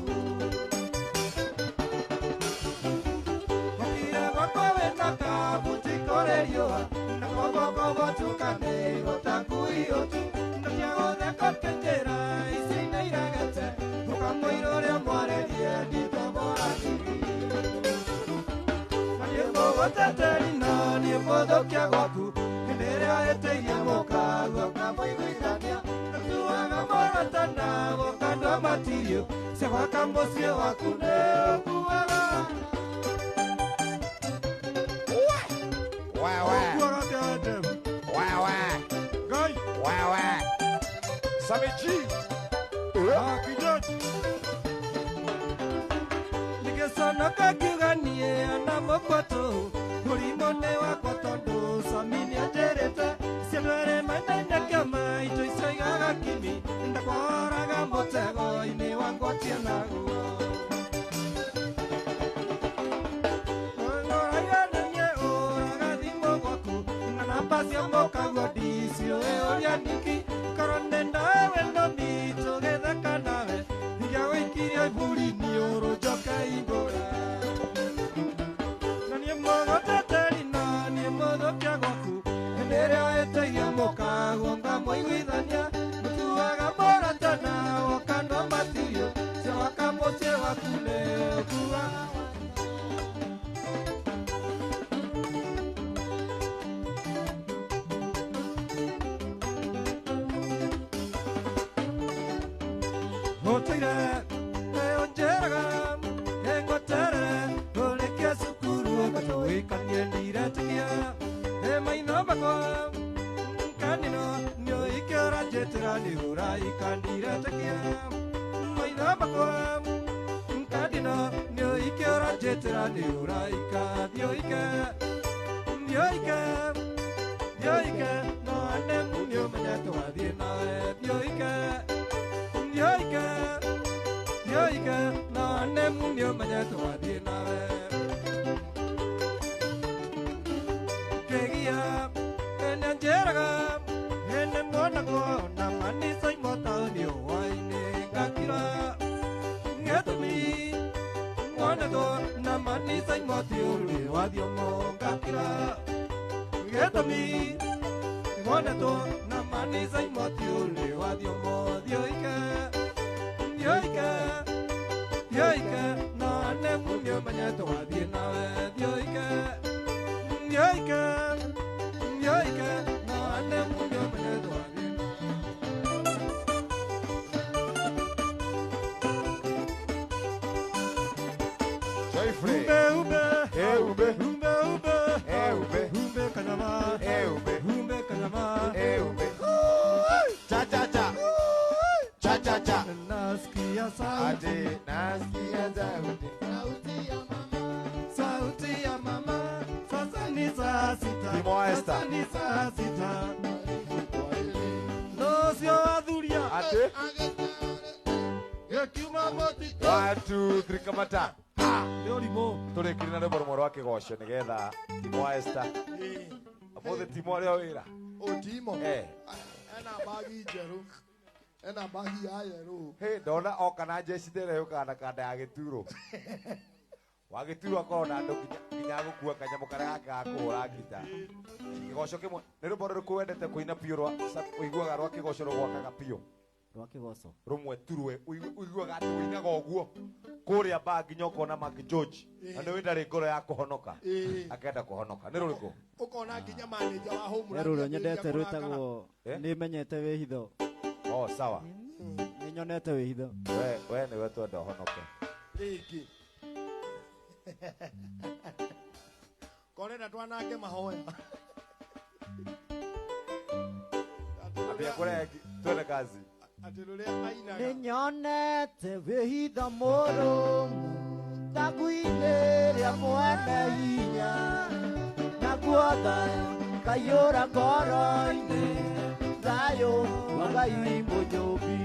gũkire gwakwa wĩna kabutiko rĩ riũa na kogokogo tukanĩrwo ta ngui ũtu na ciagũtheka kĩnjĩra ici nĩ iragete mogoteteri na niĩ mũthũkia gwaku hĩndĩ ĩrĩa ĩtĩirie mũkaguo Kamũiguithania tuaga moratana gũkandwa matirio cia gwaka mũciĩ waku nĩ ũkuaga Wewe. ũkuaga atĩa wete Wewe. Ngai Wewe. Samechi. Kijoti Nigesonoka kiuganie ana mokwato Mũrimũ nĩ wakwa tondũ Sami nĩanjĩrĩte ciandwere mainaina kĩama indo icio igaga kimi ndakũhoraga mũtego-inĩ wangwatia naguo Ũraigananie ũraga thimũ gwaku na namba cia mũkaguo ndiciũĩ ũrĩa niki korwo nĩ nawe noni tũgĩtheka nawe ingĩagũikirie iburi-inĩ ũrũ njoke igũra na niĩ mũgũteteri na niĩ mũthũkia gwaku hĩndĩ ĩrĩa wĩtĩirie mũkaguo ngamũiguithania mũtuaga mũratana wokandwa matirio cia gwaka mũciĩ waku nĩ ũkuaga Gũtĩire nĩũnjĩraga nĩngũtere ũrĩkie cukuru ũgatũĩkanie ndiretĩkia maitho makwa kanino nĩũike ũranjĩtĩra nĩũraika ndiretĩkia maitho makwa kanino nĩũike ũranjĩtĩra nĩũraika thiũike thiũike no ane nĩũmenyete wathiĩ nawe thiũike Yoike, no ane munio manyato wathiĩ nawe Kegia, ene njeraga, ene mwonago na manisa imotao ni owaine ngakira Ngetumi, mwonago na manisa imotio ni wadiomo ngakira Ngetumi, mwonago na manisa imotio ni wadiomo Yoike Yoike, no ane munio manyato wathiĩ nawe Yoike, no ane munio manyato wathiĩ Joyfrey. Ube Ube. Ube kanyama Ube kanyama Ube. Cha cha cha. Cha cha cha. Nasikia sauti Ade nasikia sauti. Sauti ya mama Sasa ni saa sita Timo Esther. Sasa ni saa sita Nosio adhuria Ade. Gekiuma motito 1 2 3 kamata. Yorimo Tũrĩkire na rwĩmbo rũmwe rwa kĩgoco nĩgetha Timo Esther. Ũmũthĩ Timo ũrĩa wĩra. Otimo. Eh. Ena bagi njerũ. Ena bagi ya yerũ. Hey, ndona oka na njeci tere yũkaga na kanda ya gĩturũ. Wa gĩturũ akorwo na andũ nginya gũkua kanyamũ karĩa gake ga kũhũra ngita. Kĩgoco kĩmwe nĩ rwĩmbo rũrĩkũ wendete kũina piũ rwa ũiguaga rwa kĩgoco rũgwakaga piũ. Rwa kĩgoco Rũmwe turwe ũiguaga atĩ ũinaga ũguo kũrĩa ba nginya ũkona Mark George na nĩ wĩndarĩ ngoro ya kũhonoka akenda kũhonoka nĩ rũrĩkũ Ũkona nginya manager wa home rũrũ rũrũ nyendete rwĩtagwo nĩmenyete wĩhitho oh sawa nĩnyonete wĩhitho we nĩwe twenda ũhonoke rĩngĩ Korena twanange mahoya ambia kũrĩa twende kazi atĩ rũrĩa ainaga nĩnyonete wĩhitho mũrũmu tagu-inĩ rĩa mwene hinya naguo thayũ kaiyũra ngoro-inĩ thayũ wa Ngai mũnyũmbi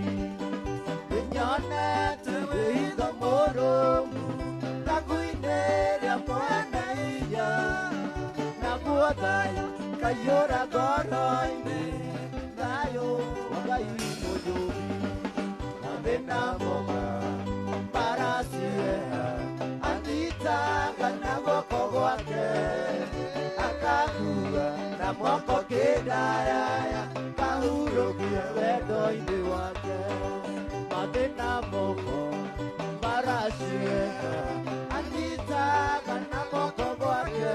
nĩnyonete wĩhitho mũrũmu tagu-inĩ rĩa mwene hinya naguo thayũ kaiyũra ngoro-inĩ thayũ wa Ngai mũnyũmbi mathĩna moma parasiea anyitaga na guoko gwake akakua na moko kĩndayaya kahurũkia wendo-inĩ wake mathĩna moko parasiea anyitaga na guoko gwake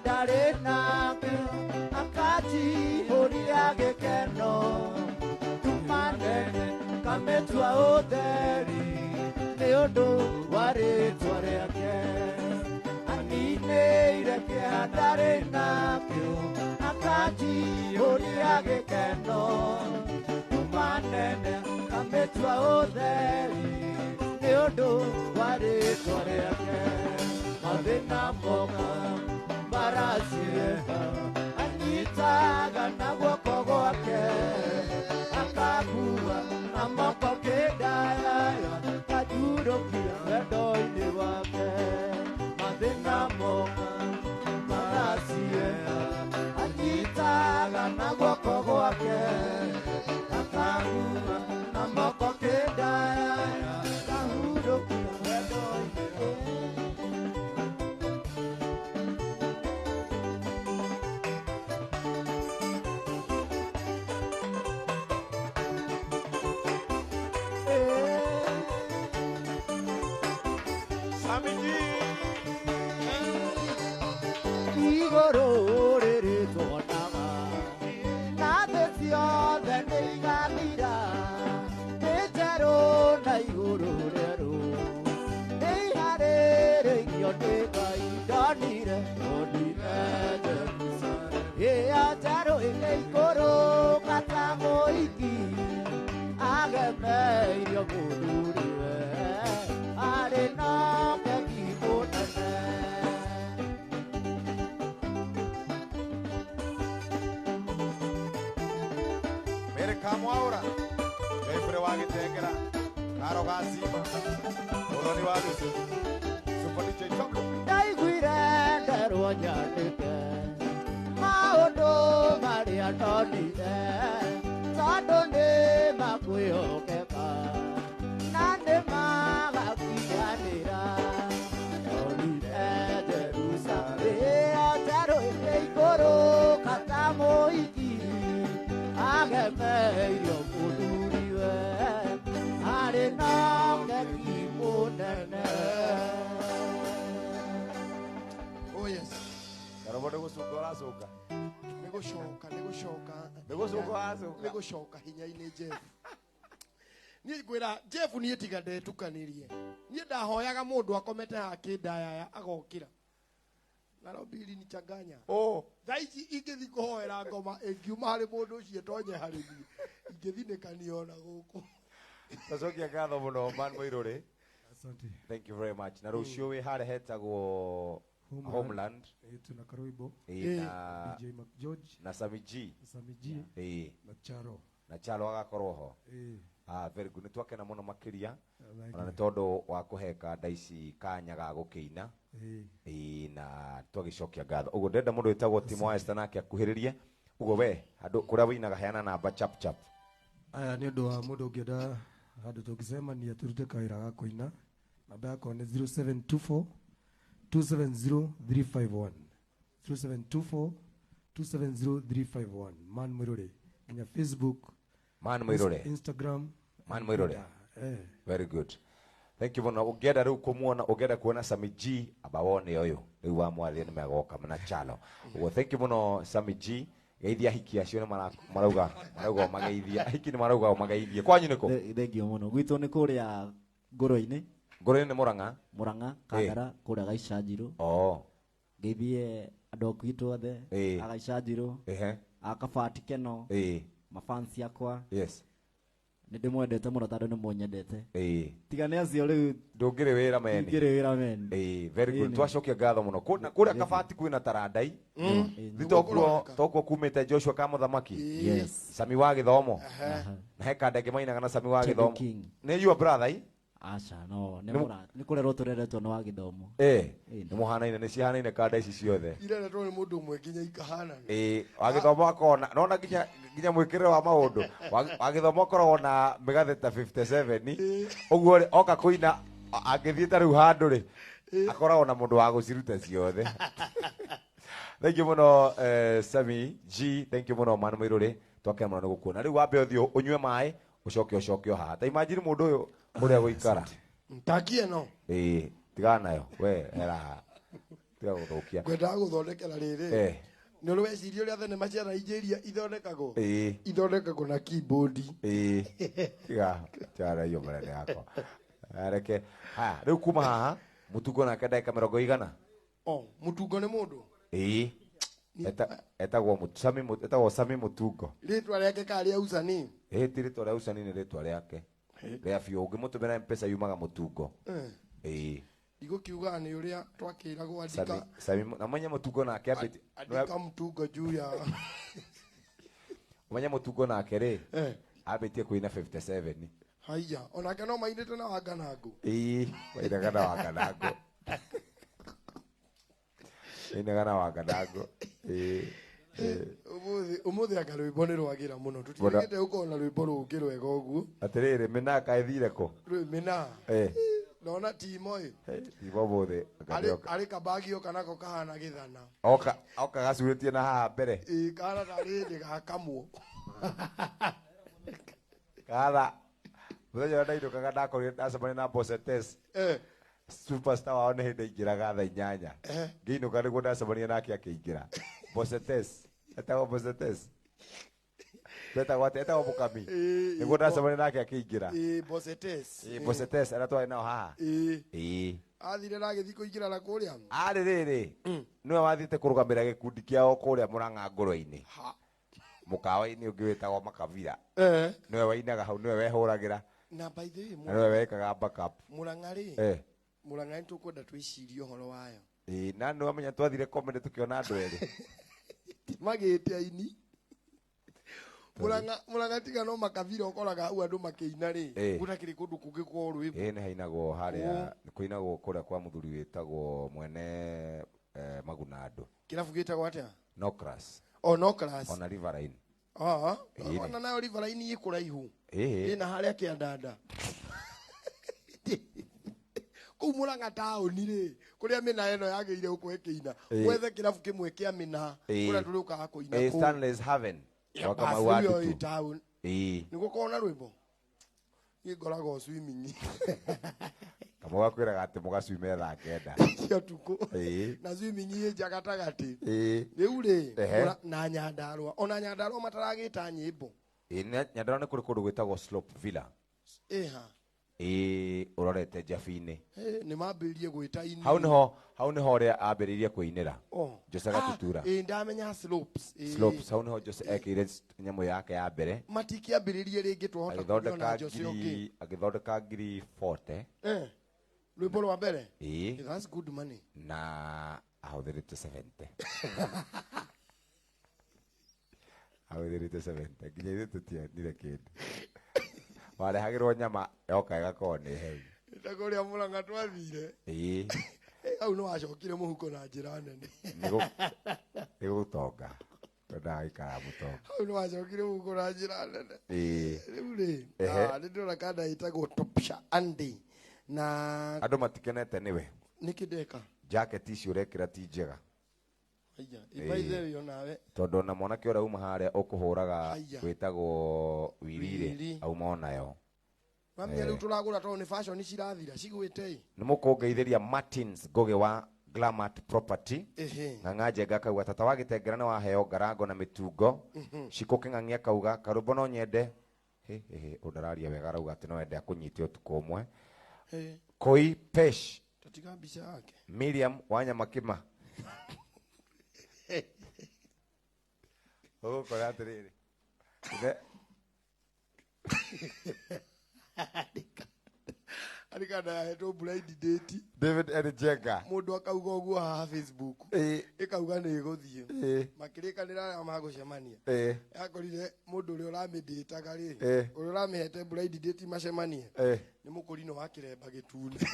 ndarĩ nakĩo akajihũria gĩkeno tumanene kamĩtua ũtheri nĩ ũndũ wa rĩĩtwa rĩake aninĩire kĩeha ndarĩ nakĩo akajihũria gĩkeno tumanene kamĩtua ũtheri nĩ ũndũ wa rĩĩtwa rĩake mathĩna moka maraciĩha anyitaga na guoko gwake akakua na moko kĩndayaya kajurũkia wendo-inĩ wake mathĩna moka maraciĩha anyitaga na guoko gwake akakua na moko kĩndayaya kajurũkia wendo-inĩ wake. Igũrũ rĩrĩtwonaga na thĩ ciothe nĩ igathira nĩ njerũ na igũrũ rĩerũ nĩ iharĩrĩirio nĩ Ngai ndonire ndonire Jerusalemu ĩyo njerũ ĩrĩ igũrũ ta mũhiki agemeirio mũthuriwe arĩ na ũkeki mũnene. Kamwaura Efre wa Gitengera Karo Gazima Oloni wa Lusi Super DJ Choko Ndaiguire nderwo nyandĩke maũndũ marĩa ndonire tondũ nĩ makwĩhokeka na nĩ magakinyanĩra ndonire Jerusalemu ĩyo njerũ ĩrĩ igũrũ ta mũhiki agemeirio mũthuriwe arĩ na ũkeki mũnene. Oh yes. Karobode gusuka urasoka. Nĩgũcoka nĩgũcoka hinya-inĩ Jeff. Niĩ ngwĩra Jeff niĩ tiga ndetukanirie. Niĩ ndahoyaga mũndũ akomete haha kĩndayaya agokĩra. Nairobi ilinichanganya. Oh. Thaici ingĩthi kũhoera ngoma ĩngiuma harĩ mũndũ ũcio tonye harĩ niĩ. Ingĩthinĩkaniona gũkũ. Tacokia ngatho mũno Man Mũirũrĩ. Asante. Thank you very much. Na rũciũ wĩ harĩa hetagwo Homeland. Tuna Karoibo. Na DJ Mac George. na Sami G. Na Charo. Na Charo agakorwo ho. Very good. Nĩtwakena mũno makĩria. Na nĩ tondũ wa kũheka ndaici kanya ga gũkĩina. Na twagĩcokia ngatho. Ũguo ndenda mũndũ wĩtagwo Timo wa Esther nake akuhĩrĩrie. Ũguo we andũ kũrĩa wĩinaga heana namba chap chap. Aya nĩ ũndũ wa mũndũ ũngĩenda handũ tũngĩcemania turute kawĩra ga kũina. Namba yakwa nĩ 0724 270 351 0724 270 351 Man Mũirũrĩ. Nginya Facebook, Man Mũirũrĩ. Instagram, Man Mũirũrĩ. Very good. Thank you muno. Ũngĩenda rĩu kũmuona, ũngĩenda kuona Sami G abawone ũyũ. Rĩu wa mwathĩ nĩ megoka na Chalo. Ũguo thank you muno Sami G. Geithia hiki acio nĩ marauga mageithia. Hiki nĩ marauga mageithie. Kwanyu nĩkũ? Thank you muno. Gwitũ nĩ kũrĩa Ngũrũ-inĩ. Ngũrũ-inĩ nĩ Mũrang'a. Mũrang'a, Kagara, kũrĩa Gaicanjirũ. Geithie andũ aku itũ othe. A Gaicanjirũ. A Kabati Keno. Mafansi yakwa. Yes. Nĩndĩmwendete mũno tondũ nĩmũnyendete. Tiga nĩ acio rĩu ndũngĩrĩ wĩra meni. Ndũngĩrĩ wĩra meni. Very good. Twacokia ngatho mũno. Kũrĩa Kabati kwĩna tarandai. Tokuo kumĩte Joshua ka mũthamaki. Yes. Sami wa Gĩthomo. Na he kandenge mainaga na Sami wa Gĩthomo. Nĩ your brother? Aca no nĩ kũrerwo tũreretwo nĩ wa Gĩthomo. Nĩ mũhanaine nĩ cihanaine kanda ici ciothe. Ireretwo nĩ mũndũ ũmwe nginya ikahana. Wa Gĩthomo akona nona nginya mwĩkĩrĩre wa maũndũ. Wa Gĩthomo akoragwo na mĩgathĩ ta 57. Ũguo oka kũina angĩthiĩ ta rĩu handũ rĩ akoragwo na mũndũ wa gũciruta ciothe. Thank you muno Sami G. Thank you muno Man Mũirũrĩ. Twakena mũno nĩ gũkuona. Rĩu wambe ũthiĩ ũnyue maĩ ũcoke haha. Ta imagine mũndũ ũyũ ũrĩa gũikara. Ntakie no. Tigana nayo we era tiga guthukia Ngwenda guthondekera riri. Nĩ ũrĩ weciria ũrĩa thenema cia Nigeria ithondekagwo? Ithondekagwo na keyboard. Tiga chara hiyo mbele yako. Areke. Ha, rĩu kuma haha Mũtungo nake ndagĩka 100. Mũtungo nĩ mũndũ? Etagwo Sami Mũtungo. Rĩtwa rĩake ka rĩa Usani? Ti rĩtwa rĩa Usani, nĩ rĩtwa rĩake. Rĩa biũ ũngĩmũtũmĩra M-Pesa yumaga Mũtungo. Ndigũkiuga nĩ ũrĩa twakĩragwo andika. Sami na mwenye Mũtungo nake ambĩtie. Andika Mũtungo juu ya. Mwenye Mũtungo nake rĩ ambĩtie kũina 57. Haiya, onake no mainĩte na Wanganangũ. Wainaga na Wanganangũ. Wainaga na Wanganangũ. Umuthi anga rwĩmbo nĩ rwagĩra mũno. Tũtigĩte gũkorwo na rwĩmbo rũngĩ rwega ũguo. Atĩrĩrĩ, Mĩnaka ĩthire kũ? Mĩna. Nona Timo ĩ. Timo mũthĩ. Arĩ kabagio kanako kahana gĩthana. Oka gacurĩtie na haha mbere. Kana tarĩ ndĩ gakamwo. Kana mũthenya ũrĩa ndainũkaga ndakorire ndacemania na Bosetes. Superstar wao nĩ hĩndĩ aingĩraga thaa 8. Ngĩinũka nĩguo ndacemania nake akĩingĩra. Bosetes. Etagwo Bosetes. Betagwo atĩ etagwo Mũkami. Nĩguo ndacemania nake akĩingĩra. Bosetes. Bosetes arĩa twarĩ nao haha. Athire na agĩthiĩ kũingĩra na kũrĩa. Arĩ rĩrĩ. Nĩwe wathiĩte kũrũgamĩrĩra gĩkundi kĩao kũrĩa Mũrang'a ngũrwe-inĩ. Mũkawa-inĩ ũngĩ wĩtagwo Makavira. Nĩwe wainaga hau, nĩwe wehũragĩra. Na by the way, nĩwe wekaga backup. Mũrang'a rĩ. Mũrang'a nĩ tũkwenda twĩcirie ũhoro wayo. Na nĩ wamenya twathire comedy tũkĩona andũ erĩ. Magĩte aini. Mũrang'a tiga no Makavira ũkoraga hau andũ makĩina rĩ. Gũtakĩrĩ kũndũ kũngĩ kwa rwĩmbo. Nĩ hainagwo harĩa, kũinagwo kũrĩa kwa mũthuri wĩtagwo mwene Maguna andũ. Kĩrabu gĩtagwo atĩa? No Class. No Class. Ona Riverine. Ona nayo Riverine ĩkũraihu. Ĩna harĩa Kĩandanda. Kũu Mũrang'a taũni rĩ, kũrĩa Mĩna ĩno yagĩrĩire gũkorwo ĩkĩina. Wethe kĩrabu kĩmwe kĩa Mĩna kũrĩa tũrĩũkaga kũina kũu. Stanley's Haven. Kamau wa Ndutu. Nĩguo korwo na rwĩmbo. Niĩ ngoragwo swimming. Kamau akwĩraga atĩ mũgacwime thaa 9. Cia ũtukũ. Na swimming ĩ gatagatĩ. Rĩu rĩ na Nyandarũa. Ona Nyandarũa mataragĩta nyĩmbo. Nyandarũa nĩ kũrĩ kũndũ gwĩtagwo Slope Villa. Ũrorete Njabi-inĩ. Nĩ mambĩrĩirie gwĩta ini. Hau nĩho ũrĩa ambĩrĩirie kũinĩra. Jose Gatutura. Ndamenya Slopes. Slopes, hau nĩho Jose ekĩire nyamũ yake ya mbere. Matikĩambĩrĩirie rĩngĩ twahota kuona Jose ũngĩ. Agĩthondeka ngiri 40. Rwĩmbo rwa mbere? That's good money. Na ahũthĩrĩte 70. Ahũthĩrĩte 70. Nginya ithuĩ tũtionire kĩndũ. Warehagĩrwo nyama yoka ĩgakorwo nĩ heu. Nĩ kũrĩa Mũrang'a twathire. Hau nĩ wacokire mũhuko na njĩra nene. Nĩ gũtonga. Ndagĩikara mũtonga. Hau nĩ wacokire mũhuko na njĩra nene. Rĩu rĩ, nĩ ndĩrona kanda ĩtagwo Topsha Andy. Na andũ matikenete nĩwe. Nĩkĩ ndeka? Jacket ici ũrekĩra ti njega. Ibaithe nawe. Tondũ na mwanake ũrĩa uma harĩa ũkũhũraga wĩtagwo Wirire auma onayo. Mamia rĩu tũragũra tondũ nĩ fashion cirathira cigwĩte. Nĩ mũkũngeithĩria Martins Ngoge wa Glamat Property. Ng'ang'a Njenga akauga tata wa Gĩtengera nĩ waheo ngarango na mĩtungo. Cikũ Kĩng'ang'i akauga Karũmbo no nyende. Ũndararia wega arauga atĩ no ende akũnyite ũtukũ ũmwe. Koi Pesh. Tatiga mbica yake. Miriam Wanyama Kĩma. Ũgũkora atĩrĩrĩ. Arika ndahetwo blind date. David Njenga. Mũndũ akauga ũguo haha Facebook. Ĩkauga nĩ ĩgũthiĩ. Makĩrĩkanĩra arĩa magũcemania. Yakorire mũndũ ũrĩa ũramĩndĩtaga rĩ. Ũrĩa ũramĩhete blind date macemanie. Nĩ mũkũrinũ wa Kĩremba Gĩtune.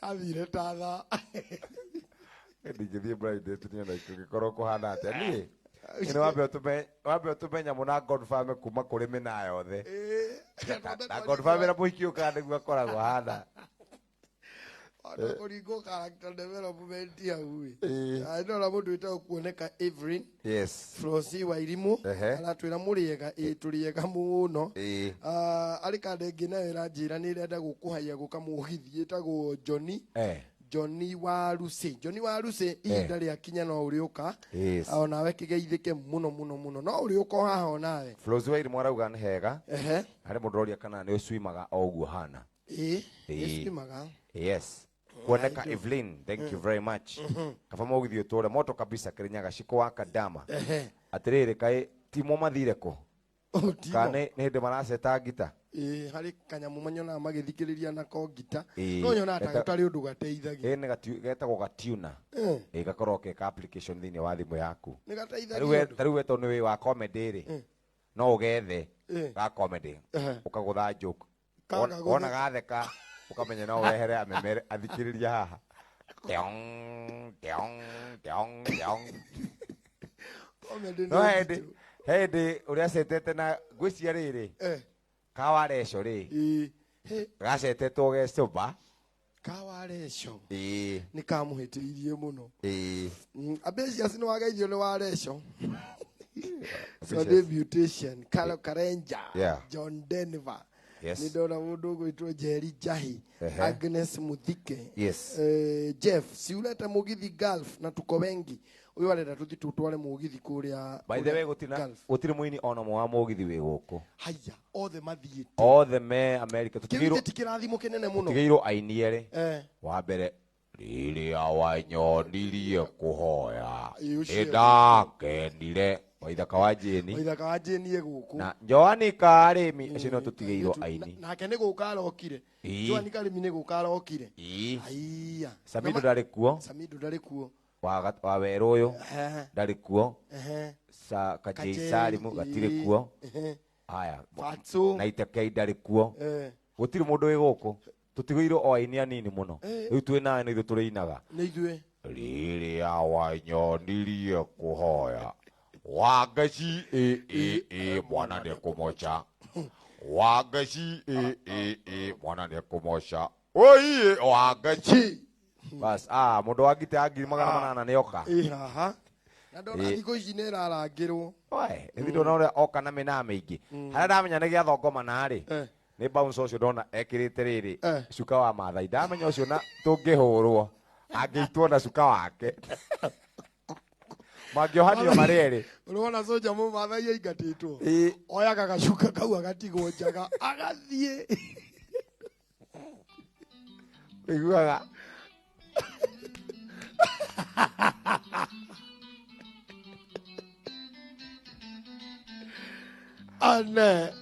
Athire ta thaa. Ndingĩthiĩ blind date nĩ ona ingĩkorwo kũhana atĩa niĩ. Nĩ wambe ũtũmenya mũna Godfather kuma kũrĩ mĩna yothe. Na Godfather mũhiki ũkaga nĩguo akoragwo hana. Kuringo character development ya huyu. Aino la mundu ita kuoneka Evelyn. Yes. Flosi wa irimu. Ala twira muriega turiega muno. Alika ndenge na wira njira ni renda gukuhaia gukamuhithie etagwo Johnny. Johnny wa Ruse. Johnny wa Ruse ihinda ria kinya no uriuka. Ona we kigeithike muno. No uriuka haha nawe. Flosi wa irimu arauga ni hega. Ari mundu roria kana ni uswimaga oguo hana. Uswimaga. Yes. Kuoneka Evelyn, thank you very much. Kafama ugithio tore moto kabisa Kirinyaga shiko wa Kadama. Atiriri kai timo mathire ko. Kane ne hinde maraceta gita. Hari kanyamu manyona magithikiriria na ko gita. No nyona ta gutari undu gateithagia. Ne getagwo gatuna. Gakorwo ke application thini wa thimu yaku. Ni gateithagia. Tariu weto ni wa comedy ri. No ugethe ga comedy. Ukagutha joke. Ona gatheka ukamenya no wehere amemere athikiriria haha. No hede uria setete na ngwicia riri kawareco ri gacetetwo ge soba kawareco ni kamuhitiririe muno abecia sino wageithio ni wareco so the beautician Carlo Karenja John Denver. Yes. Nidona mundu gwitwo Jerry Jahi, Agnes Muthike. Yes. Jeff, si uleta mugithi golf na tuko wengi. Uyu arenda tuthi tutware mugithi kuria. By the way gutire muini ona mwa mugithi wi guku. Haya, othe mathiite. Othe me America tutigirwo. Tikirathimo kinene muno. Tutigirwo ainiere. Wa mbere riri awanyonirie kuhoya. Eda kendire. Waithaka wa Jeni guku. Na Joani Karimi acio no tutigeirwo aini. Nake ni guka arokire. Joani Karimi ni guka arokire. Aiya. Samido ndari kuo. Wa weru uyu ndari kuo. Sa Kajei Salimu gatire kuo. Haya. Fatso. Na Itakei ndari kuo. Gutiri mundu wi guku. Tutigeirwo o aini anini muno. Riu twi nawe ni turiinaga. Ni ithue. Riri awanyonirie kuhoya. Wagashi mwana ne kumocha. Wagashi mwana ne kumocha. Oi wagashi. Bas mundu wagite agiri magana manana ne oka. Haha. Na ndona thiko ici ne rarangirwo. Oi, ndiro na oka na mina maingi. Haria ndamenya ne gya thongoma na ri. Ni bounce ucio ndona ekirite riri. Cuka wa mathai ndamenya ucio na tungihurwo. Angiitwo na cuka wake. Magiohanio marere. Unaona soja mu mathai aingatitwo. Oya gagacuka kau agatigwo njaga agathie. Iguaga.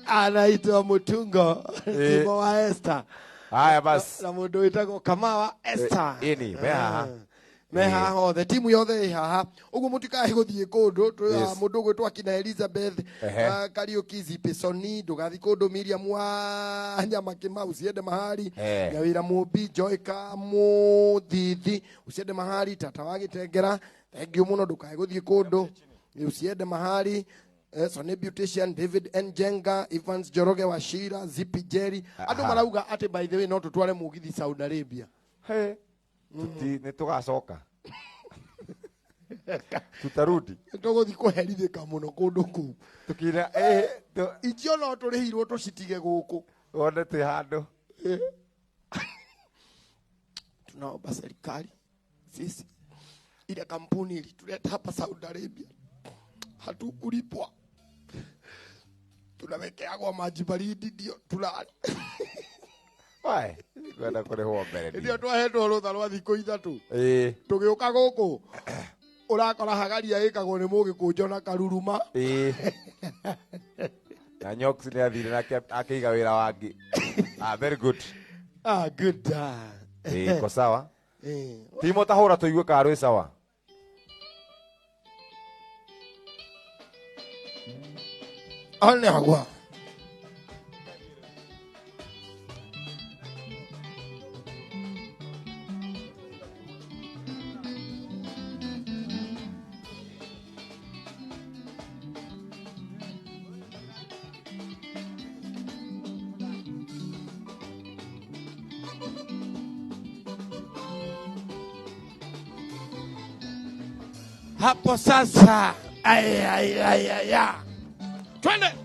Anaitwa Mutungo Timo wa Esther. Haya basi. Na mundu witagwo Kamawa Esther. Ini meha. Meha hothe timu yothe haha uguo mutikahe guthie kundu mundu gwitwa kina Elizabeth Kariuki Zipesoni ndugathi kundu Miriam wa Nyama Kimau usiende mahali Nyawira Mubi Joyka Muthithi usiende mahali Tata wa Gitengera thank you muno ndukahe guthie kundu usiende mahali Sonny Beautician David Njenga Evans Joroge wa Shira Zipi Jerry andu marauga ati by the way no tutware mugithi Saudi Arabia ni tugacoka tutarudi tuguthi kuherithika muno kundu ku tukira icio no turihirwo tucitige guku wonde ti handu tunaomba serikali sisi ile kampuni ili tuleta hapa Saudi Arabia hatukulipwa tunawekeagwa maji baridi ndio tulale Wai, kwenda kurihwo mbere. Ndio twahetwo rutha rwa thikũ ithatu. Tugiuka guku. Urakora hagaria ikagwo ni mugikunjo na karuruma. Na Nyox ni athire nake akiiga wira wangi. Very good. Good. Ko sawa? Timo tahura tuigue karu sawa. Ane agwa. hapo sasa. Aya. Twende.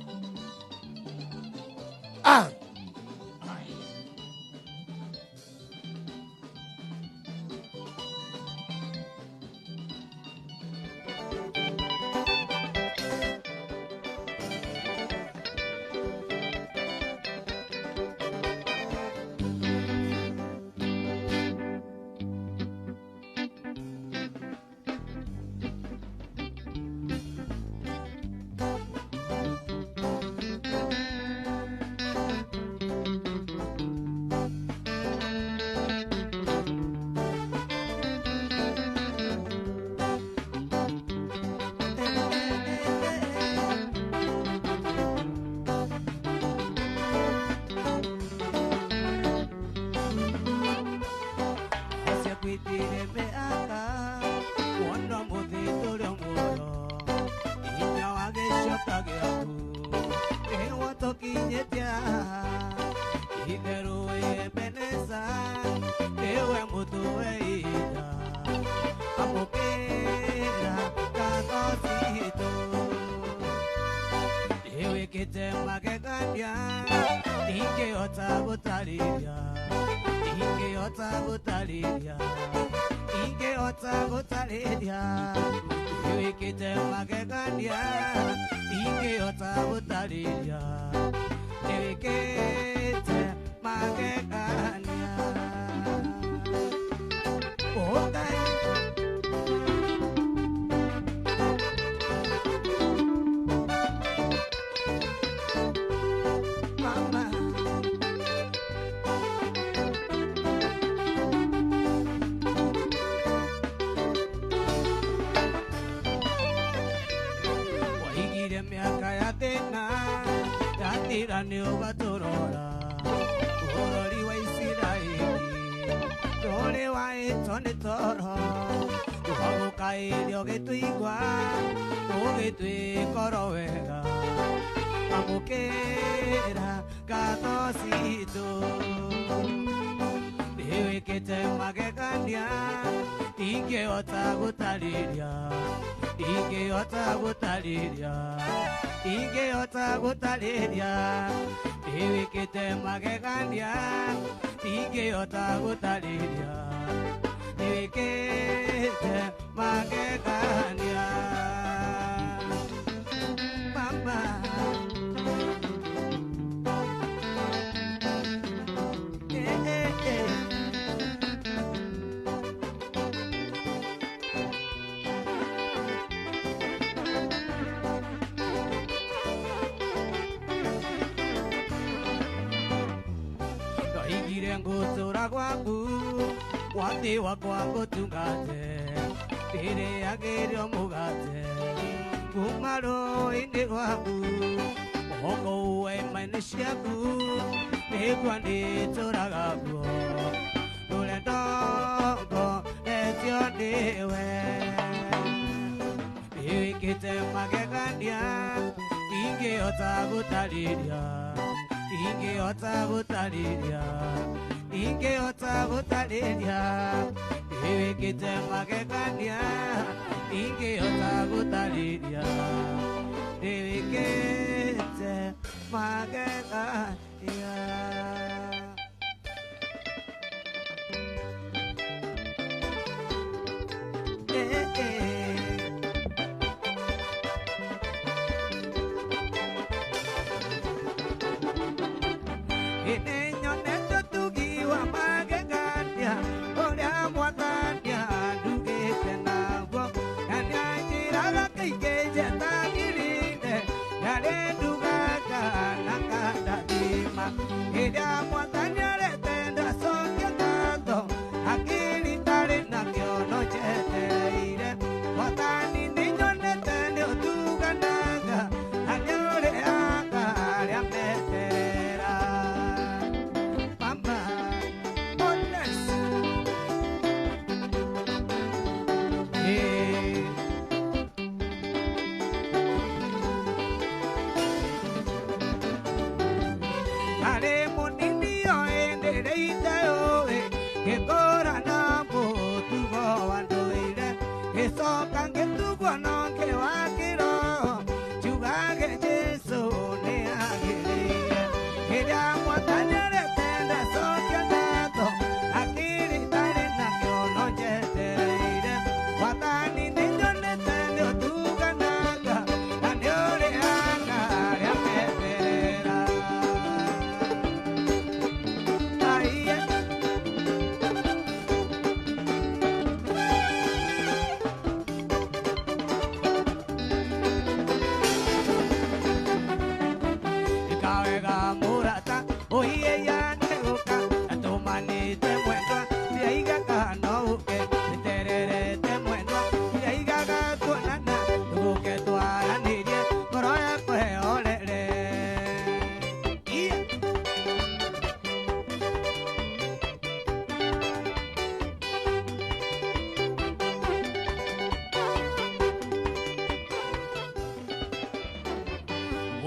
Sokan que tu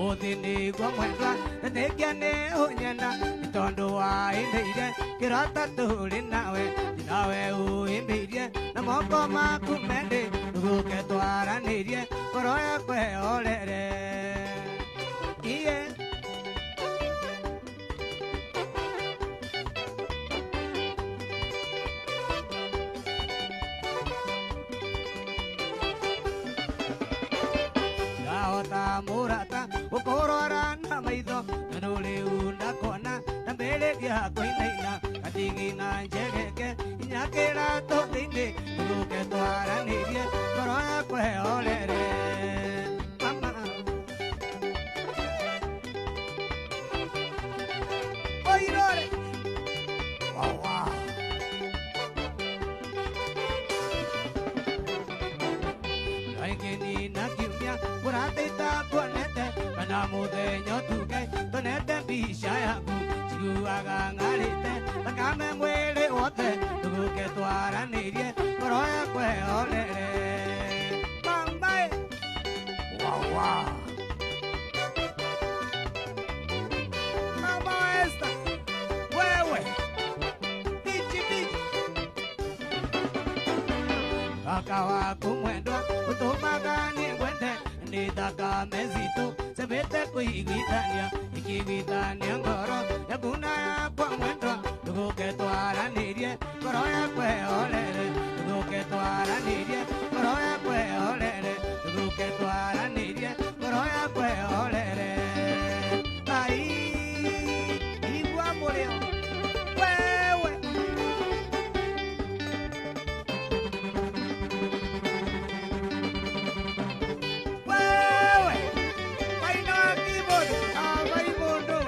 Udini gua mwendwa Negiane unyena Itondo wa imbeide Kirata tulina we Dinawe uimbide Namoko makumende Nuguke tuara nidye Koroya kwe olere Iye Gaota murata Ukorora na maido Nanule unda kona Nambele ya koinaina Katigina njegeke Inyakera totinde Nuguke tuara nidye Koroya kwe olere Mama Oirore Wow wow Laikeni na kimya Kuratita konete Kana mudenyo tuke Tonete bisha yaku Chiguaga ngalite Takame mwele ote Tuguke tuara nidye Koroya kwe olere Mambae Wow wow Mama esta Wewe Bichi bichi Akawa kumwendwa Utumagani ngwende Nidaka mezitu Sebete kuigwitania Ikigwitania ngoro Yakuna ya kwa mwendwa Tuguke tuara nidye Koroya kwe olere Tuguke tuara nidye Koroya kwe olere Tuguke tuara nidye Koroya kwe olere Ai Igwa muleo Wewe Wewe Kaina keyboard Kaibondo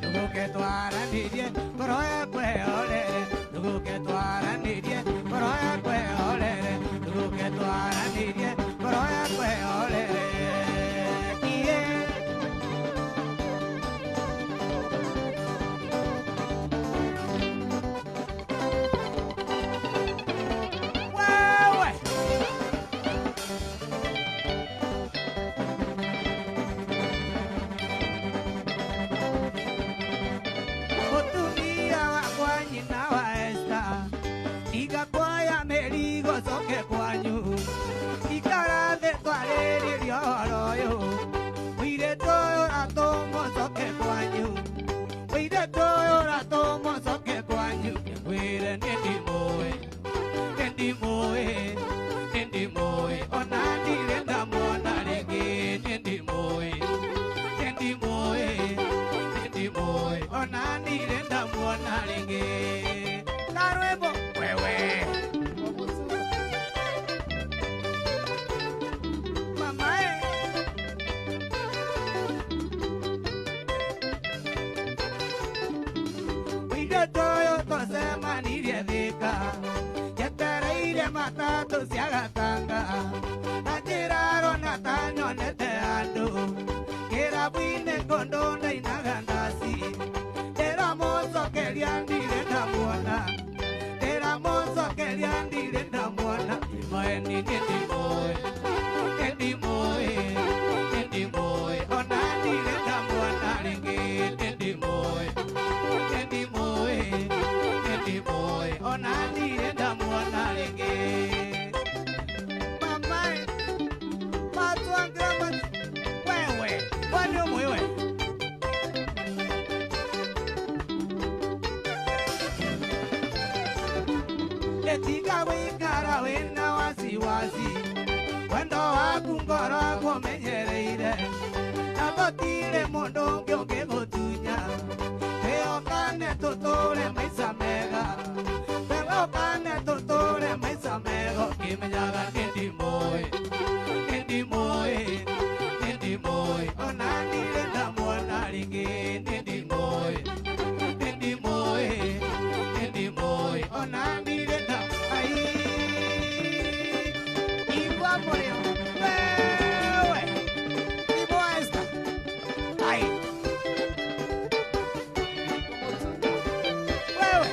Tuguke tuara nidye Koroya kwe olere Tuguke tuara nidye Koroya kwe olere Tuguke tuara nidye Koroya kwe olere Iye Wewe Otumia wakwa nyina wa esta Iga kwa ya merigo soke kwanyu Ikarande twarere rioroyo Wire toyo ratomo soke kwanyu Wire toyo ratomo soke kwanyu Wire nendi moe Nendi moe Onani renda mwana rege Nendi moe Onani renda mwana rege Karwebo wewe Mamae Wige toyo tosema niriethika Yetereire matatu ciagatanga Najiraro na tanyonete andu Kirabwine kondo na inagandasi Tera mozo keriandire ndamuona Tera mozo keriandire ndamuona Betika wikara wena wasiwasi Wendo waku ngoro kumenyereire Nagotire mundu ungi ungigutunya Teokane tutule maisha mega Teokane tutule maisha mega Kimenyaga nindimoe Nindimoe Nindimoe Onanire ndamwana ringi Nindimoe Nindimoe Nindimoe Onanire ndamwana Moreno, wewe ni boesta, ai wewe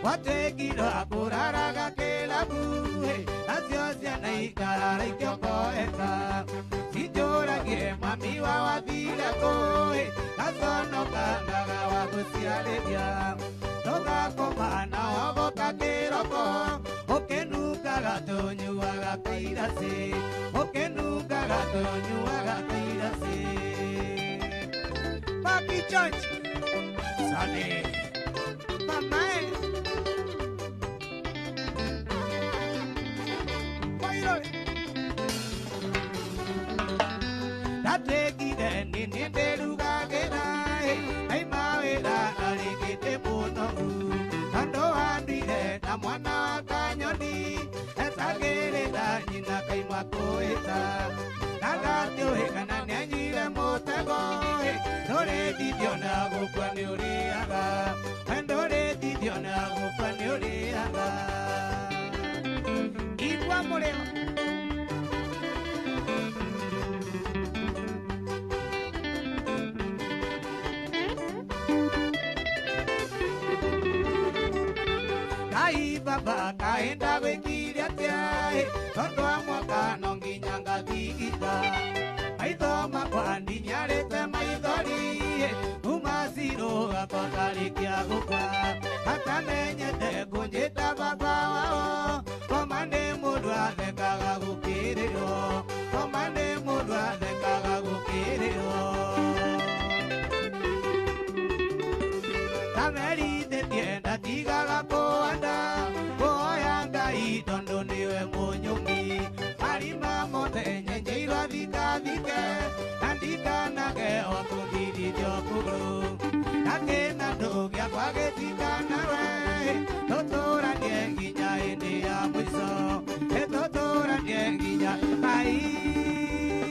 Wategira kuraraga kela buhe Asiosia na ikara ikiokoeka Sijora gie mami wa wadila kohe Kasono kangaga wa kusialedia Toga komana waboka kiroko Okenuka gatonyu waga kairase Okenuka gatonyu waga kairase Papi Church Sane Mamae Tategide nini deruga gerai ai mawera alikite muno ando andire na mwana kanyoni esagere da nyina kai makoeta nagatyo hekana nyanyire motego dore didiona gukwane uriaga dore didiona gukwane uriaga Igwa Moreno Baba kaenda wekiria tiae Tondo wa mwaka nonginya ngathigita Maitho makwa ndinyarete maithori Umaziro gakotarikia gukwa Atamenyete kunjita baba wao Komande mundu athekaga gukiriro Komande mundu athekaga gukiriro Tamerite tienda tigaga kuanda Tondo niwe munyumi Arima mote nyenye iradika dike Nandika nage wakundiri jokuru Nake nandogia kwa getika nawe Totora nyenginya ene ya mwiso Totora nyenginya ai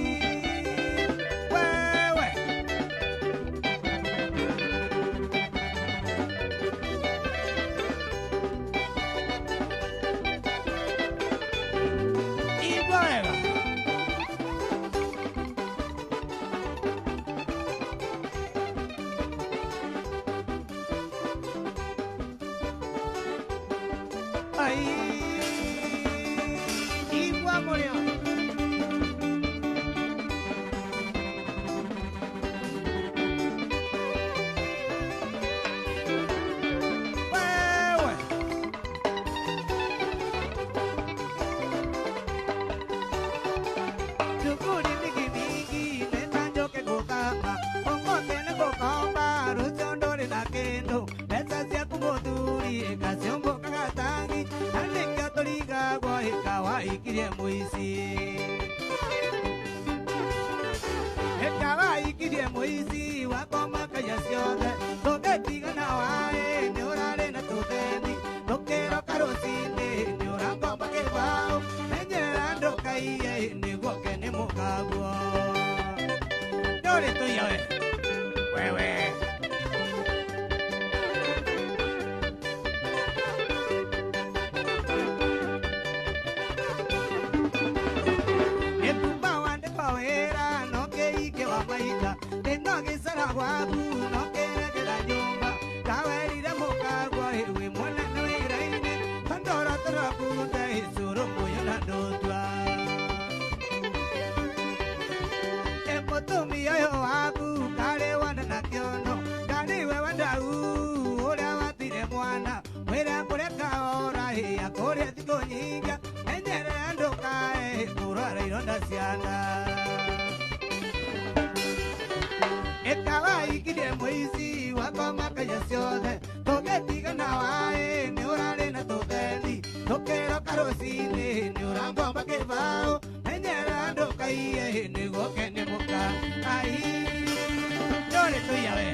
Igwa Moreno Tukuri nigi nigi Netanjo ke kukama Kongo tene kukamba Rusondore na kendo Nesa siya kumoturi Kasiombo kakatangi Nandika toriga Gwa hikawa ikirie muisi Hikawa ikirie muisi Wakoma kaya siode Toge tiga na wae Neorare na tuteni Tokero karosi gwaku no kerekera nyumba kawerire mukagwa ewe mwana no iraine kandora trakunda isuru moyo na ndotwa emotumia yo waku kale wana na kiono kani we wadau ora watire mwana wera kureka ora ya kore thiko nyinga enyere andoka kurara ironda ciana ekawa ikire moizi wakoma kaya ciothe tugetiga na wae ni urare na tuthendi tukero karocini ni urangomba kibao enyere andoka iye niguo kene muka ai ndore tuyawe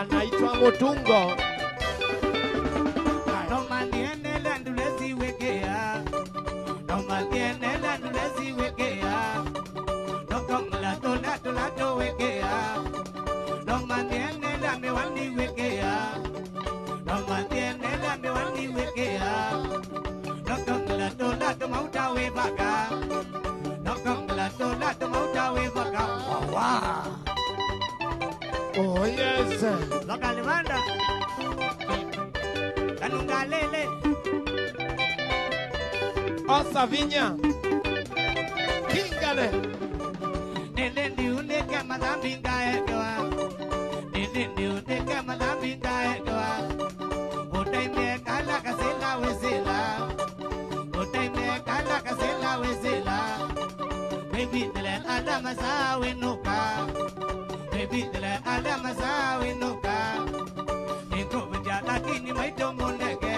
anaitwa Mutungo. No mantiene la ndulezi wekea, no mantiene la ndulezi wekea, no con la tola wekea, no mantiene la mewani wekea, no mantiene la mewani wekea, no con la tola mauta webaka, no con la tola mauta webaka. Wow. Oh yes. Local banda. Kanungalele. Osa Vinya. Kingale. Nende unde kama dambinga edoa. Nende unde kama dambinga edoa. Otai me kala kasela wesela. Otai me kala baby dele adama sawe nuka baby dele adama sawe nuka ego beja lakini maito monege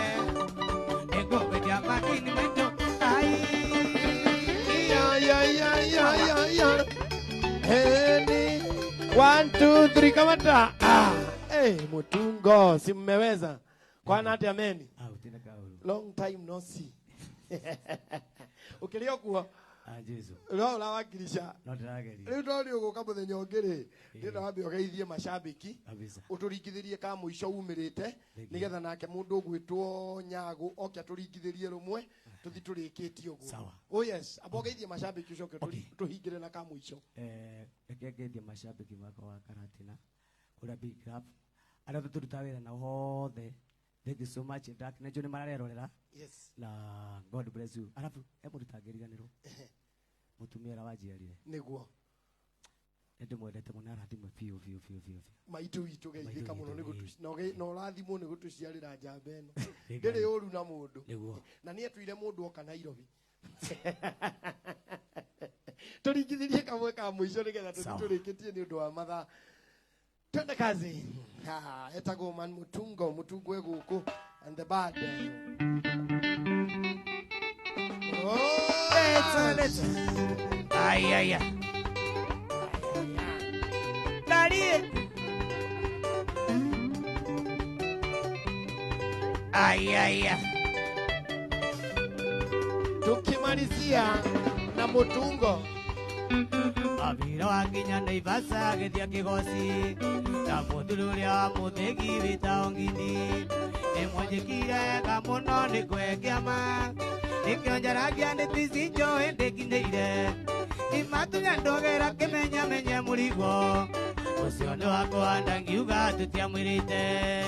ego beja lakini maito ai ya Heni 1 2 3 kamata. Mutungo si mmeweza kwana hati ameni. Long time no see. Ukilio kuwa Jesu leo ulawakilisha no ndirageria leo ndio ugoka muthenya ungiri ndira wabe ugeithie mashabiki uturigithirie ka muico umirite nigetha nake mundu ugwitwo Nyagu oke aturigithirie rumwe tuthi turikitie uguo. Oh yes, abogeithie mashabiki ucoke tuhingire na ka muico. Ekegeithie mashabiki mako wa Karatina ura big club ara tuturuta wira na hothe. Thank you so much. Ndak na jone mararerorera. Yes. Na God bless you. Arafu emurutagiriganiro. Mutumia ra wajiarire. Niguo. Ende mwendete muno arathimwe fiu. Maitu itu geithika muno ni gutu. No rathimwo ni gutuciarira njamba eno. Ndiri uru na mundu. Niguo. Na ni atwire mundu oka Nairobi. Turigithirie kamwe ka muico nigetha turikitie ni undu wa mathaa. Twende kazi. Etago man mutungo guku and the bad. Oh, let's. Ay. Daddy. Ay. Tukimalizia na mutungo. Abiro akinya Naivasa gethia kigoci na muthururia mutegi wita ongindi emwanjikire kamuno ni kwekiama nikio njaragia ni ticinjo endekineire imatunya ndogera kimenya murigo ucio ni wakwa ndangiuga tutiamwirite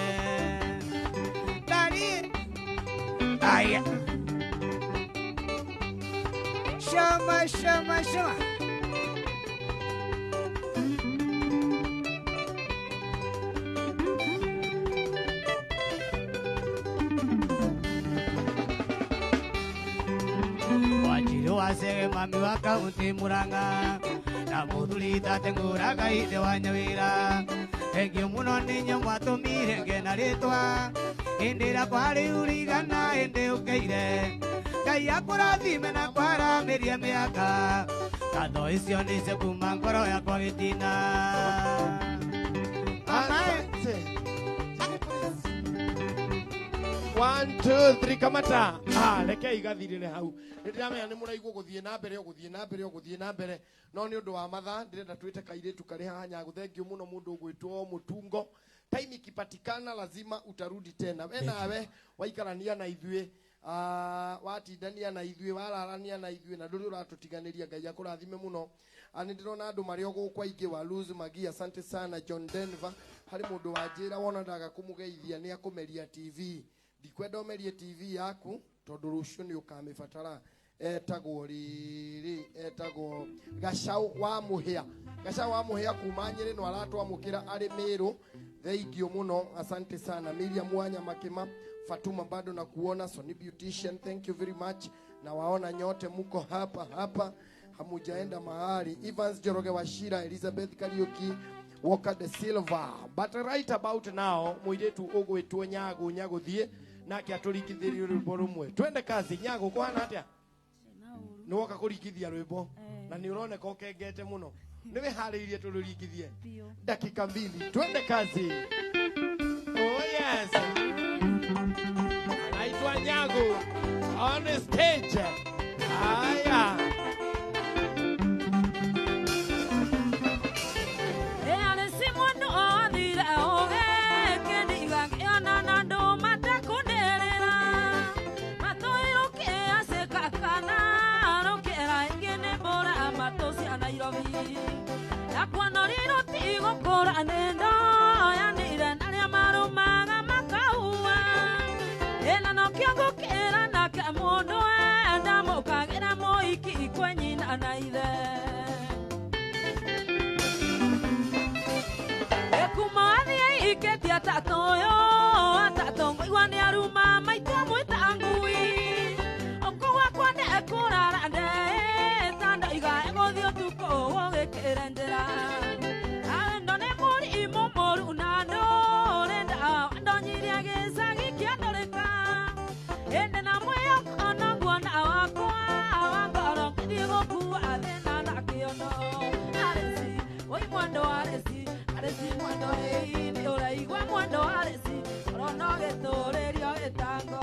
Dari aya shama Wase mami wa kaunti Muranga na muthuri tate nguraga ite wa Nyawira engi muno ninyo mwatumire ngena ritwa indira kwari urigana ende ukeire Ngai akurathime na kwaramirie miaka katho icio nice kuma ngoro yakwa gitina Asante. 1 2 3 kamata. Reke igathirire hau. Ndiramenya ni muraigwo guthie na mbere no ni undu wa mathaa ndirenda twite kairetu kari haha Nyagu. Thank you muno mundu ugwitwo Mutungo. Time ikipatikana lazima utarudi tena. We nawe waikarania na ithuĩ watindania na ithuĩ wararania na ithuĩ na nduri uratutiganiria. Ngai akurathime muno. Ani ndirona andu mari ogukwa aingi wa Luz Magi. Asante sana John Denver. Hari mundu wanjira wona ndaga kumugeithia ni akumeria TV. Ndikwenda umerie TV yaku tondu rucio ni ukamibatara. Etagwo Gacau wa Muhia kuma Nyeri no aratwamukira ari Meru. Thank you muno, asante sana. Miriam Mwanya Makima, Fatuma bado na kuona, Sony Beautician, thank you very much. Na waona nyote muko hapa hamujaenda mahali. Evans Joroge Washira, Elizabeth Kariuki, Walker de Silva. But right about now muiretu ogwetwo Nyagu thie nake aturikithirie rwimbo rumwe. Twende kazi. Nyagu kwana atia ni woka kurikithia rwimbo na ni uroneka ukengete muno. Ni wihariirie tururikithie dakika 2. Twende kazi. Oh yes, anaitwa Nyagu on the stage. Haya. oi mwendo aresi mwendo ni uraigua mwendo aresi rono giturerio gitango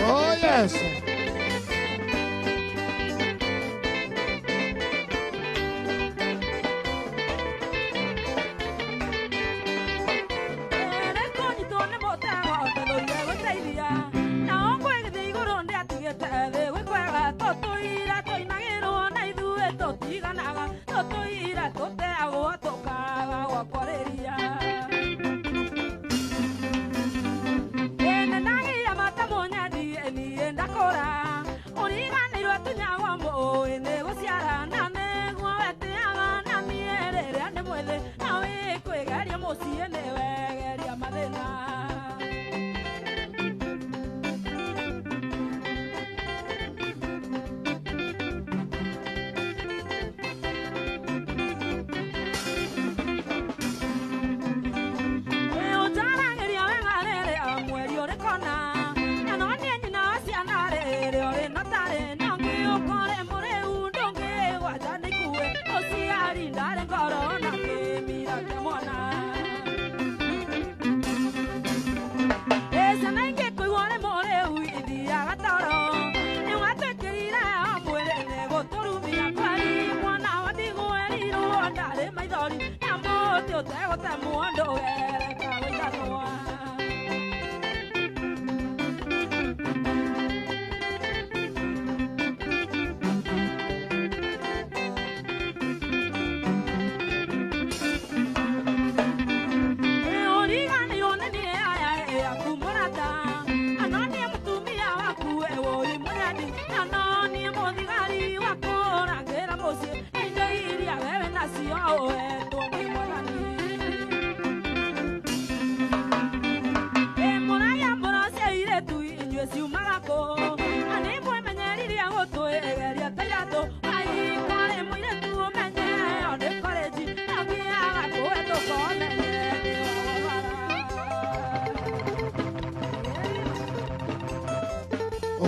Oh yes.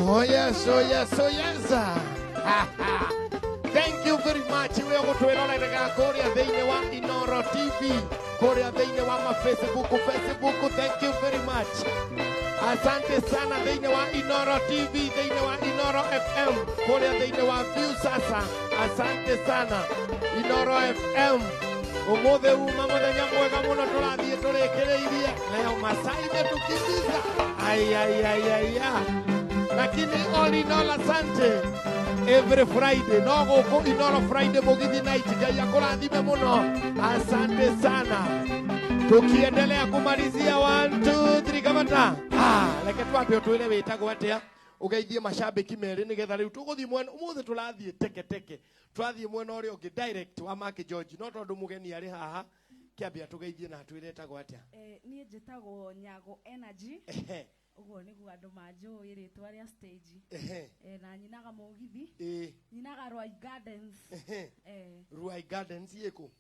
Oh yes, oh yes, oh yes. Thank you very much. We are going to rega Korea thĩinĩ wa Inoro TV, Korea thĩinĩ wa Facebook. Thank you very much. Asante sana thĩinĩ wa Inoro TV, thĩinĩ wa Inoro FM, Korea thĩinĩ wa View sasa. Asante sana Inoro FM. Umuthi uma muthenya mwega muno turathiĩ tũrĩkĩrĩirie nayo Masai metukimbiza. Ai. Lakini all in all asante. Every Friday, no go Inoro Friday mugithi night Ngai akũrathime muno. Asante sana. Tukiendelea kumalizia 1 2 3 kamata. Leke twambe twire witagwo atia. Ugeithie mashabiki merĩ nigetha riu tuguthi mwena umuthi turathie teke. Twathie mwena ũrĩa ũngĩ direct wa Mark George. No tondu mugeni ari haha. Kiambia tugeithie na twire tagwo atia. Niĩ njĩtagwo Nyago Energy. Ugo niguo andu manjũĩ rĩtwa rĩa stage. Na nyinaga mũgithi. Nyinaga Ruai Gardens. Ruai Gardens yeko.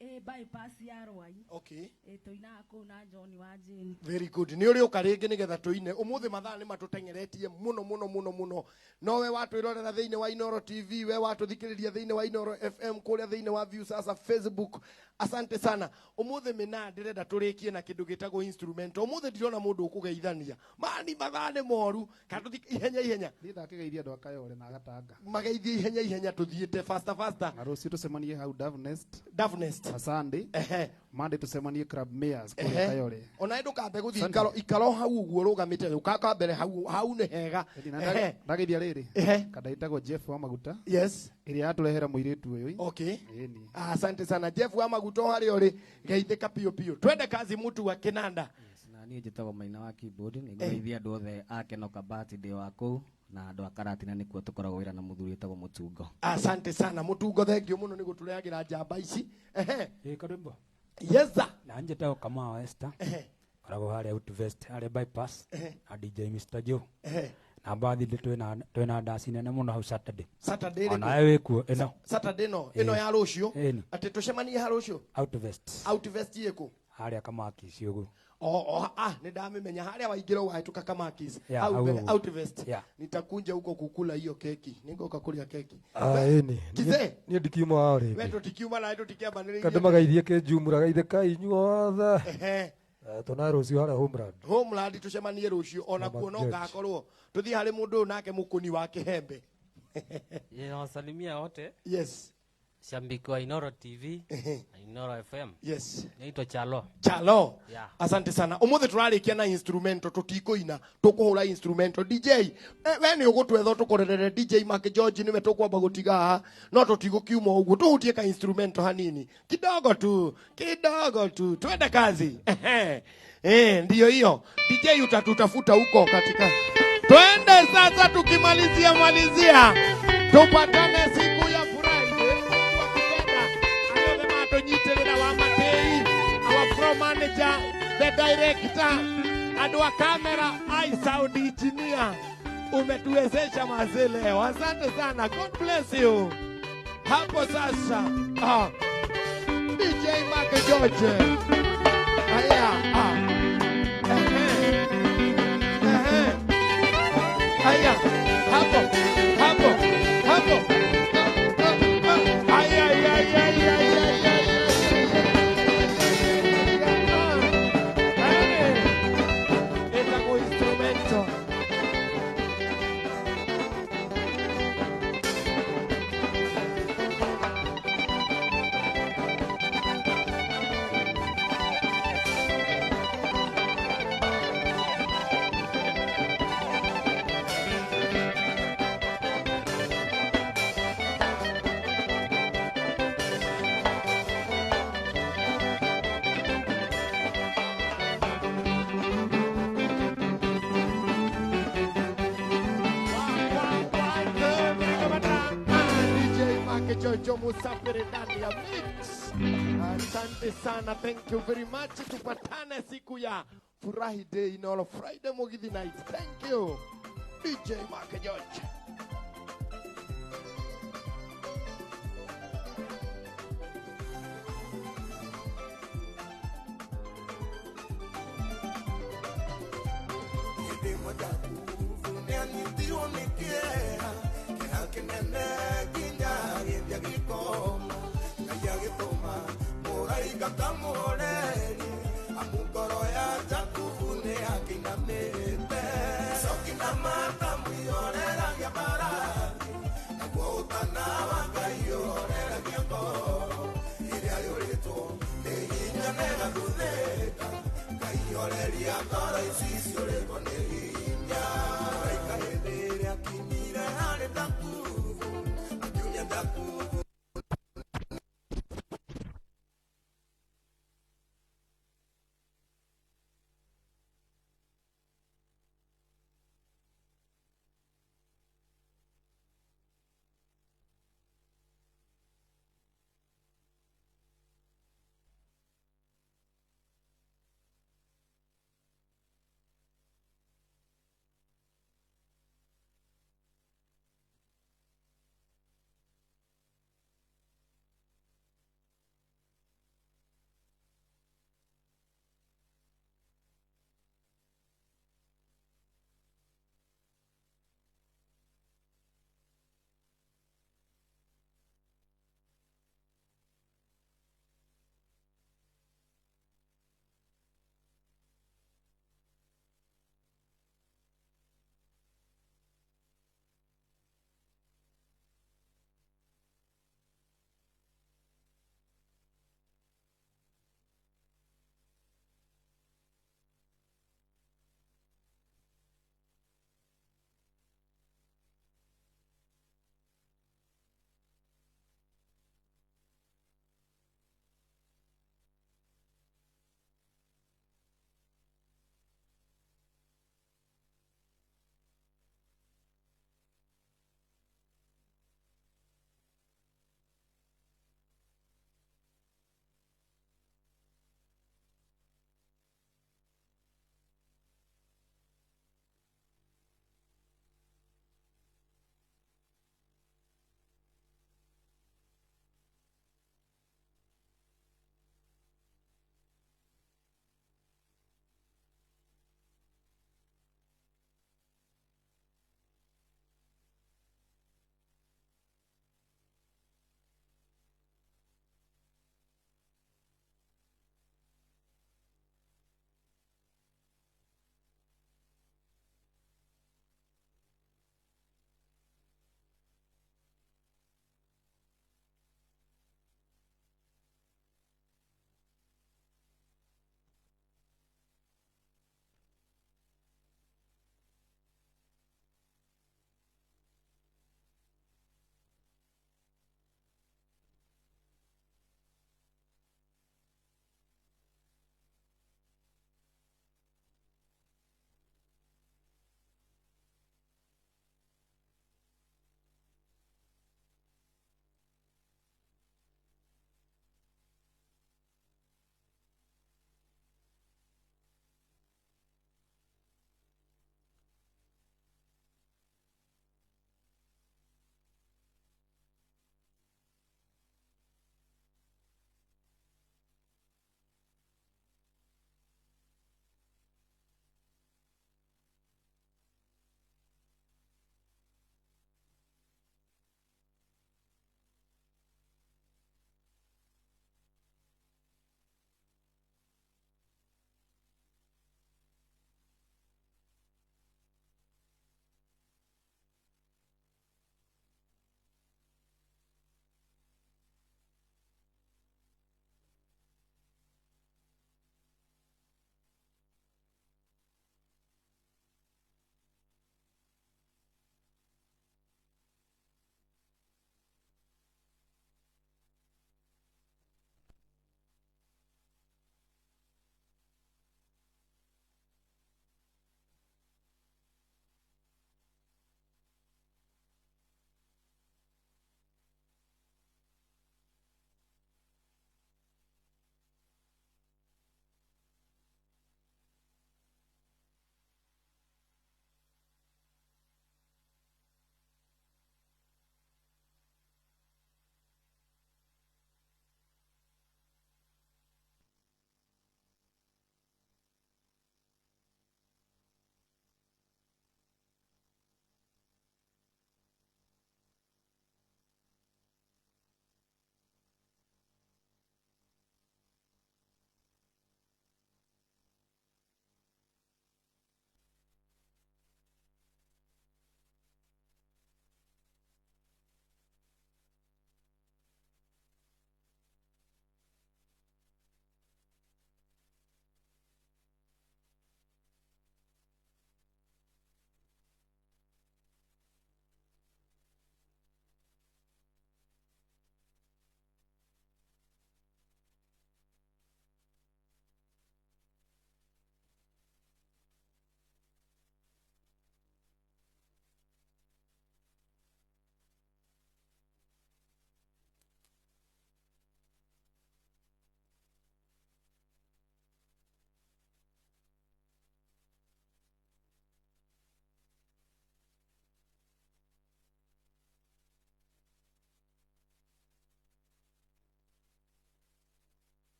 Bypass ya Ruai. Okay. Tuinaga kũu na John wa Jane. Very good. Ni uri ukaringi nigetha tuine. Umuthi mathaa ni matutengeretie muno. No we watwirorera thiini wa Inoro TV, we watuthikiriria thiini wa Inoro FM, kuria thiini wa View sasa Facebook. Asante sana. Umuthi mina ndirenda turikie na kindu gitagwo instrument. Umuthi ndirona mundu ukugeithania. Mani mathaa ni moru. Katuthi ihenya. Nditha kigeithia andu akayore na agatanga. Mageithia ihenya tuthiite faster. Na rucio tucemanie hau Dove Nest. Sunday. Monday tucemanie Club Mayors kule Kayore. Ona ndukambe guthi ikaro hau uguo rugamite ukaka mbere hau ni hega. Ndageithia riri. Kadaitagwo Jeff wa Maguta. Yes. Iria aturehere muiritu uyu. Okay. Asante sana Jeff wa Maguta hari uri geithika pio. Twende kazi mtu wa Kinanda. Na niĩ njĩtagwo Maina wa keyboard nĩ ngeithia andu othe akenoka birthday wako na andu akaratina nikuo tukoragwo wĩra na muthuri wĩtagwo Mutungo. Asante sana Mutungo, thengio muno nĩ gutureagira njamba ici. Karimbo. Yes sir. Na njĩtagwo Kamau Esther. Koragwo harĩa Outvest harĩa bypass na DJ Mr Joe. Na bathi twena ndasi nene muno hau Saturday. Ona wewe kuo eno. Saturday no eno ya rucio. Ati tucemanie ha rucio. Outvest yeko. Harĩa Kamakis yugo. Ni ndamemenya harĩa waingĩra wahĩtũka Kamakis. Outvest. Nitakunja huko kukula hiyo keki. Ningoka kulia keki. Kize. Ni ndikiuma wale. Wewe tukiuma na wewe tukiambanĩrĩria. Kadũ magaithie kĩnjumura gaithĩka inyuothe. Tona rucio harĩa Homeland tucemanie rucio ona kuona ngakorwo tuthie harĩ mũndũ nake mũkuni wa kĩhembe. Nawasalimia wote. Yes. Shambiki wa Inoro TV, Inoro FM. Yes. Naitwa Chalo. Yeah. Asante sana. Umuthi turarikia na instrumento tutikuina, tukuhura instrumento. DJ, we ni ugutwetho tukorerere DJ Mark George niwe tukwamba gutiga haha. No tutigukiuma uguo tuhutie ka instrumento hanini. Kidogo tu. Twende kazi. Ndio hiyo. DJ utatutafuta huko katika. Twende sasa tukimalizia. Tupatane siku ya our floor manager, the director, and our camera, sound engineer. Umetuwezesha mazee leo. Asante sana. God bless you. Hapo sasa. DJ Mark George. Hapo. Jojo Musafiri ndani ya mix. Asante sana, thank you very much. Tupatane siku ya Furahi Day, Inoro Friday Mugithi Night. Thank you, DJ Mark George. Yede mwada kufu, Gũtirwo nĩ kĩeha kĩeha kĩnene nginya gĩthia gĩkoma Ngai agĩtũma mũraika mũreri amu ngoro ya Jakubu nĩ akĩinamĩte Icoki na makamũihoreragia mbarathi naguo ũtana wa Ngai ũhoreragia ngoro ĩrĩa yũrĩtwo nĩ hinya nĩ gathuthĩka Ngai oreria ngoro ici